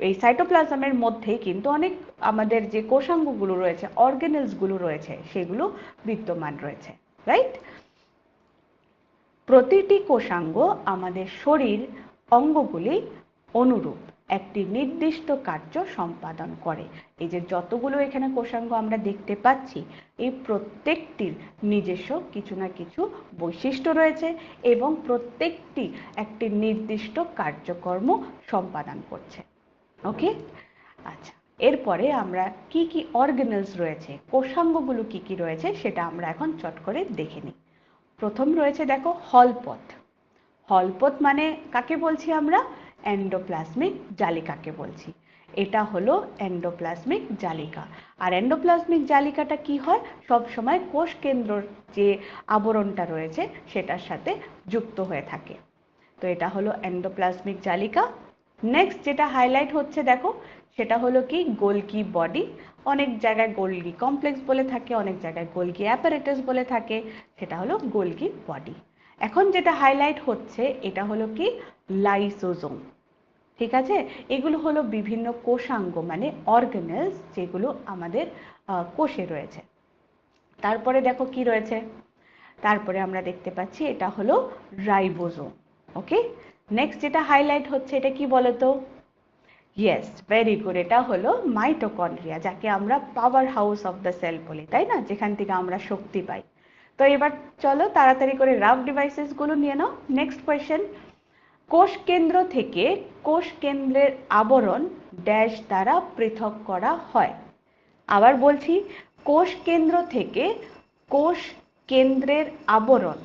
এই সাইটোপ্লাজমের মধ্যেই কিন্তু অনেক আমাদের যে কোষাঙ্গগুলো রয়েছে, অর্গানেলসগুলো রয়েছে, সেগুলো বিদ্যমান রয়েছে, রাইট? প্রতিটি কোষাঙ্গ আমাদের শরীর অঙ্গগুলি অনুরূপ একটি নির্দিষ্ট কার্য সম্পাদন করে। এই যে যতগুলো এখানে কোষাঙ্গ আমরা দেখতে পাচ্ছি, এই প্রত্যেকটির নিজস্ব কিছু না কিছু বৈশিষ্ট্য রয়েছে এবং প্রত্যেকটি একটি নির্দিষ্ট কার্যকর্ম সম্পাদন করছে। ওকে, আচ্ছা, এরপরে আমরা কি কি অর্গানেলস রয়েছে, কোষাঙ্গগুলো কি কি রয়েছে সেটা আমরা এখন চট করে দেখে নিই। প্রথম রয়েছে দেখো হলপথ। হলপথ মানে কাকে বলছি আমরা? এন্ডোপ্লাজমিক জালিকাকে বলছি। এটা হলো এন্ডোপ্লাজমিক জালিকা। আর এন্ডোপ্লাজমিক জালিকাটা কি হয়? সব সময় কোষ কেন্দ্রর যে আবরণটা রয়েছে সেটার সাথে যুক্ত হয়ে থাকে। তো এটা হলো এন্ডোপ্লাজমিক জালিকা। নেক্সট যেটা হাইলাইট হচ্ছে দেখো, সেটা হলো কি গোলগি বডি। অনেক জায়গায় গোলগি কমপ্লেক্স বলে থাকে, অনেক জায়গায় গোলগি অ্যাপারেটাস বলে থাকে, সেটা হলো গোলগি বডি। এখন যেটা হাইলাইট হচ্ছে এটা হলো কি লাইসোজোম। ঠিক আছে, এগুলো হলো বিভিন্ন কোষাঙ্গ মানে অর্গানেলস যেগুলো আমাদের কোষে রয়েছে। তারপরে দেখো কি রয়েছে, তারপরে আমরা দেখতে পাচ্ছি এটা হলো রাইবোজোম। ওকে, নেক্সট যেটা হাইলাইট হচ্ছে এটা কি বলতো? ইয়েস, ভেরি গুড, এটা হলো মাইটোকন্ড্রিয়া, যাকে আমরা power house of the cell বলি, তাই না? যেখান থেকে আমরা শক্তি পাই। তো এবার চলো তাড়াতাড়ি করে রাফ ডিভাইসেস গুলো নিয়ে নাও। নেক্সট কোয়েশ্চেন, কোষ কেন্দ্র থেকে কোষ কেন্দ্রের আবরণ ড্যাশ দ্বারা পৃথক করা হয়। আবার বলছি, কোষ কেন্দ্র থেকে কোষ কেন্দ্রের আবরণ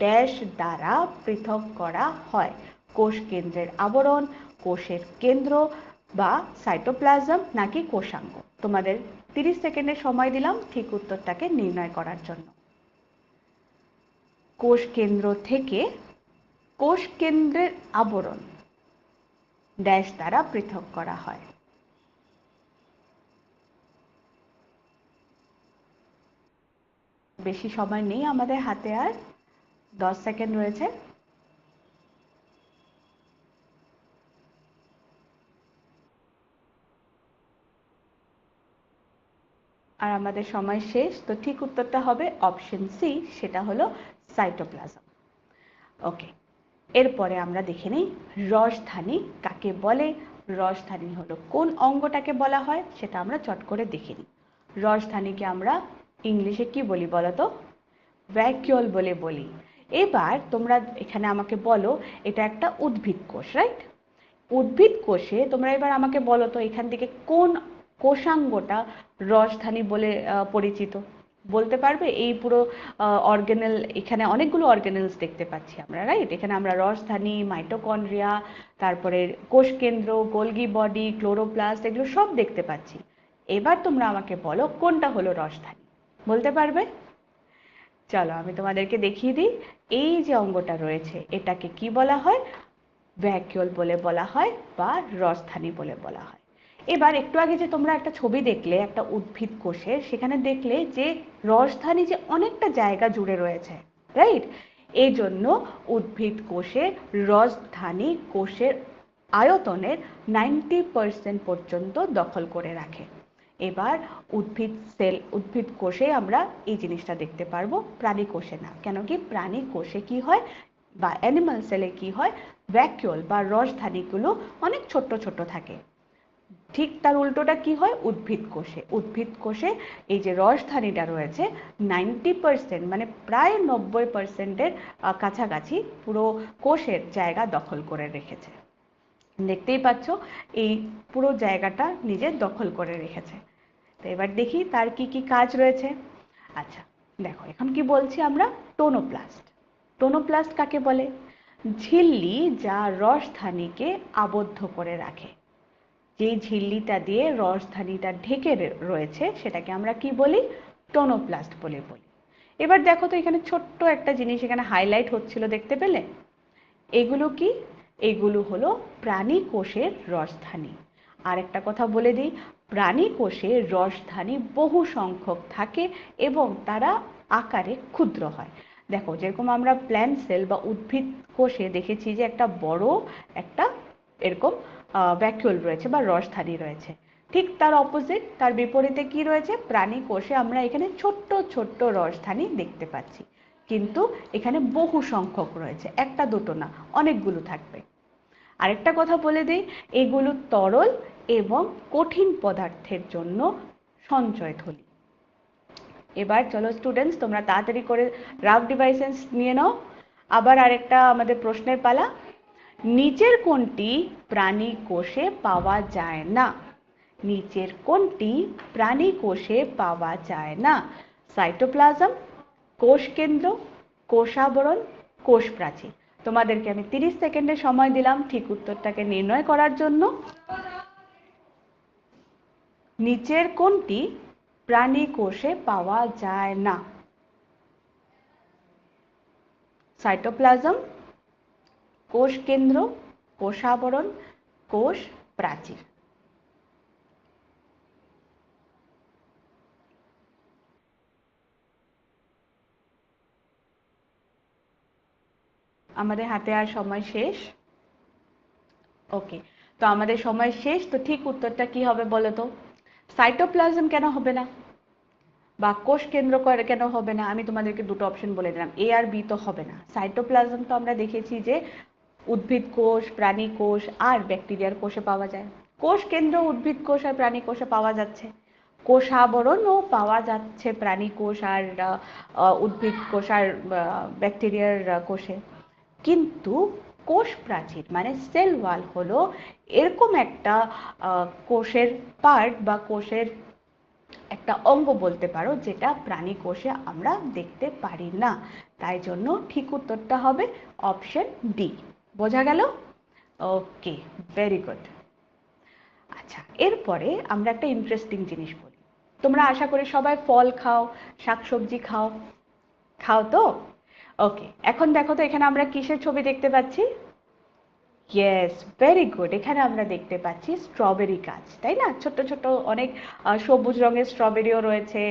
ড্যাশ দ্বারা পৃথক করা হয়। কোষ কেন্দ্রের আবরণ, কোষের কেন্দ্র বা সাইটোপ্লাজম নাকি কোষাঙ্গ? তোমাদের 30 সেকেন্ডের সময় দিলাম ঠিক উত্তরটাকে নির্ণয় করার জন্য। কোষ কেন্দ্র থেকে কোষ কেন্দ্রের আবরণ ড্যাশ দ্বারা পৃথক করা হয়। বেশি সময় নেই আমাদের হাতে, আর 10 সেকেন্ড রয়েছে। আর আমাদের সময় শেষ। তো ঠিক উত্তরটা হবে অপশন সি, সেটা হলো সাইটোপ্লাজম। ওকে, এরপরে আমরা দেখে নিই রসধানী কাকে বলে। রসধানী হলো কোন অঙ্গটাকে বলা হয় সেটা আমরা চট করে দেখে নিই। রসধানীকে আমরা ইংলিশে কি বলি বলো তো? ভ্যাকিউল বলে বলি। এবার তোমরা এখানে আমাকে বলো, এটা একটা উদ্ভিদ কোষ, রাইট? উদ্ভিদ কোষে তোমরা এবার আমাকে বলো তো এখান থেকে কোন কোষাঙ্গটা রসধানী বলে পরিচিত? বলতে পারবে? এই পুরো অর্গানেল, এখানে অনেকগুলো অর্গানেলস দেখতে পাচ্ছি আমরা, রাইট? এখানে আমরা রসধানী, মাইটোকন্ড্রিয়া, তারপরে কোষ কেন্দ্র, গোলগি বডি, ক্লোরোপ্লাস্ট, এগুলো সব দেখতে পাচ্ছি। এবার তোমরা আমাকে বলো কোনটা হলো রসধানী, বলতে পারবে? চলো আমি তোমাদেরকে দেখিয়ে দিই। এই যে অঙ্গটা রয়েছে এটাকে কি বলা হয়? ভ্যাকিউল বলে বলা হয় বা রসধানী বলে বলা হয়। এবার একটু আগে যে তোমরা একটা ছবি দেখলে একটা উদ্ভিদ কোষের, সেখানে দেখলে যে রসধানী যে অনেকটা জায়গা জুড়ে রয়েছে, রাইট? এই জন্য উদ্ভিদ কোষে রসধানী কোষের আয়তনের 90% পর্যন্ত দখল করে রাখে। এবার উদ্ভিদ কোষে আমরা এই জিনিসটা দেখতে পারবো, প্রাণী কোষে না। কেন কি? প্রাণী কোষে কি হয় বা অ্যানিমাল সেলে কি হয়, ভ্যাকিউল বা রসধানীগুলো অনেক ছোট্ট ছোট থাকে। ঠিক তার উল্টোটা কি হয় উদ্ভিদ কোষে। উদ্ভিদ কোষে এই যে রসধানীটা রয়েছে 90% মানে প্রায় 90%-এর কাছাকাছি পুরো কোষের জায়গা দখল করে রেখেছে। দেখতেই পাচ্ছ এই পুরো জায়গাটা নিজের দখল করে রেখেছে। তো এবার দেখি তার কি কি কাজ রয়েছে। আচ্ছা দেখো এখন কি বলছি আমরা টোনোপ্লাস্ট। টোনোপ্লাস্ট কাকে বলে? ঝিল্লি যা রসধানীকে আবদ্ধ করে রাখে। যে ঝিল্লিটা দিয়ে রসধানীটা ঢেকে রয়েছে সেটাকে আমরা কি বলি? টোনোপ্লাস্ট বলে বলি। এবার দেখো তো এখানে ছোট্ট একটা জিনিস এখানে হাইলাইট হচ্ছিল, দেখতে পেলে? এগুলো কি? এগুলো হলো প্রাণী কোষের রসধানী। আর একটা কথা বলে দিই, প্রাণী কোষে রসধানী বহু সংখ্যক থাকে এবং তারা আকারে ক্ষুদ্র হয়। দেখো যেরকম আমরা প্ল্যান্ট সেল বা উদ্ভিদ কোষে দেখেছি যে একটা বড় একটা এরকম ভ্যাকুয়াল রয়েছে বা রসধানী রয়েছে, ঠিক তার অপোজিট তার বিপরীতে কি রয়েছে? প্রাণী কোষে আমরা এখানে ছোট্ট ছোট্ট রসধানী দেখতে পাচ্ছি, কিন্তু এখানে বহু সংখ্যক রয়েছে, একটা দুটো না, অনেকগুলো থাকবে। আরেকটা কথা বলে দিই, এগুলো তরল এবং কঠিন পদার্থের জন্য সঞ্চয় থলি। এবার চলো স্টুডেন্টস তোমরা তাড়াতাড়ি করে রাফ ডিভাইসেস নিয়ে নাও। আবার আরেকটা আমাদের প্রশ্নের পালা। নিচের কোনটি প্রাণী কোষে পাওয়া যায় না? নিচের কোনটি প্রাণী কোষে পাওয়া যায় না? সাইটোপ্লাজম, কোষ কেন্দ্র, কোষাবরণ, কোষ প্রাচীর। তোমাদেরকে আমি 30 সেকেন্ডের সময় দিলাম ঠিক উত্তরটাকে নির্ণয় করার জন্য। নিচের কোনটি প্রাণী কোষে পাওয়া যায় না? সাইটোপ্লাজম, কোষ কেন্দ্র, কোষাবরণ, কোষ প্রাচীর। আমাদের হাতে আর সময় শেষ। ওকে, তো আমাদের সময় শেষ, তো ঠিক উত্তরটা কি হবে বলো তো? সাইটোপ্লাজম কেন হবে না বা কোষ কেন্দ্র কেন হবে না? আমি তোমাদেরকে দুটো অপশন বলে দিলাম, এ আর বি তো হবে না। সাইটোপ্লাজম তো আমরা দেখেছি যে উদ্ভিদ কোষ, প্রাণী কোষ আর ব্যাকটেরিয়ার কোষে পাওয়া যায়। কোষ কেন্দ্র উদ্ভিদ কোষ আর প্রাণী কোষে পাওয়া যাচ্ছে। কোষাবরণও পাওয়া যাচ্ছে প্রাণী কোষ আর উদ্ভিদ কোষ আর ব্যাকটেরিয়ার কোষে। কিন্তু কোষ প্রাচীর মানে সেল ওয়াল হলো এরকম একটা কোষের পার্ট বা কোষের একটা অঙ্গ বলতে পারো, যেটা প্রাণী কোষে আমরা দেখতে পারি না। তাই জন্য ঠিক উত্তরটা হবে অপশন ডি। বোঝা গেল? ওকে, ভেরি গুড। আচ্ছা, এরপরে আমরা একটা ইন্টারেস্টিং জিনিস বলি। তোমরা আশা করি সবাই ফল খাও, শাকসবজি খাও, খাও তো? ওকে, এখন দেখো তো এখানে আমরা কিসের ছবি দেখতে পাচ্ছি? Yes, very good. এখানে আমরা দেখতে পাচ্ছি স্ট্রবেরি গাছ, তাই না? ছোট্ট ছোট্ট অনেক সবুজ রঙের স্ট্রবেরিও রয়েছে,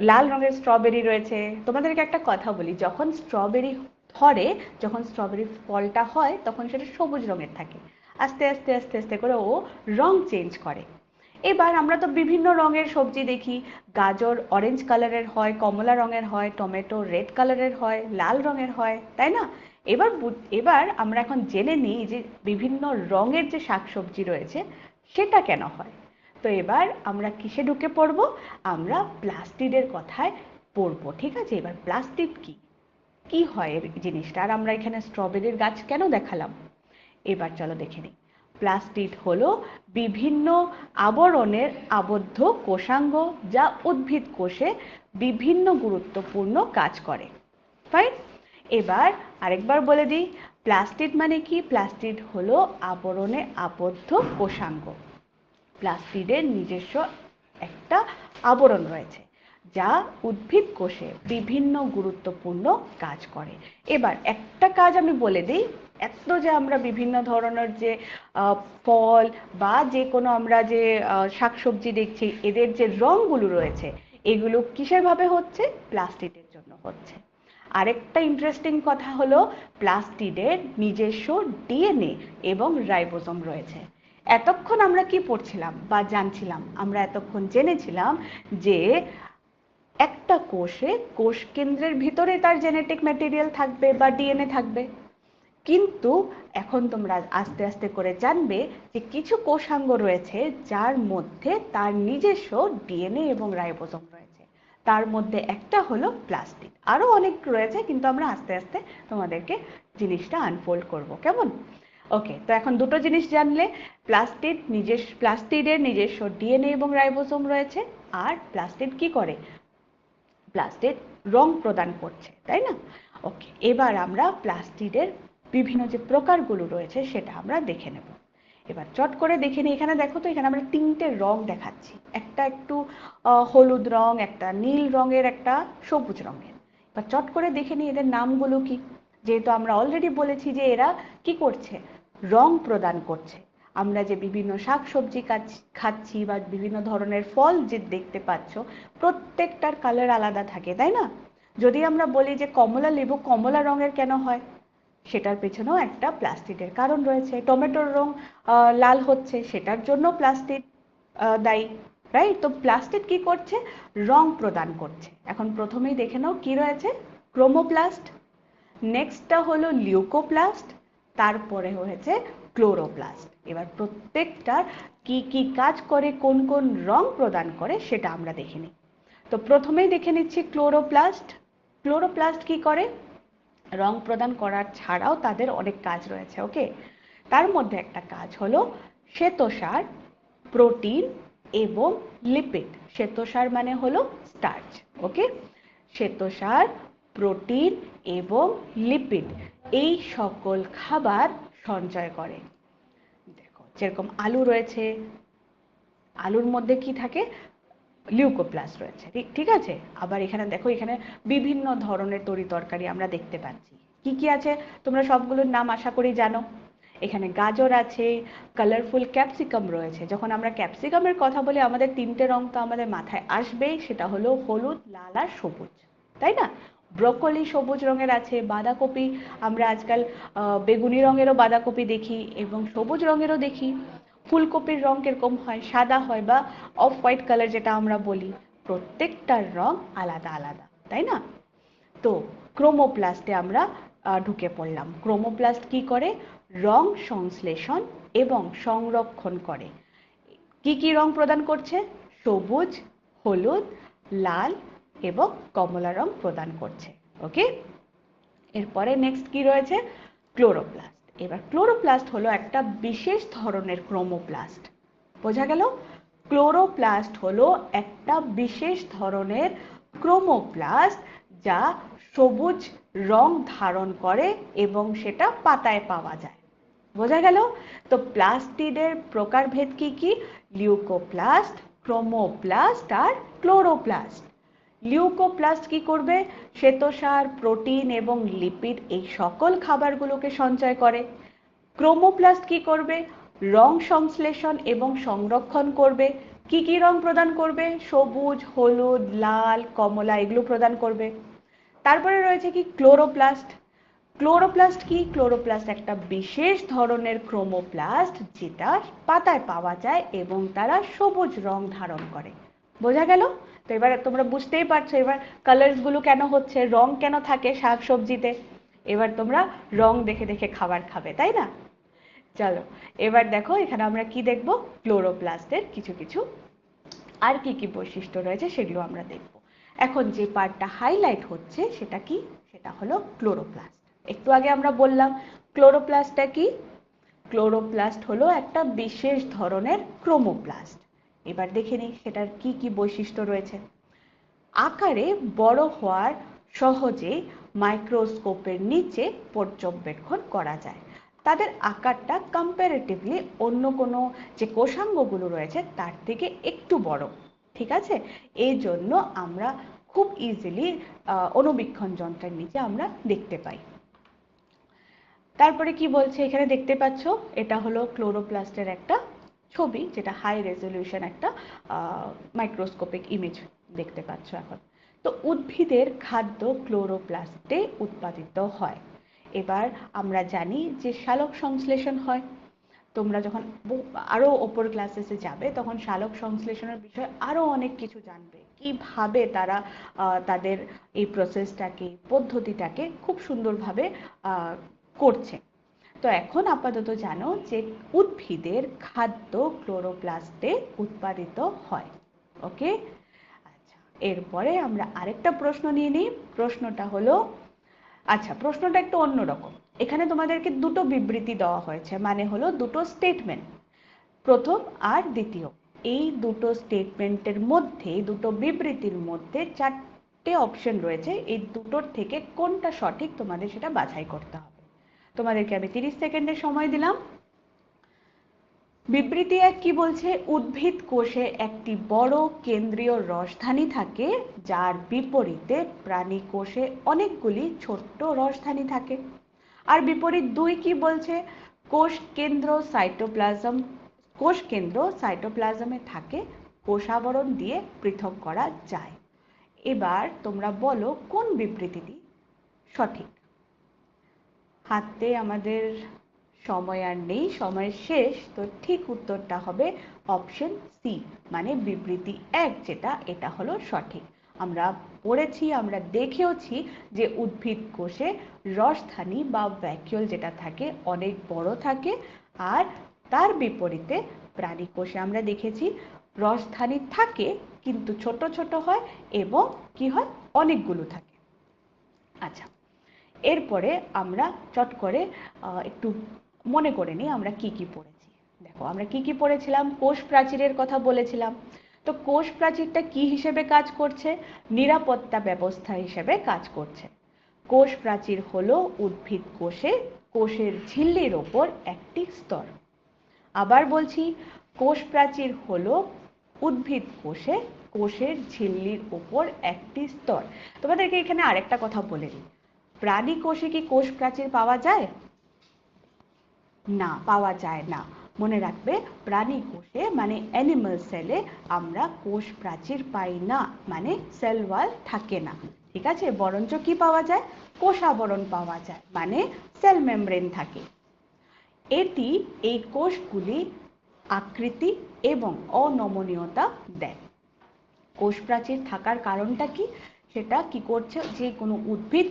লাল রঙের স্ট্রবেরি রয়েছে। তোমাদেরকে একটা কথা বলি, যখন স্ট্রবেরি ধরে, যখন স্ট্রবেরি ফলটা হয় তখন সেটা সবুজ রঙের থাকে। আস্তে আস্তে আস্তে আস্তে করে ও রং চেঞ্জ করে। এবার আমরা তো বিভিন্ন রঙের সবজি দেখি, গাজর অরেঞ্জ কালারের হয়, কমলা রঙের হয়, টমেটো রেড কালারের হয়, লাল রঙের হয়, তাই না? এবার এবার আমরা এখন জেনে নিই যে বিভিন্ন রঙের যে শাকসবজি রয়েছে সেটা কেন হয়। তো এবার আমরা কিসে ঢুকে পড়বো? আমরা প্লাস্টিডের কথায় পড়বো, ঠিক আছে? এবার প্লাস্টিড কি, কি হয় এর জিনিসটা, আর আমরা এখানে স্ট্রবেরির গাছ কেন দেখালাম, এবার চলো দেখে নিই। প্লাস্টিড হলো বিভিন্ন আবরণের আবদ্ধ কোষাঙ্গ যা উদ্ভিদ কোষে বিভিন্ন গুরুত্বপূর্ণ কাজ করে। ফাইন। এবার আরেকবার বলে দিই, প্লাস্টিড মানে কি? প্লাস্টিড হলো আবরণে আবদ্ধ কোষাঙ্গ। প্লাস্টিডের নিজস্ব একটা আবরণ রয়েছে যা উদ্ভিদ কোষে বিভিন্ন গুরুত্বপূর্ণ কাজ করে। এবার একটা কাজ আমি বলে দিই, এত যে আমরা বিভিন্ন ধরনের যে ফল বা যে কোনো আমরা যে শাকসবজি দেখছি, এদের যে রঙগুলো রয়েছে এগুলো কিসের ভাবে হচ্ছে? প্লাস্টিডের জন্য হচ্ছে। আরেকটা ইন্টারেস্টিং কথা হলো প্লাস্টিডের নিজস্ব ডিএনএ এবং রাইবোসোম রয়েছে। এতক্ষণ আমরা কি পড়ছিলাম বা জানছিলাম? আমরা এতক্ষণ জেনেছিলাম যে একটা কোষে কোষ কেন্দ্রের ভিতরে তার জেনেটিক ম্যাটেরিয়াল থাকবে বা ডিএনএ থাকবে। কিন্তু এখন তোমরা আস্তে আস্তে করে জানবে যে কিছু কোষাঙ্গ রয়েছে যার মধ্যে তার নিজস্ব ডিএনএ এবং রাইবোসোম রয়েছে। তার মধ্যে একটা হলো প্লাস্টিড, আরো অনেক রয়েছে কিন্তু আমরা আস্তে আস্তে তোমাদেরকে জিনিসটা আনফোল্ড করব, কেমন? ওকে, তো এখন দুটো জিনিস জানলে, প্লাস্টিডের নিজস্ব ডিএনএ এবং রাইবোসোম রয়েছে, আর প্লাস্টিড কি করে, প্লাস্টিড রং প্রদান করছে, তাই না? ওকে, এবার আমরা প্লাস্টিডের বিভিন্ন যে প্রকারগুলো রয়েছে সেটা আমরা দেখে নেব। এবার চট করে দেখে নিই, এখানে দেখো তো, এখানে আমরা তিনটে রং দেখাচ্ছি, একটা একটু হলুদ রং, একটা নীল রঙের, একটা সবুজ রঙের। এবার চট করে দেখে নিই এদের নামগুলো কি। যেহেতু আমরা অলরেডি বলেছি যে এরা কি করছে, রং প্রদান করছে। আমরা যে বিভিন্ন শাকসবজি খাচ্ছি বা বিভিন্ন ধরনের ফল যে দেখতে পাচ্ছ, প্রত্যেকটার কালার আলাদা থাকে, তাই না? যদি আমরা বলি যে কমলা লেবু কমলা রঙের কেন হয়, সেটার পেছনেও একটা প্লাস্টিডের কারণ রয়েছে। টমেটোর রং লাল হচ্ছে, সেটার জন্য প্লাস্টিড দায়ী, রাইট? তো প্লাস্টিড কি করছে, রং প্রদান করছে। এখন প্রথমেই দেখে নাও কি রয়েছে, ক্রোমোপ্লাস্ট, নেক্সটটা হলো লিউকোপ্লাস্ট, তারপরে হয়েছে ক্লোরোপ্লাস্ট। এবার প্রত্যেকটার কি কি কাজ করে, কোন কোন রং প্রদান করে সেটা আমরা দেখে নিই। তো প্রথমেই দেখে নিচ্ছি ক্লোরোপ্লাস্ট। ক্লোরোপ্লাস্ট কি করে, রং প্রদান করার ছাড়াও তাদের অনেক কাজ রয়েছে, ওকে? তার মধ্যে একটা কাজ হলো শ্বেতসার, প্রোটিন এবং লিপিড। শ্বেতসার মানে হলো স্টার্চ, ওকে? শ্বেতসার, প্রোটিন এবং লিপিড এই সকল খাবার সঞ্চয় করে। দেখো, যেরকম আলু রয়েছে, আলুর মধ্যে কি থাকে, লিউকোপ্লাস্ট রয়েছে, ঠিক আছে? আবার এখানে দেখো, এখানে বিভিন্ন ধরনের তরিতরকারি আমরা দেখতে পাচ্ছি। কি কি আছে তোমরা সবগুলোর নাম আশা করি জানো। এখানে গাজর আছে, কালারফুল ক্যাপসিকাম রয়েছে। যখন আমরা ক্যাপসিকামের কথা বলি আমাদের তিনটে রং তো আমাদের মাথায় আসবেই, সেটা হলো হলুদ, লাল আর সবুজ, তাই না? ব্রকলি সবুজ রঙের আছে, বাঁধাকপি আমরা আজকাল বেগুনি রঙেরও বাঁধাকপি দেখি এবং সবুজ রঙেরও দেখি। ফুলকপির রং কিরকম হয়, সাদা হয় বা অফ হোয়াইট কালার যেটা আমরা বলি। প্রত্যেকটার রং আলাদা আলাদা, তাই না? তো ক্রোমোপ্লাস্টে আমরা ঢুকে পড়লাম। ক্রোমোপ্লাস্ট কি করে, রং সংশ্লেষণ এবং সংরক্ষণ করে। কি কি রং প্রদান করছে, সবুজ, হলুদ, লাল এবং কমলা রং প্রদান করছে, ওকে? এরপরে নেক্সট কি রয়েছে, ক্লোরোপ্লাস্ট। এবার ক্লোরোপ্লাস্ট হলো একটা বিশেষ ধরনের ক্রোমোপ্লাস্ট। বোঝা গেল? ক্লোরোপ্লাস্ট হলো একটা বিশেষ ধরনের ক্রোমোপ্লাস্ট যা সবুজ রং ধারণ করে এবং সেটা পাতায় পাওয়া যায়। বোঝা গেল? তো প্লাস্টিডের প্রকারভেদ কি কি, লিউকোপ্লাস্ট, ক্রোমোপ্লাস্ট আর ক্লোরোপ্লাস্ট। লিউকোপ্লাস্ট কি করবে, শ্বেতসার, প্রোটিন এবং লিপিড এই সকল খাবারগুলোকে সঞ্চয় করে। ক্রোমোপ্লাস্ট কি করবে, রং সংশ্লেষণ এবং সংরক্ষণ করবে। কি কি রং প্রদান করবে, সবুজ, হলুদ, লাল, কমলা এগুলো প্রদান করবে। তারপরে রয়েছে কি ক্লোরোপ্লাস্ট। ক্লোরোপ্লাস্ট কি, ক্লোরোপ্লাস্ট একটা বিশেষ ধরনের ক্রোমোপ্লাস্ট যেটা পাতায় পাওয়া যায় এবং তারা সবুজ রং ধারণ করে। বোঝা গেল? তো এবার তোমরা বুঝতেই পারছো এবার কালার্স গুলো কেন হচ্ছে, রং কেন থাকে শাকসবজিতে। এবার তোমরা রং দেখে দেখে খাবার খাবে, তাই না? চলো এবার দেখো, এখানে আমরা কি দেখব, ক্লোরোপ্লাস্টের কিছু কিছু আর কি কি বৈশিষ্ট্য রয়েছে সেগুলো আমরা দেখব। এখন যে পার্টটা হাইলাইট হচ্ছে সেটা কি, সেটা হলো ক্লোরোপ্লাস্ট। একটু আগে আমরা বললাম ক্লোরোপ্লাস্টটা কি, ক্লোরোপ্লাস্ট হলো একটা বিশেষ ধরনের ক্রোমোপ্লাস্ট। এবার দেখে নিই সেটার কি কি বৈশিষ্ট্য রয়েছে। আকারে বড় হওয়ার সহজে মাইক্রোস্কোপের নিচে পর্যবেক্ষণ করা যায়। তাদের আকারটা কম্পারেটিভলি অন্য কোনো যে কোষাঙ্গগুলো রয়েছে তার থেকে একটু বড়, ঠিক আছে? এই জন্য আমরা খুব ইজিলি অণুবীক্ষণ যন্ত্রের নিচে আমরা দেখতে পাই। তারপরে কি বলছে, এখানে দেখতে পাচ্ছ এটা হলো ক্লোরোপ্লাস্টের একটা ছবি, যেটা হাই রেজলিউশন একটা মাইক্রোস্কোপিক ইমেজ দেখতে পাচ্ছ এখন। তো উদ্ভিদের খাদ্য ক্লোরোপ্লাস্টে উৎপাদিত হয়। এবার আমরা জানি যে সালোক সংশ্লেষণ হয়। তোমরা যখন আরো ওপর ক্লাসেসে যাবে তখন সালোক সংশ্লেষণের বিষয়ে আরো অনেক কিছু জানবে, কিভাবে তারা তাদের এই প্রসেসটাকে, পদ্ধতিটাকে খুব সুন্দরভাবে করছে। তো এখন আপাতত জানো যে উদ্ভিদের খাদ্য ক্লোরোপ্লাস্টে উৎপাদিত হয়। ওকে, আচ্ছা, এরপরে আমরা আরেকটা প্রশ্ন নিয়ে নিই। প্রশ্নটা হলো, আচ্ছা প্রশ্নটা একটু অন্যরকম। এখানে তোমাদেরকে দুটো বিবৃতি দেওয়া হয়েছে, মানে হলো দুটো স্টেটমেন্ট, প্রথম আর দ্বিতীয়। এই দুটো স্টেটমেন্টের মধ্যে, দুটো বিবৃতির মধ্যে চারটে অপশন রয়েছে। এই দুটোর থেকে কোনটা সঠিক তোমাদের সেটা বাছাই করতে হবে। তোমাদেরকে আমি 30 সেকেন্ডের সময় দিলাম। বিবৃতি এক কি বলছে? উদ্ভিদ কোষে একটি বড় কেন্দ্রীয় রসধানী থাকে, যার বিপরীতে প্রাণী কোষে অনেকগুলি ছোট্ট রসধানী থাকে। আর বিপরীত দুই কি বলছে? কোষ কেন্দ্র সাইটোপ্লাজমে থাকে, কোষাবরণ দিয়ে পৃথক করা যায়। এবার তোমরা বলো কোন বিবৃতিটি সঠিক। হাতে আমাদের সময় আর নেই, সময় শেষ। তো ঠিক উত্তরটা হবে অপশন সি, মানে বিবৃতি এক যেটা, এটা হলো সঠিক। আমরা পড়েছি, আমরা দেখেওছি যে উদ্ভিদ কোষে রসধানী বা ভ্যাকিউল যেটা থাকে অনেক বড় থাকে, আর তার বিপরীতে প্রাণী কোষে আমরা দেখেছি রসধানী থাকে কিন্তু ছোট ছোট হয় এবং কি হয়, অনেকগুলো থাকে। আচ্ছা, এরপরে আমরা চট করে একটু মনে করে নিই আমরা কি কি পড়েছি। দেখো আমরা কি কি পড়েছিলাম। কোষ প্রাচীরের কথা বলেছিলাম। তো কোষ প্রাচীরটা কি হিসেবে কাজ করছে? নিরাপত্তা ব্যবস্থা হিসেবে কাজ করছে। কোষ প্রাচীর হলো উদ্ভিদ কোষে কোষের ঝিল্লির ওপর একটি স্তর। আবার বলছি, কোষ প্রাচীর হলো উদ্ভিদ কোষে কোষের ঝিল্লির ওপর একটি স্তর। তোমাদেরকে এখানে আরেকটা কথা বলে দিই, প্রাণী কোষে কি কোষ প্রাচীর পাওয়া যায়? না, পাওয়া যায় না। মনে রাখবে, প্রাণী কোষে মানে অ্যানিমাল সেলে আমরা কোষ প্রাচীর পাই না, মানে সেল ওয়াল থাকে না। ঠিক আছে, বরঞ্চ কি পাওয়া যায়? কোষাবরণ পাওয়া যায়, মানে সেল মেমব্রেন থাকে। এটি এই কোষগুলি আকৃতি এবং অনমনীয়তা দেয়। কোষ প্রাচীর থাকার কারণটা কি? সেটা কি করছে? যে কোনো উদ্ভিদ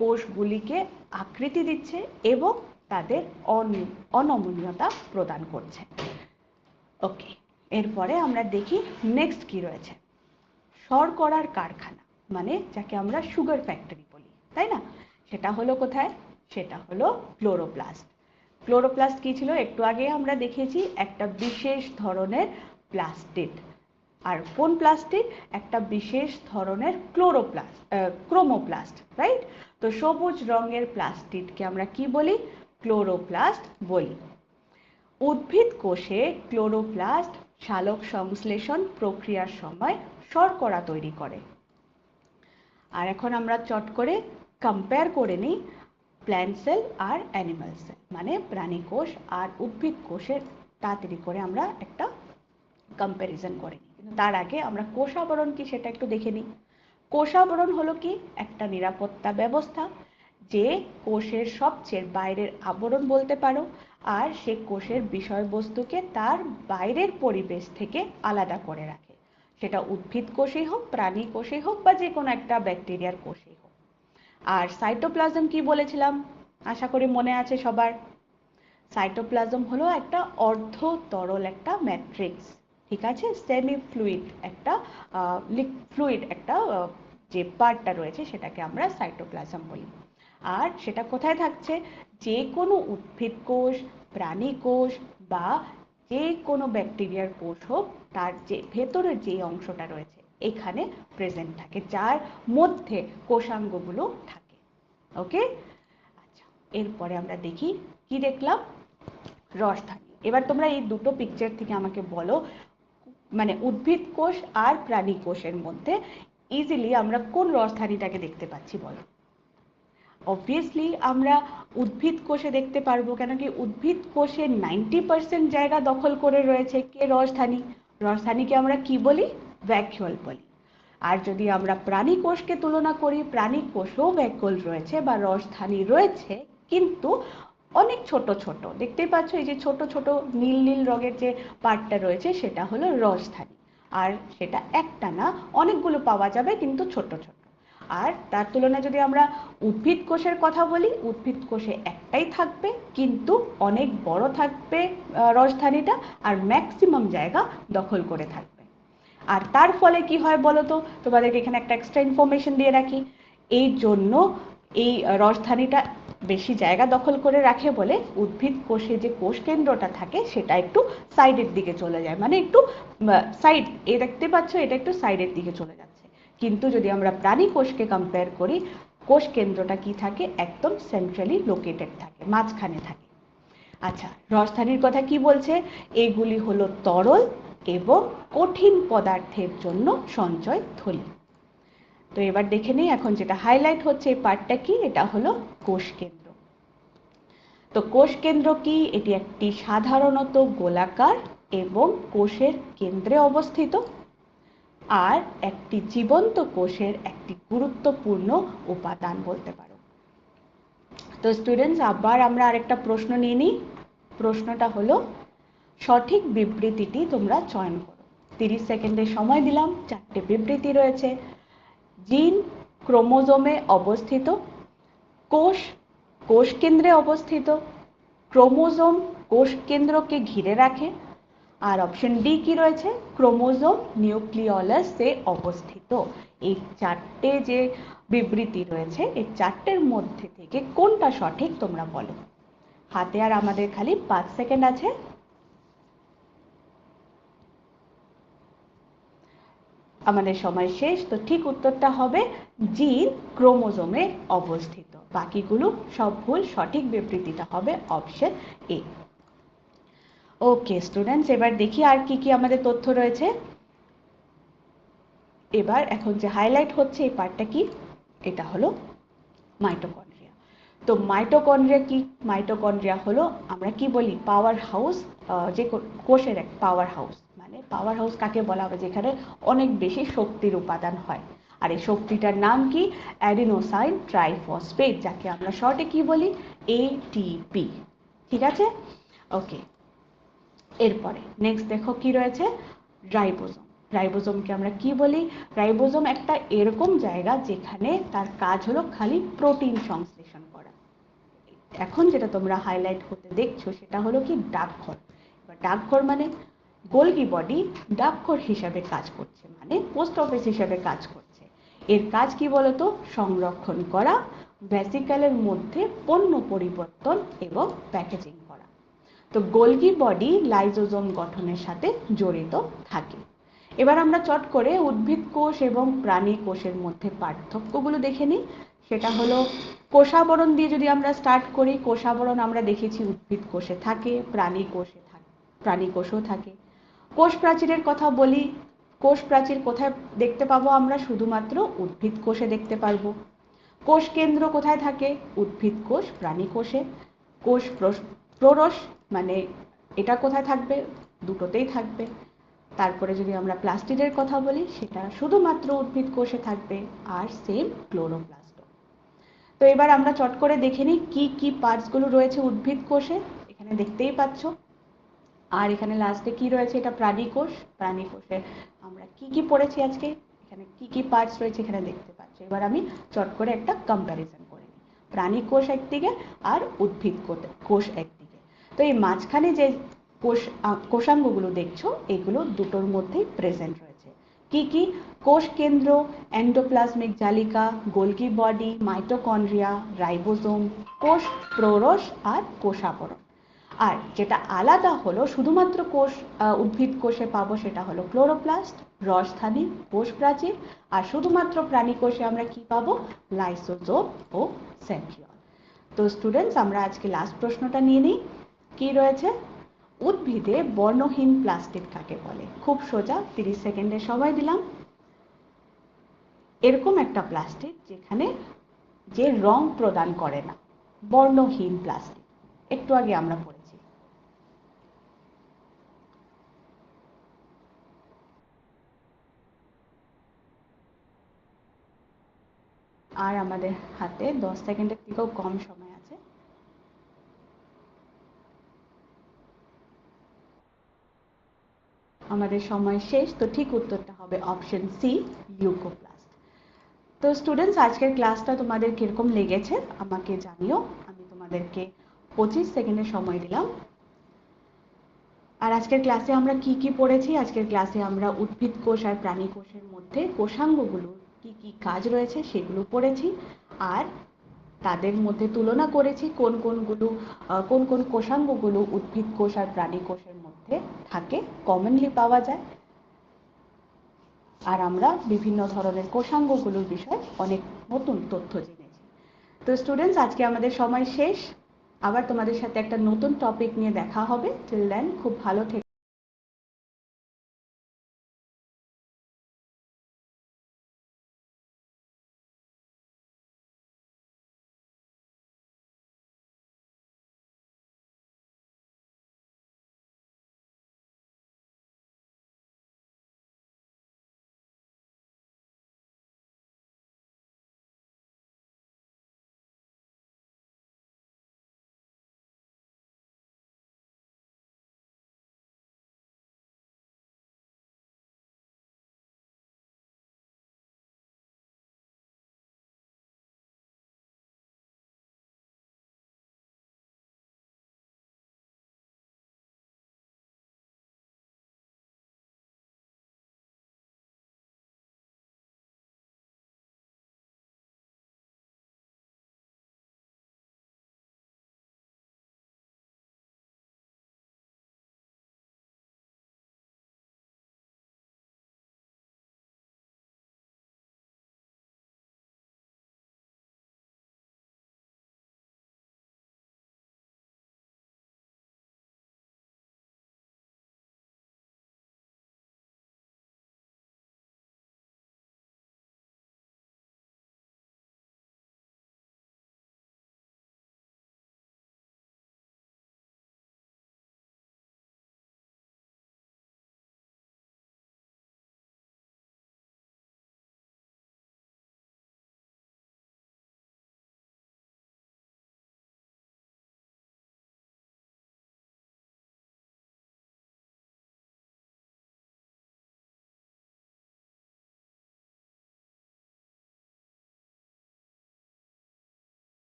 কোষগুলিকে আকৃতি দিচ্ছে এবং তাদের অনমনীয়তা প্রদান করছে। ওকে, এরপরে আমরা দেখি নেক্সট কি রয়েছে। শর্করার কারখানা, মানে যাকে আমরা সুগার ফ্যাক্টরি বলি, তাই না? সেটা হলো কোথায়? সেটা হলো ক্লোরোপ্লাস্ট। ক্লোরোপ্লাস্ট কি ছিল? একটু আগে আমরা দেখেছি একটা বিশেষ ধরনের প্লাস্টিড। আর কোন প্লাস্টিড? একটা বিশেষ ধরনের ক্রোমোপ্লাস্ট, রাইট? তো সবুজ রঙের প্লাস্টিডকে আমরা কি বলি? ক্লোরোপ্লাস্ট বলি। উদ্ভিদ কোষে ক্লোরোপ্লাস্ট সালোক সংশ্লেষণ প্রক্রিয়ার সময় শর্করা তৈরি করে। আর এখন আমরা চট করে কম্পেয়ার করে নিই প্ল্যান্ট সেল আর অ্যানিমাল সেল, মানে প্রাণী কোষ আর উদ্ভিদ কোষের তাড়াতাড়ি করে আমরা একটা কম্প্যারিজন করে নিই। কিন্তু তার আগে আমরা কোষাবরণ কি সেটা একটু দেখে নিই। কোষাবরণ হলো কি? একটা নিরাপত্তা ব্যবস্থা, যে কোষের সবচেয়ে বাইরের আবরণ বলতে পারো, আর সে কোষের বিষয়বস্তুকে তার বাইরের পরিবেশ থেকে আলাদা করে রাখে। সেটা উদ্ভিদ কোষেই হোক, প্রাণী কোষেই হোক, বা যে কোনো একটা ব্যাকটেরিয়ার কোষেই হোক। আর সাইটোপ্লাজম কি বলেছিলাম? আশা করি মনে আছে সবার। সাইটোপ্লাজম হলো একটা অর্ধ তরল একটা ম্যাট্রিক্স, ঠিক আছে, সেমি ফ্লুইড একটা একটা যে পার্টটা রয়েছে সেটাকে আমরা সাইটোপ্লাজম বলি। আর সেটা কোথায় থাকছে? যে কোনো উদ্ভিদ কোষ, প্রাণী কোষ বা যে কোনো ব্যাকটেরিয়ার কোষ হোক, তার যে ভেতরের যে অংশটা রয়েছে এখানে প্রেজেন্ট থাকে, যার মধ্যে কোষাঙ্গগুলো থাকে। ওকে, আচ্ছা, এরপরে আমরা দেখি কি দেখলাম। রসধানী। এবার তোমরা এই দুটো পিকচার থেকে আমাকে বলো, মানে উদ্ভিদ কোষ আর প্রাণী কোষের মধ্যে ইজিলি আমরা কোন রসধানীটাকে দেখতে পাচ্ছি বলো। অবভিয়াসলি আমরা উদ্ভিদ কোষে দেখতে পারবো, কেন কি উদ্ভিদ কোষে 90% জায়গা দখল করে রয়েছে কে? রসধানী। রসধানীকে আমরা কি বলি? ভ্যাকুয়াল বলি। আর যদি আমরা প্রাণী কোষকে তুলনা করি, প্রাণী কোষেও ভ্যাকুয়াল রয়েছে বা রসধানী রয়েছে, কিন্তু অনেক ছোট ছোট। দেখতেই পাচ্ছ এই যে ছোট ছোট নীল নীল রঙের যে পার্টটা রয়েছে সেটা হলো রসধানী। আর সেটা একটা না, অনেকগুলো পাওয়া যাবে কিন্তু ছোট ছোট। আর তার তুলনায় যদি আমরা উদ্ভিদ কোষের কথা বলি, উদ্ভিদ কোষে একটাই থাকবে কিন্তু অনেক বড় থাকবে রসধানীটা, আর ম্যাক্সিমাম জায়গা দখল করে থাকবে। আর তার ফলে কি হয় বলতো, তোমাদেরকে এখানে একটা এক্সট্রা ইনফরমেশন দিয়ে রাখি। এই জন্য এই রসধানীটা বেশি জায়গা দখল করে রাখে বলে উদ্ভিদ কোষে যে কোষ কেন্দ্রটা থাকে সেটা একটু সাইডের দিকে চলে যায়, মানে একটু সাইড, এ দেখতে পাচ্ছ এটা একটু সাইডের দিকে চলে যাচ্ছে। কিন্তু যদি আমরা প্রাণী কোষকে কম্পেয়ার করি, কোষ কেন্দ্রটা কি থাকে, একদম সেন্ট্রালি লোকেটেড থাকে, মাঝখানে থাকে। আচ্ছা, রসধানীর কথা কি বলছে, এগুলি হলো তরল এবং কঠিন পদার্থের জন্য সঞ্চয় থলি। তো এবার দেখে নিই এখন যেটা হাইলাইট হচ্ছে এই পার্টটা কি, এটা হলো কোষ কেন্দ্র। তো কোষ কেন্দ্র কি, এটি একটি সাধারণত গোলাকার এবং কোষের কেন্দ্রে অবস্থিত, আর একটি জীবন্ত কোষের একটি গুরুত্বপূর্ণ উপাদান বলতে পারো। তো স্টুডেন্টস, আবার আমরা আরেকটা প্রশ্ন নিয়ে নিই। প্রশ্নটা হলো সঠিক বিবৃতিটি তোমরা চয়ন করো। 30 সেকেন্ডের সময় দিলাম, 4টে বিবৃতি রয়েছে। জিন ক্রোমোজোমে অবস্থিত, কোষ কোষ কেন্দ্রে অবস্থিত, ক্রোমোজোম কোষ কেন্দ্রকে ঘিরে রাখে, আর অপশন ডি কি রয়েছে, ক্রোমোজোম নিউক্লিওলাসে অবস্থিত। এই 4টে যে বিবৃতি রয়েছে, এই 4টের মধ্যে থেকে কোনটা সঠিক তোমরা বলো। হাতে আর আমাদের খালি 5 সেকেন্ড আছে। আমাদের সময় শেষ। তো ঠিক উত্তরটা হবে জিন ক্রোমোজোমে অবস্থিত, বাকিগুলো সব ভুল। সঠিক বিবৃতিটা হবে অপশন এ। ওকে স্টুডেন্টস, এবার দেখি আর কি কি আমাদের তথ্য রয়েছে। এবার এখন যে হাইলাইট হচ্ছে এই পার্টটা কি, এটা হলো মাইটোকন্ড্রিয়া। তো মাইটোকন্ড্রিয়া কি, মাইটোকন্ড্রিয়া হলো আমরা কি বলি পাওয়ার হাউস, যে কোষের এক পাওয়ার হাউস। মানে পাওয়ার হাউস কাকে বলা হবে, যেখানে অনেক বেশি শক্তির উপাদান হয়। আর এই শক্তিটার নাম কি, অ্যাডিনোসাইন ট্রাইফসফেট, যাকে আমরা শর্টে কি বলি, এটিপি। ঠিক আছে, ওকে। এরপরে নেক্সট দেখো কি রয়েছে, রাইবোজোম। রাইবোজোমকে আমরা কি বলি, রাইবোজোম একটা এরকম জায়গা যেখানে তার কাজ হলো খালি প্রোটিন সংশ্লেষণ করা। এখন যেটা তোমরা হাইলাইট হতে দেখছো সেটা হলো কি ডাকঘর। এবার ডাকঘর মানে গোলগি বডি ডাকঘর হিসাবে কাজ করছে, মানে পোস্ট অফিস হিসাবে কাজ করছে। এর কাজ কি বলতো, সংরক্ষণ করা, ভেসিকেলের মধ্যে পণ্য পরিবর্তন এবং প্যাকেজিং করা। তো গোলগি বডি লাইজোজোম গঠনের সাথে জড়িত থাকে। এবার আমরা চট করে উদ্ভিদ কোষ এবং প্রাণী কোষের মধ্যে পার্থক্যগুলো দেখে নিই। সেটা হলো কোষাবরণ দিয়ে যদি আমরা স্টার্ট করি, কোষাবরণ আমরা দেখেছি উদ্ভিদ কোষে থাকে, প্রাণী কোষে থাকে, প্রাণী কোষও থাকে। কোষ প্রাচীরের কথা বলি, কোষ প্রাচীর কোথায় দেখতে পাবো আমরা, শুধুমাত্র উদ্ভিদ কোষে দেখতে পারবো। কোষ কেন্দ্র কোথায় থাকে, উদ্ভিদ কোষ, প্রাণী কোষে। কোষ প্ররস মানে এটা কোথায় থাকবে, দুটোতেই থাকবে। তারপরে যদি আমরা প্লাস্টিডের কথা বলি, সেটা শুধুমাত্র উদ্ভিদ কোষে থাকবে, আর সেম ক্লোরোপ্লাস্ট। তো এবার আমরা চট করে দেখে নিই কি কি পার্টসগুলো রয়েছে উদ্ভিদ কোষে, এখানে দেখতেই পাচ্ছ। আর এখানে লাস্টে কি রয়েছে, এটা প্রাণী কোষ। প্রাণী কোষে আমরা কি কি পড়েছি আজকে, এখানে কি কি পার্টস রয়েছে এখানে দেখতে পাচ্ছ। এবার আমি চট করে একটা কম্প্যারিজন করে নিই, প্রাণী কোষ একদিকে আর উদ্ভিদ কোষ একদিকে। তো এই মাঝখানে যে কোষাঙ্গগুলো দেখছো, এগুলো দুটোর মধ্যেই প্রেজেন্ট রয়েছে। কি কি, কোষ কেন্দ্র, এন্ডোপ্লাজমিক জালিকা, গোলগি বডি, মাইটোকন্ড্রিয়া, রাইবোজোম, কোষ প্ররস আর কোষাবরণ। আর যেটা আলাদা হলো শুধুমাত্র কোষ উদ্ভিদ কোষে পাবো, সেটা হলো ক্লোরোপ্লাস্ট, রসধানী, কোষ প্রাচীর। আর শুধুমাত্র প্রাণী কোষে আমরা কি পাবো, লাইসোজোম ও সেন্ট্রিওল। তো স্টুডেন্টস, আমরা আজকে লাস্ট প্রশ্নটা নিয়ে নিই। কি রয়েছে, উদ্ভিদে বর্ণহীন প্লাস্টিড কাকে বলে। খুব সোজা, 30 সেকেন্ডের সময় দিলাম। এরকম একটা প্লাস্টিড যেখানে যে রং প্রদান করে না, বর্ণহীন প্লাস্টিড, একটু আগে আমরা পড়েছি। আর আমাদের হাতে 10 সেকেন্ডের থেকেও কম সময় আছে। আমাদের সময় শেষ। তো ঠিক উত্তরটা হবে অপশন সি, লিউকোপ্লাস্ট। তো স্টুডেন্টস, আজকের ক্লাসটা তোমাদের কিরকম লেগেছে আমাকে জানিও। আমি তোমাদেরকে 25 সেকেন্ডের সময় দিলাম। আর আজকের ক্লাসে আমরা কি কি পড়েছি? আজকের ক্লাসে আমরা উদ্ভিদ কোষ আর প্রাণী কোষের মধ্যে কোষাঙ্গগুলোর কি কি কাজ রয়েছে সেগুলো পড়েছি। আর তাদের মধ্যে তুলনা করেছি কোন কোন কোষাঙ্গগুলো উদ্ভিদ কোষ আর প্রাণী কোষের মধ্যে থাকে, কমনলি পাওয়া যায়। আর আমরা বিভিন্ন ধরনের কোষাঙ্গগুলোর বিষয়ে অনেক নতুন তথ্য জেনেছি। তো স্টুডেন্টস, আজকে আমাদের সময় শেষ। আবার তোমাদের সাথে একটা নতুন টপিক নিয়ে দেখা হবে। টিল দেন খুব ভালো থেকো।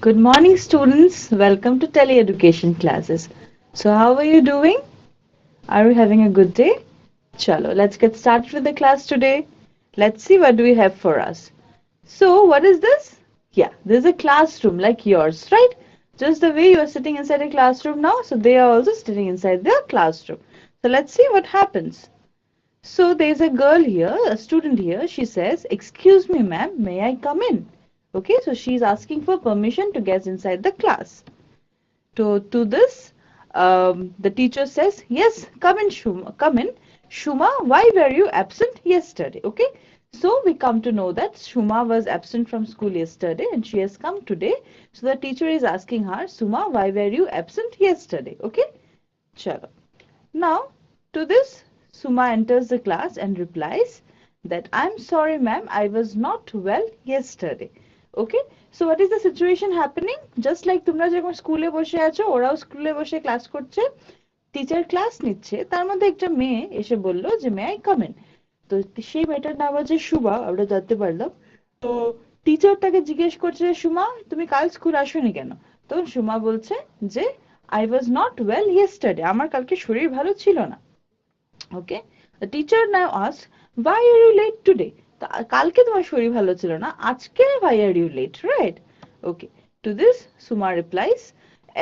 Good morning, students. Welcome to tele education classes. So, how are you doing? Are you having a good day? Chalo, let's get started with the class today. Let's see what do we have for us. So, what is this? Yeah, this is a classroom like yours, right? Just the way you are sitting inside a classroom now, so they are also sitting inside their classroom. So, let's see what happens. So there's a girl here, a student here. She says, "Excuse me, ma'am, may I come in?" Okay, so she's asking for permission to get inside the class. To this, the teacher says, "Yes, come in, Shuma. Come in, Shuma. Why were you absent yesterday?" Okay, so we come to know that Shuma was absent from school yesterday and she has come today. So the teacher is asking her, "Shuma, why were you absent yesterday?" Okay, chalo. Now, to this, Suma enters the class and replies that I'm sorry, ma'am, I was not well yesterday. Okay, so what is the situation happening? Just like তোমরা যখন স্কুলে বসে আছো ওরাও স্কুলে বসে class করছে teacher class নিচ্ছে তার মধ্যে একটা মেয়ে এসে বলল যে মে আই কাম ইন তো সেই মেয়েটার নাম হচ্ছে শুভা আমরা জানতে পারলাম তো টিচার তাকে জিজ্ঞেস করছে সুমা তুমি কাল স্কুল আসোনি কেন তখন সুমা বলছে যে I was not well yesterday. আমার কালকে শরীর ভালো ছিল না। Okay? The teacher now asks, why are you late today? কালকে তোমার শরীর ভালো ছিল না আজকে why are you late, right? Okay. To this, Suma replies,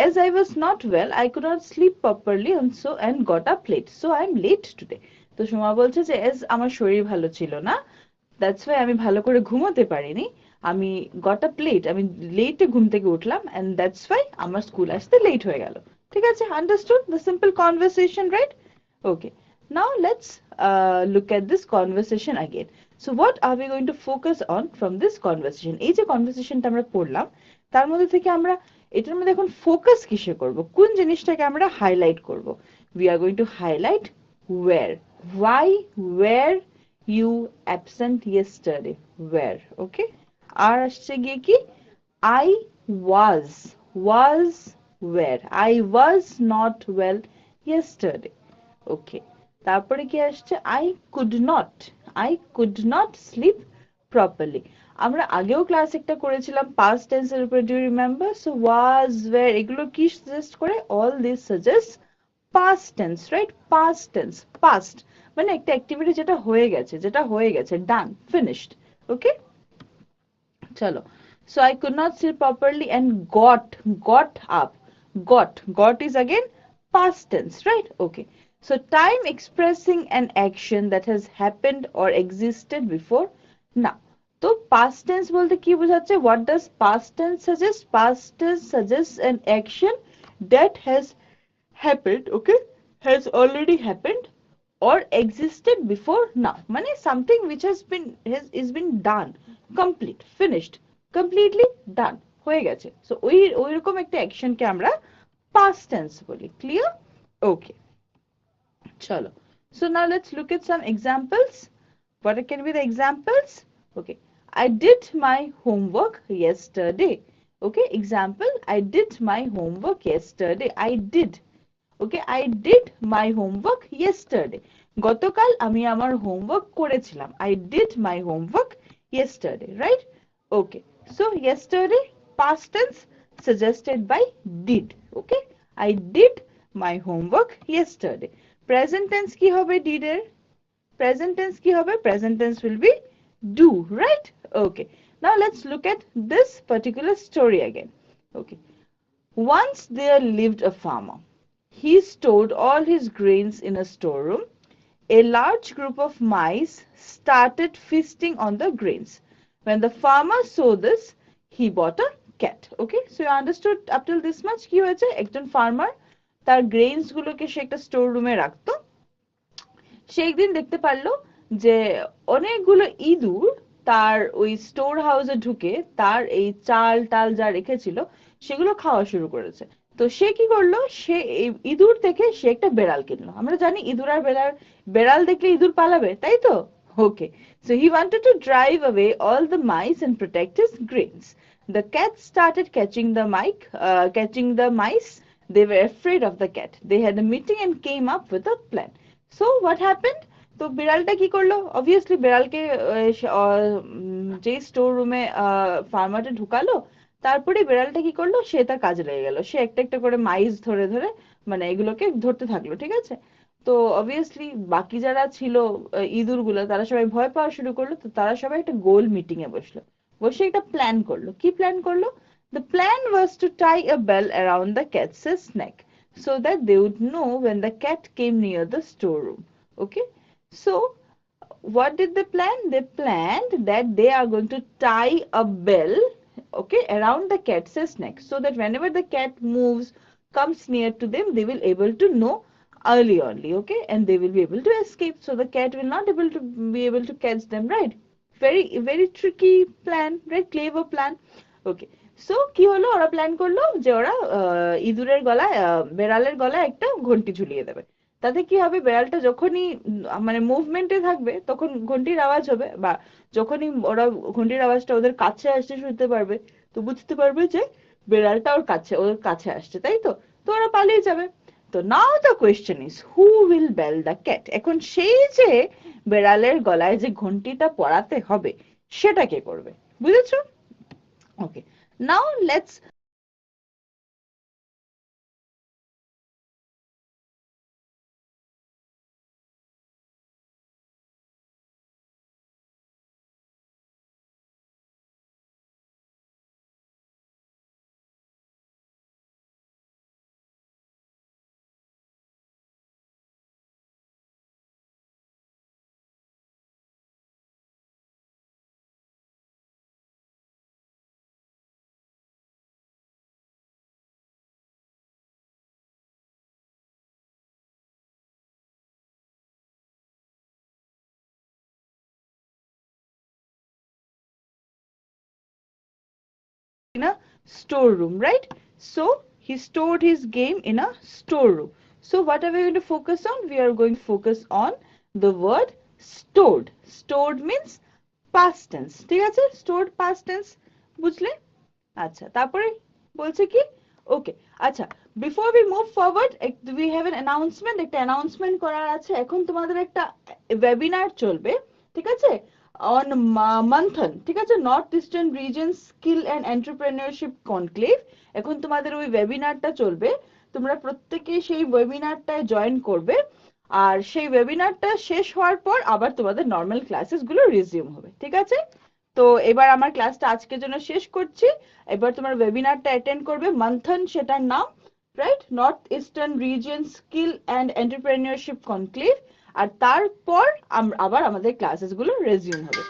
as I was not well, I could not sleep properly and got up late. So I am late today. তো সুমা বলছে যে as আমার শরীর ভালো ছিল না that's why আমি ভালো করে ঘুমোতে পারিনি আমি got up late আমি late ঘুম থেকে উঠলাম and that's why আমার স্কুল আসতে late হয়ে গেল ঠিক আছে understood the simple conversation right okay now let's look at this conversation again so what are we going to focus on from this conversation এই যে conversationটা আমরা পড়লাম তার মধ্যে থেকে আমরা এটার মধ্যে এখন ফোকাস কিসে করব কোন জিনিসটাকে আমরা হাইলাইট করব we are going to highlight where why where you absent yesterday where okay আর আসছে গিয়ে কি I was where I was not well yesterday okay তারপরে কি আসছে I could not sleep properly আমরা আগেও ক্লাস একটা করেছিলাম past tense এর উপরে do you remember so was where এগুলো কি suggest করে all this suggests past tense right past tense past মানে একটা অ্যাক্টিভিটি যেটা হয়ে গেছে done finished okay চলো so I could not sleep properly and got up got is again past tense right okay so time expressing an action that has happened or existed before now তো past tense বলতে কি বোঝাচ্ছে what does past tense suggest past tense suggests an action that has happened okay has already happened or existed before now মানে something which is been done complete finished completely done হয়ে গেছে so ওই রকম একটা action কে আমরা past tense বলি clear okay চলো so now let's look at some examples what can be the examples okay I did my homework yesterday okay example I did my homework yesterday I did okay I did my homework yesterday গতকাল আমি আমার homework করেছিলাম I did my homework yesterday right okay so yesterday past tense suggested by did okay I did my homework yesterday present tense কি হবে did এর present tense কি হবে present tense will be do right okay now let's look at this particular story again okay once there lived a farmer he stored all his grains in a storeroom a large group of mice started feasting on the grains when the farmer saw this he bought a cat okay so you understood up till this much কি হয়েছে একজন farmer তার grains গুলোকে সে একটা store রুমে রাখতো সে একদিন দেখতে পারলো যে অনেকগুলো ইঁদুর তার ওই স্টোর হাউসে ঢুকে তার এই চাল টাল যা রেখেছিল সেগুলো খাওয়া শুরু করেছে তো সে কি করলো সে এই ইঁদুর থেকে সে একটা বেড়াল কিনলো আমরা জানি ইঁদুর আর বেড়াল দেখলে ইঁদুর পালাবে তাই তো okay so he wanted to drive away all the mice and protect his grains the cat started catching the mice they were afraid of the cat they had a meeting and came up with a plan so what happened তো বিড়ালটা কি করলো obviously বিড়ালকে যে store রুমে ফার্মারটা ঢুকালো তারপরে বেড়ালটা কি করলো, সে তার কাজে লেগে গেল, সে একটা একটা করে মাইজ ধরে ধরে মানে এগুলোকে ধরতে থাকলো, ঠিক আছে। তো অবভিয়াসলি বাকি যারা ছিল ইঁদুর গুলো, তারা সবাই ভয় পাওয়া শুরু করলো। তো তারা সবাই একটা গোল মিটিং এ বসলো, বসে একটা প্ল্যান করলো। কি প্ল্যান করলো? The plan was to tie a bell around the cat's neck so that they would know when the cat came near the storeroom. Okay, so what did they plan? They planned that they are going to tie a bell, okay, around the cat's neck, so that whenever the cat moves, comes near to them, they will able to know early only, okay, and they will be able to escape. So the cat will not able to be able to catch them, right? Very tricky plan, right? Clever plan. Okay. So কি হলো, ওরা plan করলো যে ওরা ইঁদুরের গলায় বেড়ালের গলায় একটা ঘন্টি ঝুলিয়ে দেবে। তাতে কি হবে, বেড়ালটা যখনই মানে মুভমেন্টে থাকবে তখন ঘন্টির আওয়াজ হবে, বা যখনই ওরা ঘন্টির আওয়াজটা ওদের কাছে আসছে শুনতে পারবে, তো বুঝতে পারবে যে বেড়ালটা ওর কাছে আসছে, তাই তো। তো ওরা পালিয়ে যাবে। তো now the question is who will bell the cat. এখন সেই যে বেড়ালের গলায় যে ঘন্টিটা পরাতে হবে, সেটা কে করবে, বুঝেছো? Okay, now let's in a storeroom, right? So he stored his game in a storeroom. So what are we going to focus on? We are going to focus on the word stored. Stored means past tense, ঠিক আছে? Stored past tense, বুঝলে? আচ্ছা, তারপরে বলছে কি, ওকে, আচ্ছা, before we move forward we have an announcement, একটা announcement করার আছে। এখন তোমাদের একটা ওয়েবিনার চলবে, ঠিক আছে, অন মান্থন, ঠিক আছে, north eastern reason skill and Entrepreneurship conclave. এখন তোমাদের ওই ওয়েবিনারটা চলবে, তোমরা প্রত্যেকে সেই ওয়েবিনারটায় জয়েন করবে। আর সেই ওয়েবিনারটা শেষ হওয়ার পর আবার তোমাদের নর্মাল ক্লাসেস গুলো রিজিউম হবে, ঠিক আছে। তো এবার আমার ক্লাসটা আজকের জন্য শেষ করছি। এবার তোমার ওয়েবিনারটা অ্যাটেন্ড করবে মন্থন, সেটার নাম, right, North Eastern Region Skill and Entrepreneurship Conclave. আর তারপর আবার আমাদের ক্লাসেস গুলো রেজিউম হবে।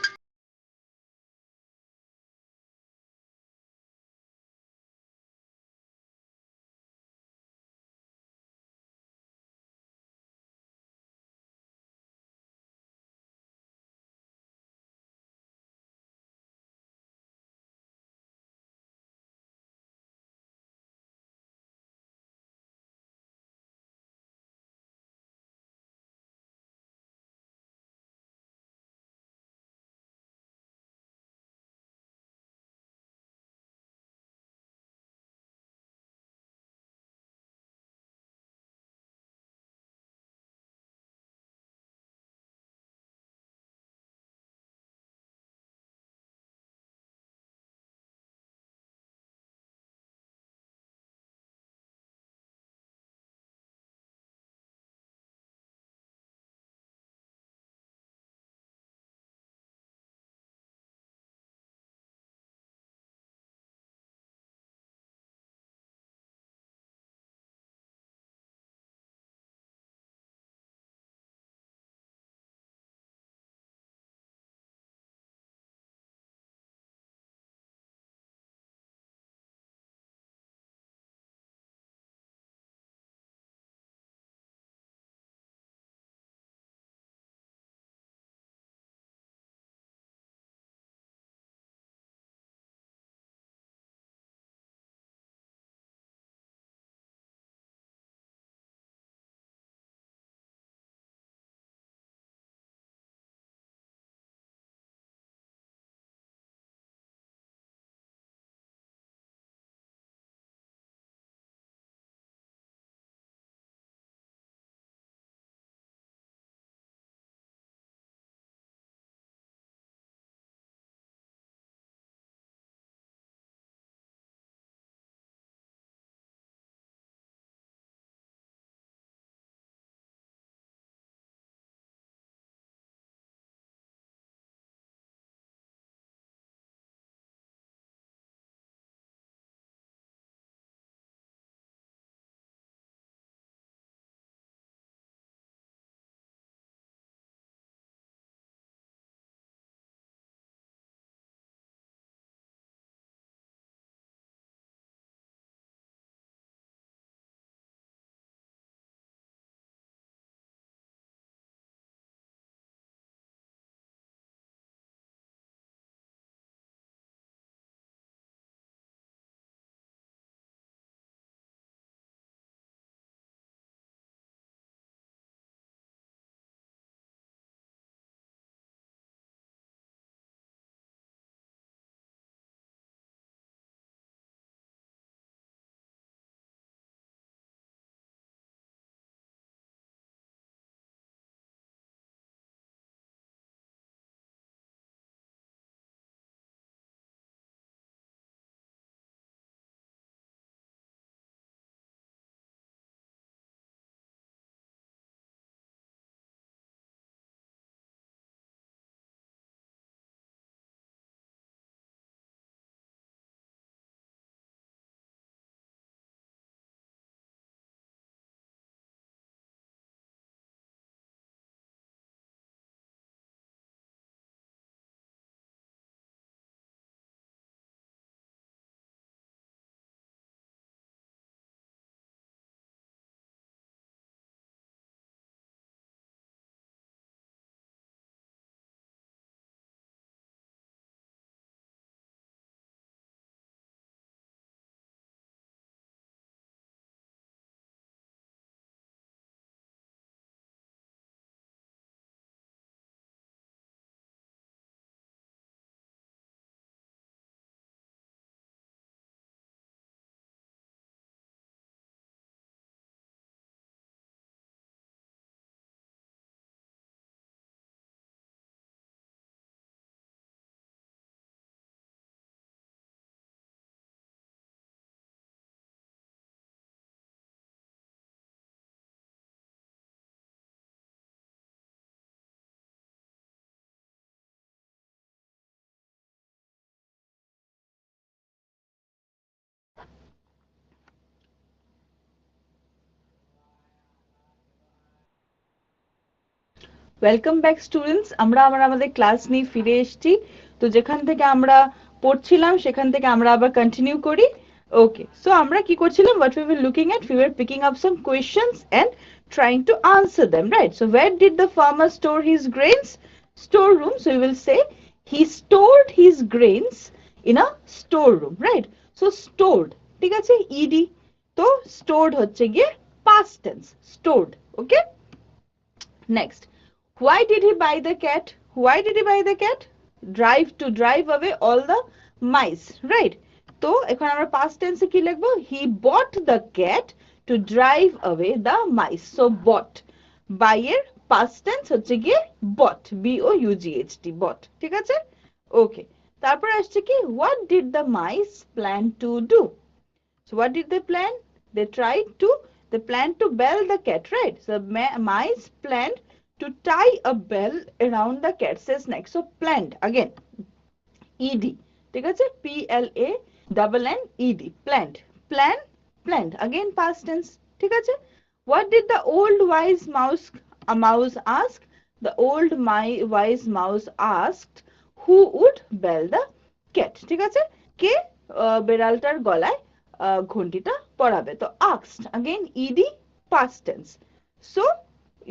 ওয়েলকাম ব্যাক স্টুডেন্টস, আমরা আমাদের ক্লাস নিয়ে ফিরে এসেছি। তো যেখান থেকে আমরা পড়ছিলাম সেখান থেকে আমরা আবার কন্টিনিউ করি। ওকে, সো আমরা কি করছিলাম, what we were looking at, we were picking up some questions and trying to answer them, right? So where did the farmer store his grains? Storeroom. So we will say he stored his grains in a storeroom, right? So stored, ঠিক আছে, ed, তো stored হচ্ছে গিয়ে past tense, stored. Okay, next, why did he buy the cat? Why did he buy the cat? Drive, to drive away all the mice, right? তো এখন আমরা past tense এ কি লিখবো? He bought the cat to drive away the mice. So bought, buy এর past tense হচ্ছে গিয়ে bought, B-O-U-G-H-T, bought, ঠিক আছে? Okay, তারপর আসছে কি, what did the mice plan to do? So what did they plan? They planned to bell the cat, right? So mice planned to tie a bell around the cat's neck. So planned, again, ed, ঠিক আছে, P-L-A double N E-D, planned, plan, planned, again past tense, ঠিক আছে? What did the old wise mouse ask? The old wise mouse asked who would bell the cat, ঠিক আছে? কে বেড়ালটার গলায় ঘন্টিটা পরাবে? তো asked, again ed, past tense. So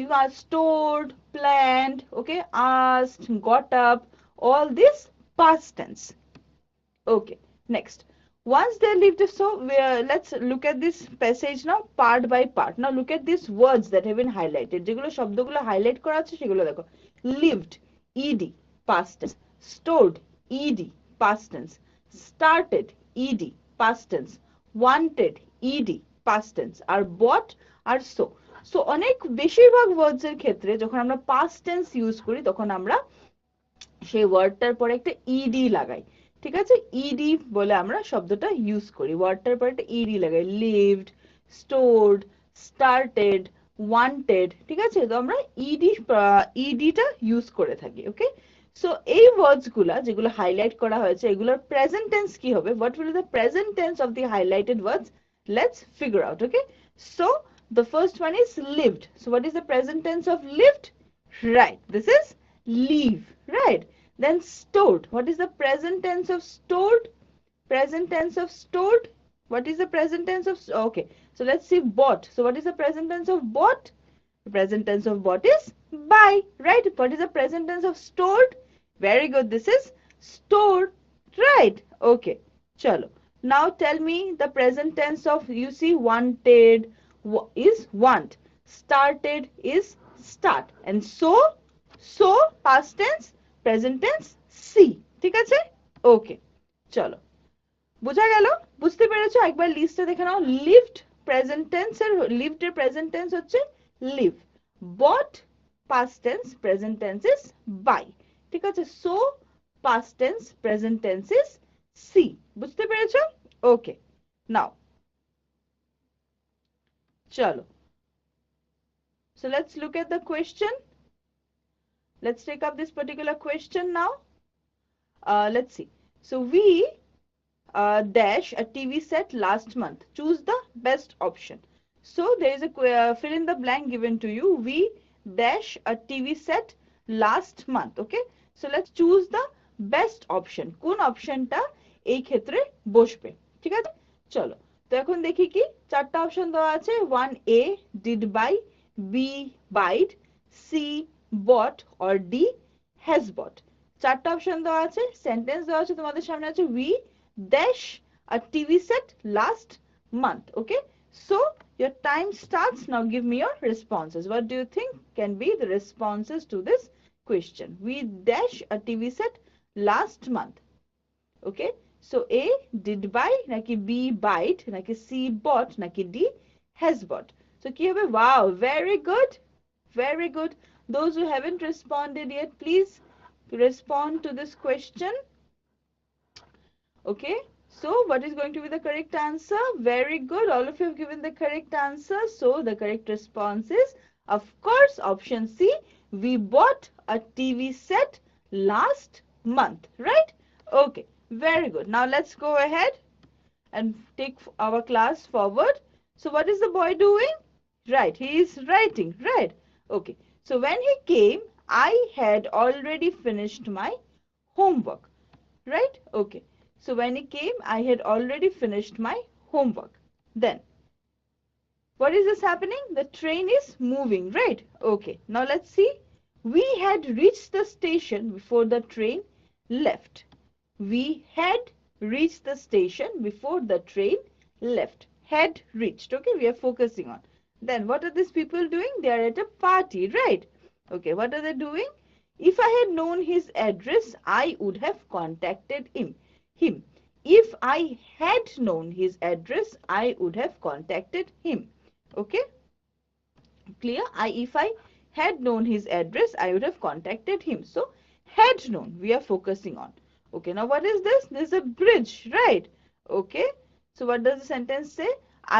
you are stored, planned, okay, asked, got up, all this past tense. Okay, next. Once they lived, so let's look at this passage now part by part. Now look at these words that have been highlighted. যেগুলো শব্দগুলো highlight করা আছে সেগুলো দেখো। Lived, ed, past tense. Stored, ed, past tense. Started, ed, past tense. Wanted, ed, past tense. আর bought আর so অনেক বেশিরভাগ words এর ক্ষেত্রে যখন আমরা past tense use করি তখন আমরা সেই ওয়ার্ডটার পরে একটা ed লাগাই, ঠিক আছে? ed বলে আমরা শব্দটা ইউজ করি, ওয়ার্ডটার পরে একটা ed লাগাই, লিভড, স্টোরড, স্টার্টেড, ওয়ান্টেড, ঠিক আছে? তো আমরা টা ইউজ করে থাকি। ওকে, সো এই ওয়ার্ডস গুলা যেগুলো হাইলাইট করা হয়েছে এগুলোর প্রেজেন্ট টেন্স কি হবে? What will be the present tense of the highlighted words? Let's figure out. Okay, so the first one is lived. So what is the present tense of lived? Right, this is leave, right? Then stored. What is the present tense of stored? Present tense of stored. What is the present tense of, okay, so let's see bought. So what is the present tense of bought? The present tense of bought is buy, right? What is the present tense of stored? Very good, this is stored, right? Okay, chalo. Now tell me the present tense of, you see, wanted is want, started is start, and so past tense, present tense see, ঠিক আছে? ওকে, চলো, বোঝা গেল? বুঝতে পেরেছো? একবার লিস্টে দেখে নাও। লিভড প্রেজেন্ট টেন্স এর, লিভড এর প্রেজেন্ট টেন্স হচ্ছে live, but past tense present tense is by, ঠিক আছে? So past tense present tense is see. বুঝতে পেরেছো? ওকে, নাও চলো, so let's look at the question. Let's take up this particular question now. Let's see. So we dash a TV set last month. Choose the best option. So there is a fill in the blank given to you. We dash a TV set last month. Okay. So let's choose the best option. কোন অপশনটা এই ক্ষেত্রে বসবে? ঠিক আছে, চলো তো এখন দেখি কি চারটা অপশন দেওয়া আছে। 1A did buy, B buyed, C bought or D has bought। চারটা অপশন দেওয়া আছে, সেন্টেন্স দেওয়া আছে তোমাদের সামনে আছে we dash a TV set last month. Okay, so your time starts now. Give me your responses. What do you think can be the responses to this question? We dash a TV set last month. Okay, so A did buy, naki B bought, naki C bought, naki D has bought। So কি হবে? Wow, very good, very good. Those who haven't responded yet, please respond to this question. Okay, so what is going to be the correct answer? Very good, all of you have given the correct answer. So the correct response is, of course, option C. We bought a TV set last month, right? Okay, very good. Now let's go ahead and take our class forward. So what is the boy doing? Right, he is writing, right? Okay, so when he came I had already finished my homework, right? Okay. So when he came, I had already finished my homework. Then, what is this happening? The train is moving, right? Okay. Now let's see. We had reached the station before the train left. We had reached the station before the train left. Had reached. Okay, we are focusing on. Then what are these people doing? They are at a party, right? Okay, what are they doing? If I had known his address, I would have contacted him. If I had known his address, I would have contacted him. Okay, clear? If I had known his address, I would have contacted him. So had known, we are focusing on. Okay, now what is this? This is a bridge, right? Okay, so what does the sentence say?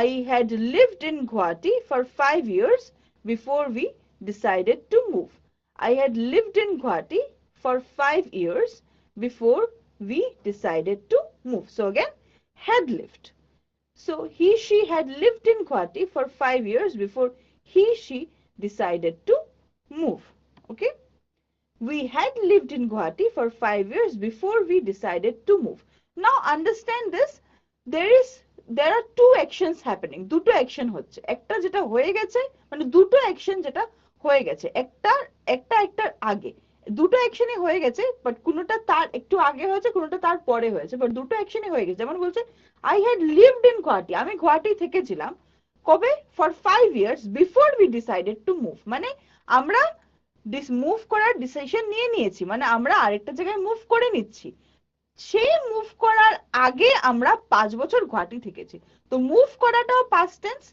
I had lived in Guwahati for 5 years before we decided to move. I had lived in Guwahati for 5 years before we decided to move. So again, had lived. So she had lived in Guwahati for 5 years before she decided to move. Okay. We had lived in Guwahati for 5 years before we decided to move. Now understand this. There are two actions happening. দুটো action হচ্ছে। একটা যেটা হয়ে গেছে, মানে দুটো action যেটা হয়ে গেছে। একটার আগে। দুটো অ্যাকশনই হয়ে গেছে, বাট কোনোটা তার একটু আগে হয়েছে, কোনোটা তার পরে হয়েছে। বাট দুটো অ্যাকশনই হয়ে গেছে। যেমন বলছে I had lived in Guwahati. আমি গুয়াহাটি থেকেছিলাম। কবে? For 5 years before we decided to move. মানে আমরা মুভ করার ডিসিশন নিয়েছি, মানে আমরা আরেকটা জায়গায় মুভ করে নিচ্ছি। সেই মুভ করার আগে আমরা 5 বছর গুয়াহাটি থেকেছি। তো মুভ করাটাও পাস্ট টেন্স,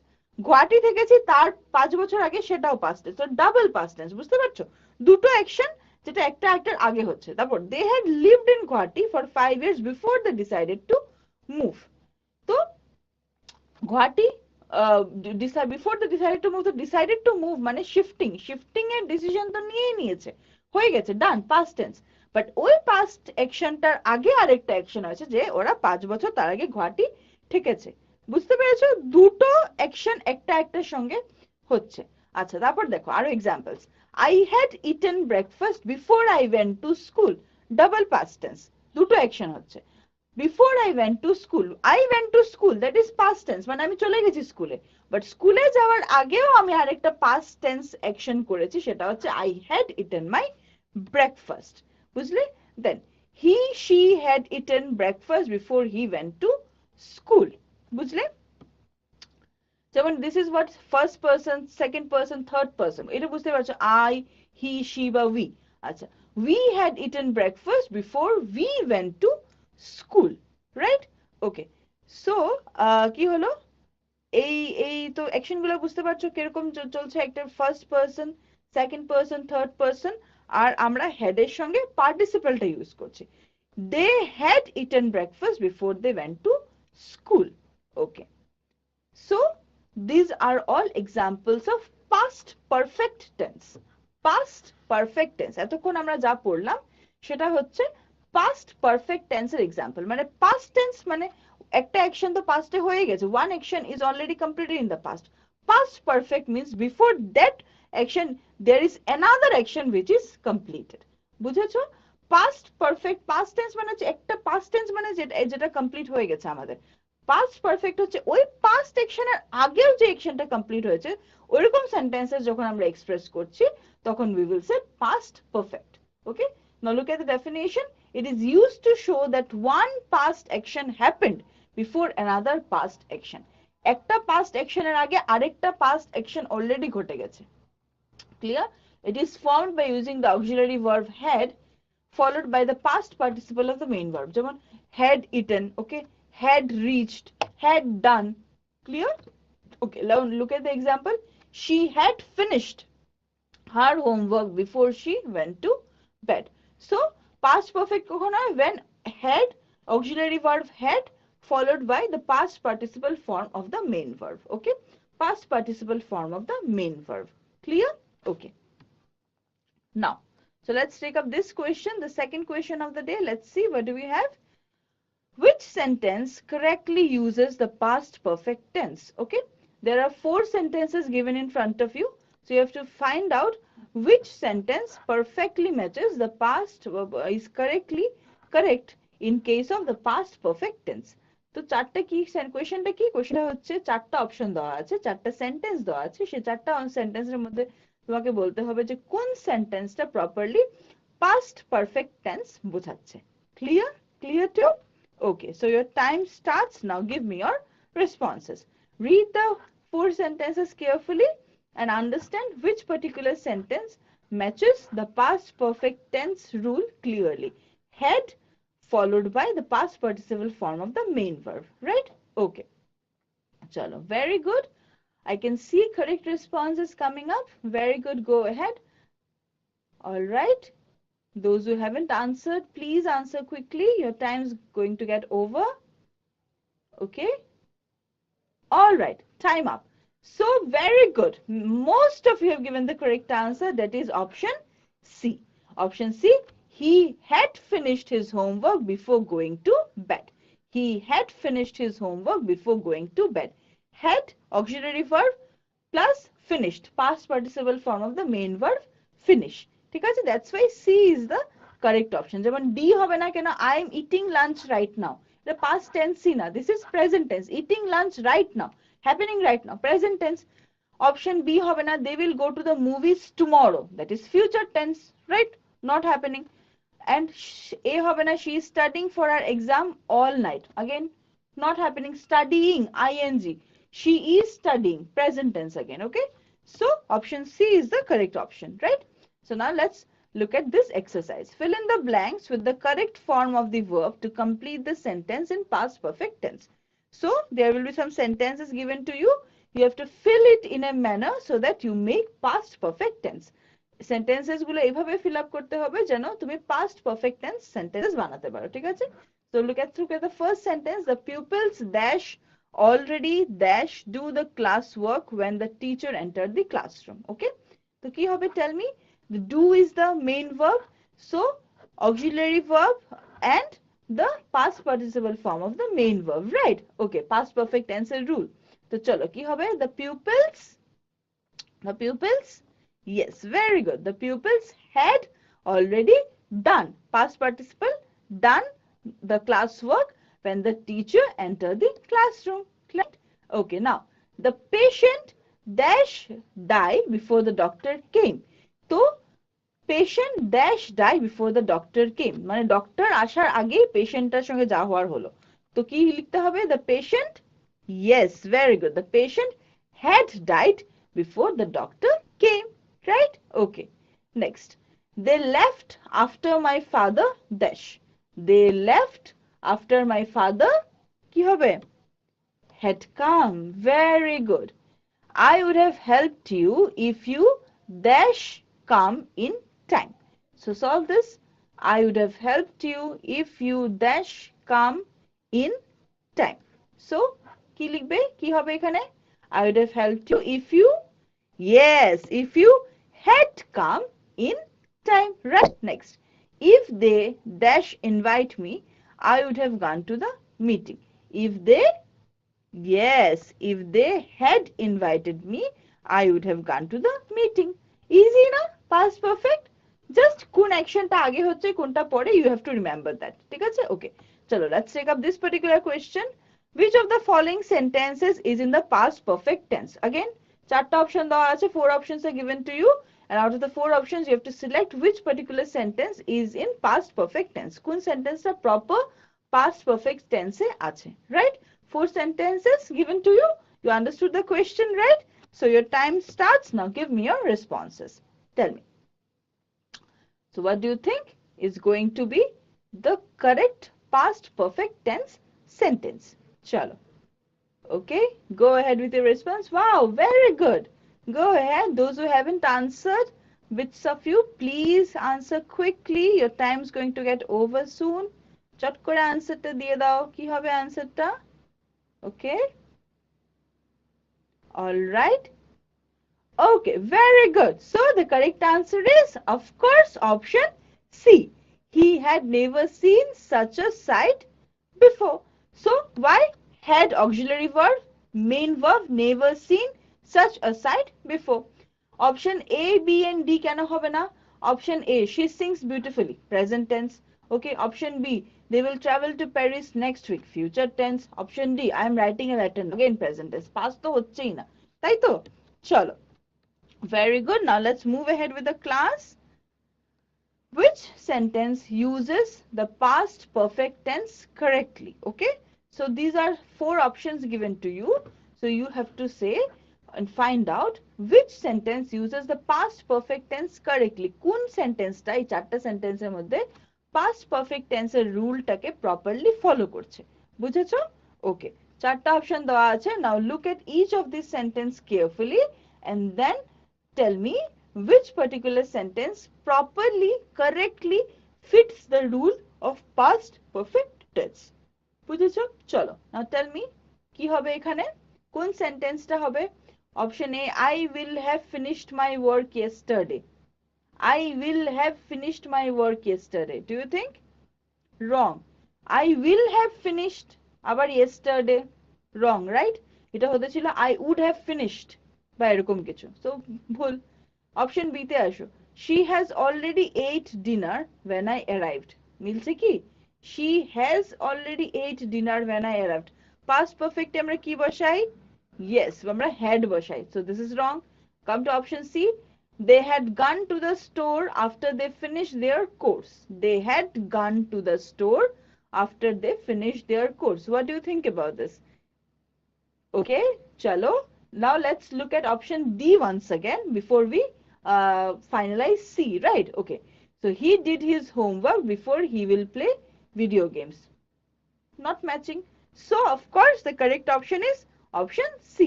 গুয়াহাটি থেকেছি তার 5 বছর আগে সেটাও পাস্ট টেন্স। তো ডাবল পাস্ট টেন্স, বুঝতে পারছো? দুটো অ্যাকশন যেটা একটার আগে হচ্ছে। তারপর they had lived in Guwahati for 5 years before they decided to move. তো Guwahati before the decided to move, তো ডিসাইডেড টু মুভ মানে শিফটিং এর ডিসিশন তো নিয়েই নিয়েছে, হয়ে গেছে, ডান, পাস্ট টেন্স। বাট ওই পাস্ট অ্যাকশনটার আগে আরেকটা অ্যাকশন আছে যে ওরা 5 বছর তার আগে গুয়াহাটি ঠেকেছে। বুঝতে পেরেছো? দুটো অ্যাকশন একটার সঙ্গে হচ্ছে। আচ্ছা, তারপর দেখো আরো examples. I had eaten breakfast before I went to school, double past tense, দুটো অ্যাকশন হচ্ছে। Before I went to school, I went to school, that is past tense, মানে আমি চলে গেছি স্কুলে। বাট স্কুলে যাওয়ার আগেও আমি আরেকটা past tense অ্যাকশন করেছি, সেটা হচ্ছে I had eaten my breakfast. বুঝলে? Then she had eaten breakfast before he went to school. বুঝলে? যেমন this is what first person, second person, third person, এটা বুঝতে পারছো? I, he, she বা we। আচ্ছা, we had eaten breakfast before we went to school, right? Okay, so কি হলো, এই তো অ্যাকশন গুলো বুঝতে পারছো কিরকম চলছে? একটা first person, second person, third person, আর আমরা হেড এর সঙ্গে পার্টিসিপলটা ইউজ করছি। They had eaten breakfast before they went to school. Okay, so these are all examples of past perfect tense. past perfect tense, এতক্ষণ আমরা যা পড়লাম সেটা হচ্ছে past perfect tense এর example। মানে past tense মানে একটা অ্যাকশন তো পাস্টে হয়ে গেছে, one action is already completed in the past. past perfect means before that action there is another action which is completed। বুঝেছো? past perfect, past tense মানে হচ্ছে একটা past tense মানে যেটা কমপ্লিট হয়ে গেছে আমাদের। পাস্ট পারফেক্ট হচ্ছে ওই পাস্ট অ্যাকশনের আগেও যে অ্যাকশনটা কমপ্লিট হয়েছে, ওইরকম সেন্টেন্সেস যখন আমরা এক্সপ্রেস করছি তখন we will say past perfect. Okay, now look at the definition. It is used to show that one past action happened before another past action. একটা past actionের আগে আরেকটা past action already ঘটে গেছে। Clear? It is formed by using the auxiliary verb had followed by the past participle of the main verb, যেমন had eaten, okay, had reached, had done. Clear? Okay, now look at the example. She had finished her homework before she went to bed. So past perfect কখন হয়? When had, auxiliary verb had followed by the past participle form of the main verb. Okay, past participle form of the main verb. Clear? Okay, now so let's take up this question, the second question of the day. Let's see, what do we have? Which sentence correctly uses the past perfect tense? Okay, there are 4 sentences given in front of you, so you have to find out which sentence perfectly matches the past is correct in case of the past perfect tense. তো চারটা কি কোয়েশ্চেনটা কি, কোয়েশ্চেনটা হচ্ছে চারটা option দেওয়া আছে, চারটা সেন্টেন্স দেওয়া আছে, সেই চারটা সেন্টেন্সের মধ্যে তোমাকে বলতে হবে যে কোন সেন্টেন্সটা প্রপারলি past perfect tense বোঝাচ্ছে। Clear? Clear too? Okay, so your time starts now. Give me your responses. Read the four sentences carefully and understand which particular sentence matches the past perfect tense rule clearly. Had followed by the past participle form of the main verb, right? Okay. Chalo, very good. I can see correct responses coming up. Very good. Go ahead. All right. Those who haven't answered, please answer quickly. Your time is going to get over. Okay. All right. Time up. So very good. Most of you have given the correct answer. That is option C. Option C. He had finished his homework before going to bed. He had finished his homework before going to bed. Had auxiliary verb plus finished, past participle form of the main verb finish. ঠিক আছে, that's why C is the correct option. যেমন D হবে না কেন, I am eating lunch right now, এটা past tense না, this is present tense, eating lunch right now, happening right now, present tense. Option B হবে না, they will go to the movies tomorrow, that is future tense, right, not happening. And A হবে না, she is studying for her exam all night, again not happening, studying ing, she is studying, present tense again. Okay, so option C is the correct option, right? So now let's look at this exercise. Fill in the blanks with the correct form of the verb to complete the sentence in past perfect tense. So there will be some sentences given to you. You have to fill it in a manner so that you make past perfect tense. Sentences গুলো এইভাবে fill up করতে হবে যেন তুমি past perfect tense sentences বানাতে পারো, ঠিক আছে? So look at the first sentence. The pupils dash already dash do the class work when the teacher entered the classroom. Okay, তো কি হবে, tell me. The do is the main verb, so auxiliary verb and the past participle form of the main verb, right? Okay, past perfect tense rule. তো চলো কি হবে, the pupils, yes, very good, the pupils had already done, past participle, done the classwork when the teacher entered the classroom. Okay, now the patient dash die before the doctor came. তো patient dash die before the doctor came, মানে doctor আসার আগেই পেশেন্টটার সঙ্গে যা হওয়ার হলো, তো কি লিখতে হবে, the patient, yes, very good, the patient had died before the doctor came, right? Okay, next, they left after my father dash, they left after my father কি হবে, had come, very good. I would have helped you if you dash come in time. So solve this. I would have helped you if you dash come in time. So কি লিখবে, কি হবে এখানে, I would have helped you if you, yes, if you had come in time, right? Next, if they dash invite me, I would have gone to the meeting. If they, yes, if they had invited me, I would have gone to the meeting. Easy na? Past perfect. Just কোন অ্যাকশনটা আগে হচ্ছে কোনটা পরে, you have to remember that. ঠিক আছে? Okay. চলো, let's take up this particular question. Which of the following sentences is in the past perfect tense? Again, চারটা option দেওয়া আছে, four options are given to you, and out of the four options you have to select which particular sentence is in past perfect tense. কোন সেন্টেন্সটা proper past perfect tense এ আছে, right? Four sentences given to you. You understood the question, right? So your time starts now. Give me your responses. Tell me. So what do you think is going to be the correct past perfect tense sentence? Chalo. Okay, go ahead with your response. Wow, very good. Go ahead. Those who haven't answered, which of you, please answer quickly. Your time is going to get over soon. চট করে আনসারটা দিয়ে দাও, কি হবে আনসারটা? Okay, all right. Okay, very good. So the correct answer is, of course, option C. He had never seen such a sight before. So why? Had auxiliary verb, main verb, never seen such a sight before. Option A B and D কেন হবে না? Option A she sings beautifully, present tense. Okay, option B, they will travel to Paris next week, future tense. Option D, I am writing a letter, again present tense. Pass তো হচ্ছেই না, তাই তো? চলো, very good. Now let's move ahead with the class. Which sentence uses the past perfect tense correctly? Okay, so these are four options given to you, so you have to say and find out which sentence uses the past perfect tense correctly. কোন সেন্টেন্সটা এই চারটা সেন্টেন্সের মধ্যে past perfect tense এর রুলটাকে properly follow করছে, বুঝেছো? ওকে, চারটা অপশন দেওয়া আছে. Now look at each of these sentence carefully and then tell me which particular sentence properly, correctly fits the rule of past perfect tense. বুঝেছো? চলো, now tell me কি হবে এখানে, কোন সেন্টেন্সটা হবে? Option A, I will have finished my work yesterday. I will have finished my work yesterday. Do you think? Wrong. I will have finished আবার yesterday. Wrong, right? এটা হতে ছিল I would have finished বা এরকম কিছু. So ভুল. Option B তে আসো. She has already ate dinner when I arrived. মিলছে কি? She has already ate dinner when I arrived. Past perfect আমরা কি বসাই? Yes, আমরা had বসাই. So this is wrong. Come to option C. They had gone to the store after they finished their course. They had gone to the store after they finished their course. What do you think about this? Okay, chalo. Now let's look at option D once again before we finalize C, right? Okay, so he did his homework before he will play video games. Not matching. So of course the correct option is option C.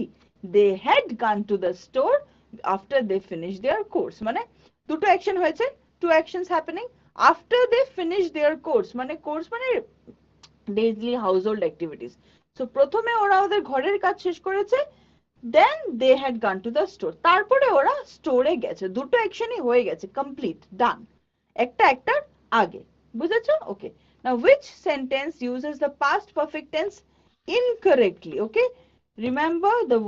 They had gone to the store after they finished their course. মানে দুটো action হয়েছে, two actions happening after they finish their course. মানে course মানে daily household activities. So প্রথমে ওরা ওদের ঘরের কাজ শেষ করেছে, then they had gone to the store. তারপরে ওরা স্টোরে গেছে, দুটো অ্যাকশনই হয়ে গেছে, কমপ্লিট, ডান, একটা একটার আগে, বুঝেছো? ওকে, now which sentence uses the past perfect tense incorrectly? Okay, remember the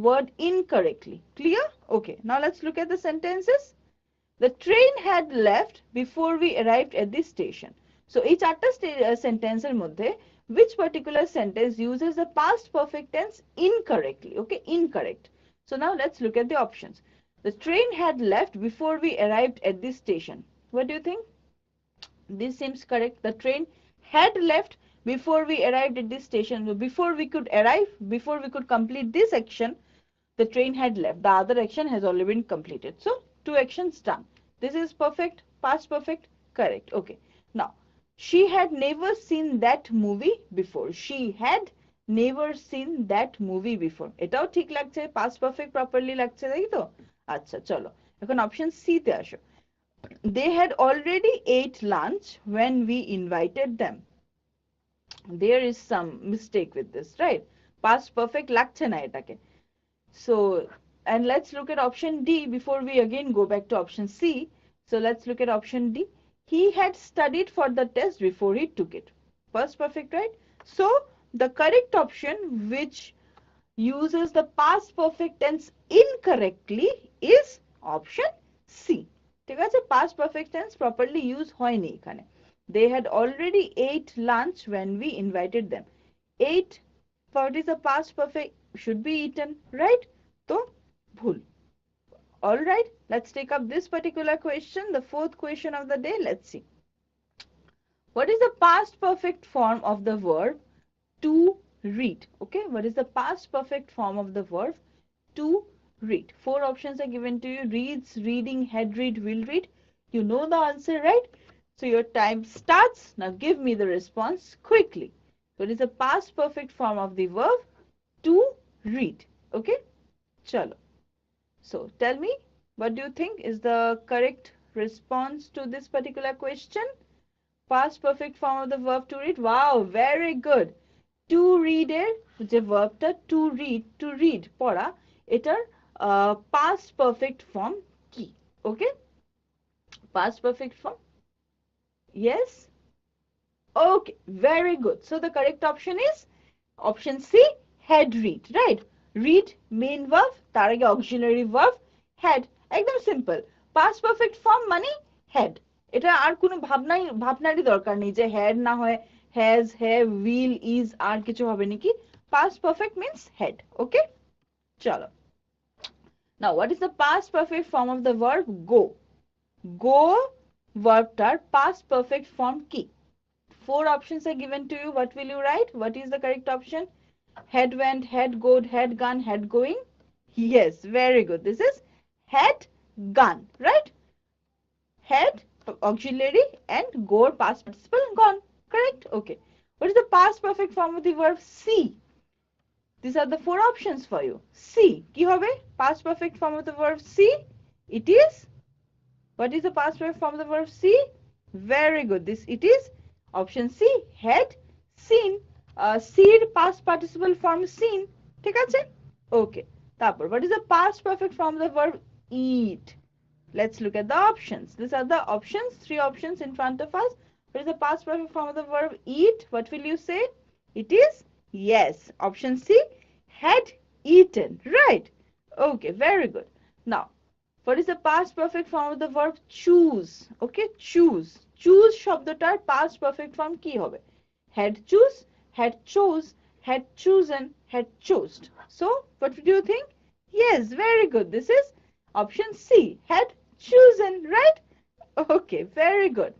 word incorrectly. Clear? Okay, now let's look at the sentences. The train had left before we arrived at the station. So এই চারটা সেন্টেন্সের মধ্যে which particular sentence uses the past perfect tense incorrectly? Okay, incorrect. So now let's look at the options. The train had left before we arrived at the station. What do you think? This seems correct. The train had left before we arrived at this station. So before we could arrive, before we could complete this action, the train had left. The other action has already been completed. So two actions done. This is perfect, past perfect, correct. Okay, now she had never seen that movie before. She had never seen that movie before. এটাও ঠিক লাগছে, past perfect properly লাগছে, তাই তো? আচ্ছা চলো, এখন option C তে আসো. They had already ate lunch when we invited them. There is some mistake with this, right? Past perfect লাগছে না এটাকে. So, and let's look at option D before we again go back to option C. So let's look at option D. He had studied for the test before he took it. Past perfect, right? So the correct option which uses the past perfect tense incorrectly is option C. ঠিক আছে, past perfect tense properly use হয়নি এখানে. They had already ate lunch when we invited them. Ate, what is the past perfect? Should be eaten, right? So bhul. All right, let's take up this particular question, the fourth question of the day. Let's see. What is the past perfect form of the verb to read? Okay, what is the past perfect form of the verb to read? Four options are given to you: reads, reading, had read, will read. You know the answer, right? So your time starts now. Give me the response quickly. What is the past perfect form of the verb to read? Okay, chalo. So tell me, what do you think is the correct response to this particular question? Past perfect form of the verb to read. Wow, very good. To read এর যে ভার্বটা to read পড়া, এটার past perfect form কি? Okay, past perfect form. Yes, okay, very good. So the correct option is option C, had read, right? Read main verb, তার আগে auxiliary verb, had একদম simple past perfect form মানে had এটা আর কোনো ভাবনারই দরকার নেই যে had না হয় has have will is আর কিছু হবে নাকি past perfect means had okay চলো now what is the past perfect form of the verb go go verbটার past perfect form কি four options are given to you what will you write what is the correct option had went had gone had gone had going yes very good this is had gone right had auxiliary and go past participle gone correct okay what is the past perfect form of the verb see these are the four options for you see কি হবে past perfect form of the verb see it is what is the past perfect form of the verb see very good this it is option C had seen see এর past participle form seen ঠিক আছে okay তারপর what is the past perfect form of the verb eat let's look at the options these are the options three options in front of us what is the past perfect form of the verb eat what will you say it is yes option C had eaten right okay very good now what is the past perfect form of the verb choose okay choose choose শব্দটার past perfect form কি হবে had choose had chose had chosen had chose so what do you think yes very good this is option C had chosen right okay very good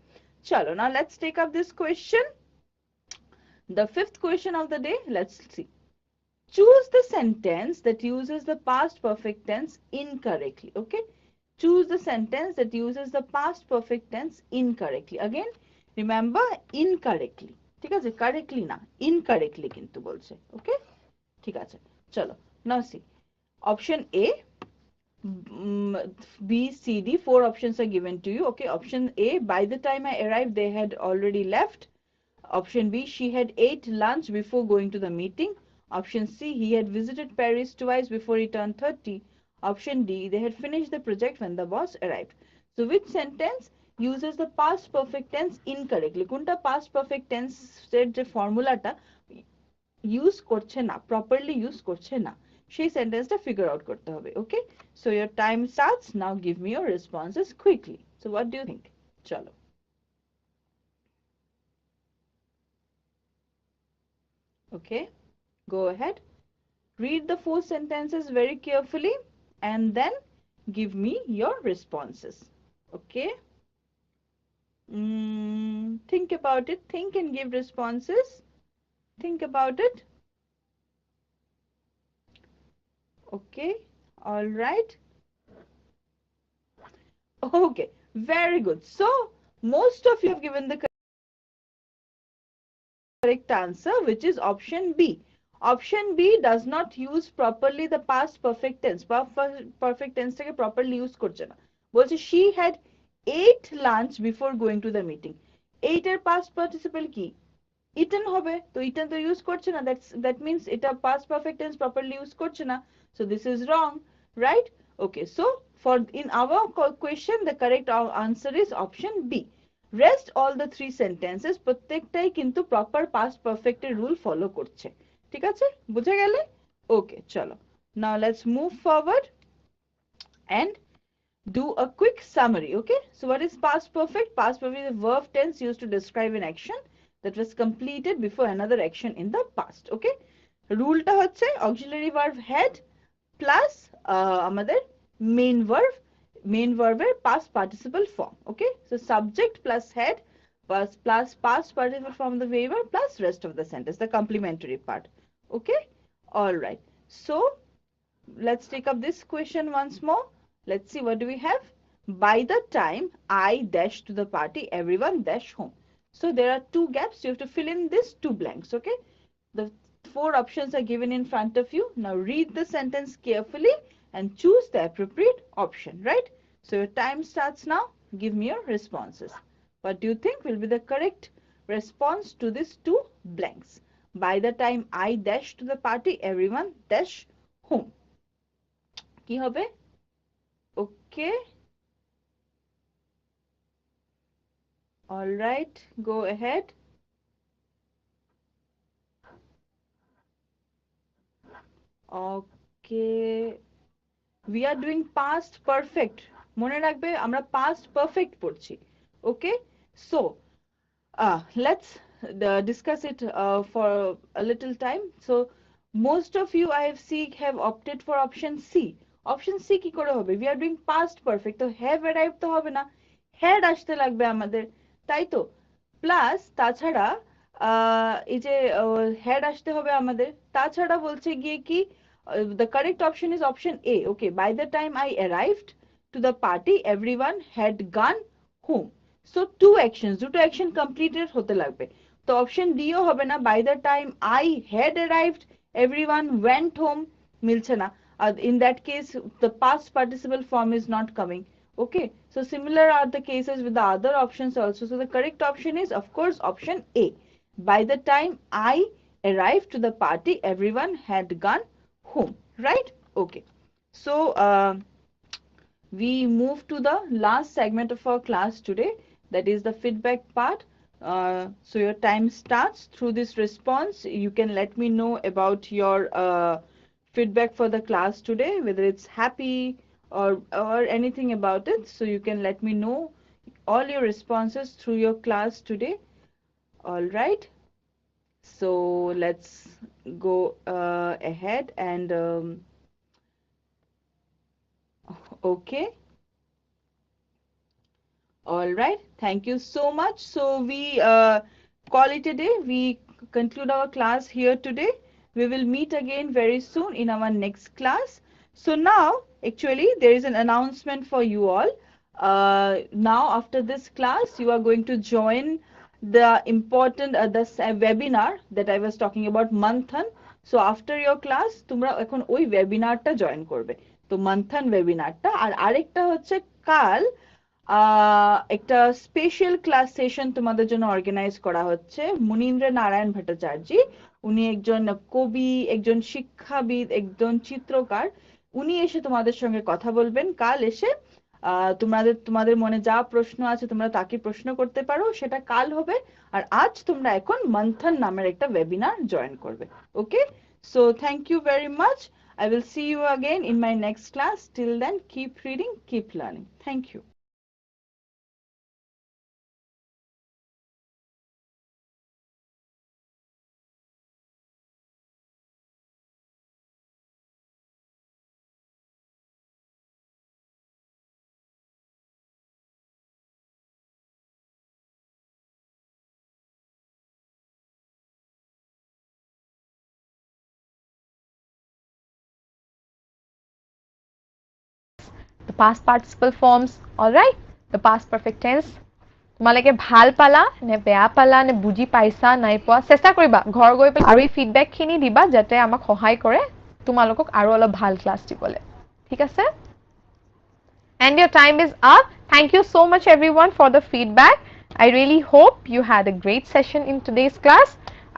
chalo now let's take up this question the fifth question of the day let's see choose the sentence that uses the past perfect tense incorrectly okay choose the sentence that uses the past perfect tense incorrectly again remember incorrectly ঠিক আছে correctly না incorrectly কিন্তু বলছে okay ঠিক আছে চলো now see option A B C D four options are given to you okay option A by the time I arrived they had already left option B she had ate lunch before going to the meeting option C he had visited Paris twice before he turned 30 option D they had finished the project when the boss arrived so which sentence uses the past perfect tense incorrectly কোনটা past perfect tense এর যে ফর্মুলাটা use করছে না properly use করছে না সেই সেন্টেন্সটা ফিগার আউট করতে হবে okay so your time starts now give me your responses quickly so what do you think চলো okay go ahead read the four sentences very carefully and then give me your responses okay think about it think and give responses think about it okay all right okay very good so most of you have given the correct answer which is option B option B does not use properly the past perfect tense perfect tense টাকে properly use করছে না বলছে she had ate lunch before going to the meeting ate এর past participle কি eaten হবে তো eaten তো use করছে না that means এটা past perfect tense properly use করছে না so this is wrong right okay so for in our question the correct answer is option B rest all the three sentences প্রত্যেকটাই কিন্তু proper past perfect এর rule follow করছে ঠিক আছে বুঝে গেলে okay চলো now let's move forward and do a quick summary okay so what is past perfect is a verb tense used to describe an action that was completed before another action in the past okay rule টা হচ্ছে auxiliary verb had plus আমাদের main verb এর past participle form okay so subject plus had plus past participle form of the verb plus rest of the sentence the complementary part okay all right so let's take up this question once more let's see what do we have by the time I dash to the party everyone dash home so there are two gaps you have to fill in these two blanks okay the four options are given in front of you now read the sentence carefully and choose the appropriate option right so your time starts now give me your responses what do you think will be the correct response to these two blanks by the time I dash to the party everyone dash home কি হবে okay all right go ahead okay we are doing past perfect. মনে রাখবে আমরা past perfect পড়ছি, okay? So let's discuss it for a little time. So most of you I have seen have opted for option C. Option C কি করে হবে? We are doing past perfect, তো have arrived তো হবে না, had আসতে লাগবে আমাদের, তাই তো? প্লাস তাছাড়া এই যে had আসতে হবে আমাদের, তাছাড়া বলছে গিয়ে কি the correct option is option A. Okay, by the time I arrived to the party everyone had gone home. So two actions, দুটো action completed হতে লাগবে, তো option D ও হবে না, by the time I had arrived everyone went home, মিলছে না। In that case the past participle form is not coming, okay? So similar are the cases with the other options also. So the correct option is of course option A, by the time I arrived to the party everyone had gone home, right? Okay, so we move to the last segment of our class today, that is the feedback part. So your time starts. Through this response you can let me know about your feedback for the class today, whether it's happy or anything about it. So you can let me know all your responses through your class today. All right, so let's go ahead and okay. All right, thank you so much. So we call it a day. We conclude our class here today. We will meet again very soon in our next class. So now, actually, there is an announcement for you all. Now, after this class, you are going to join the important webinar that I was talking about, Manthan. So after your class, তোমরা এখন ওই ওয়েবিনারটা join করবে। তো মন্থন ওয়েবিনারটা, আর আরেকটা হচ্ছে কাল একটা স্পেশাল ক্লাস সেশন তোমাদের জন্য অর্গানাইজ করা হচ্ছে। মুনীন্দ্র নারায়ণ ভট্টাচার্য, উনি একজন কবি, একজন শিক্ষাবিদ, একজন চিত্রকার, উনি এসে তোমাদের সঙ্গে কথা বলবেন কাল এসে। তোমাদের মনে যা প্রশ্ন আছে তোমরা তাকে প্রশ্ন করতে পারো, সেটা কাল হবে। আর আজ তোমরা এখন মন্থন নামের একটা ওয়েবিনার জয়েন করবে, okay? So thank you very much. I will see you again in my next class. Till then, keep reading, keep learning. Thank you. The past participle forms, all right? The past perfect tense. তোমালোকে ভাল পালা নে বেয়া পালা নে বুজি পাইছা নাই পোৱা, চেষ্টা কৰিবা ঘৰ গৈ পেলাই আৰু এই ফিডবেক খিনি দিবা যাতে আমাক সহায় কৰে তোমালোকক আৰু অলপ ভাল ক্লাছ দিবলে, ঠিক আছে? And your time is up. Thank you so much everyone for the feedback. I really hope you had a great session in today's class.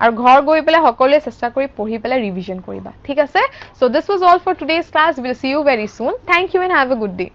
আৰু ঘৰ গৈ পেলাই সকলোৱে চেষ্টা কৰি পঢ়ি পেলাই ৰিভিজন কৰিবা, ঠিক আছে? So this was all for today's class. We'll see you very soon. Thank you and have a good day.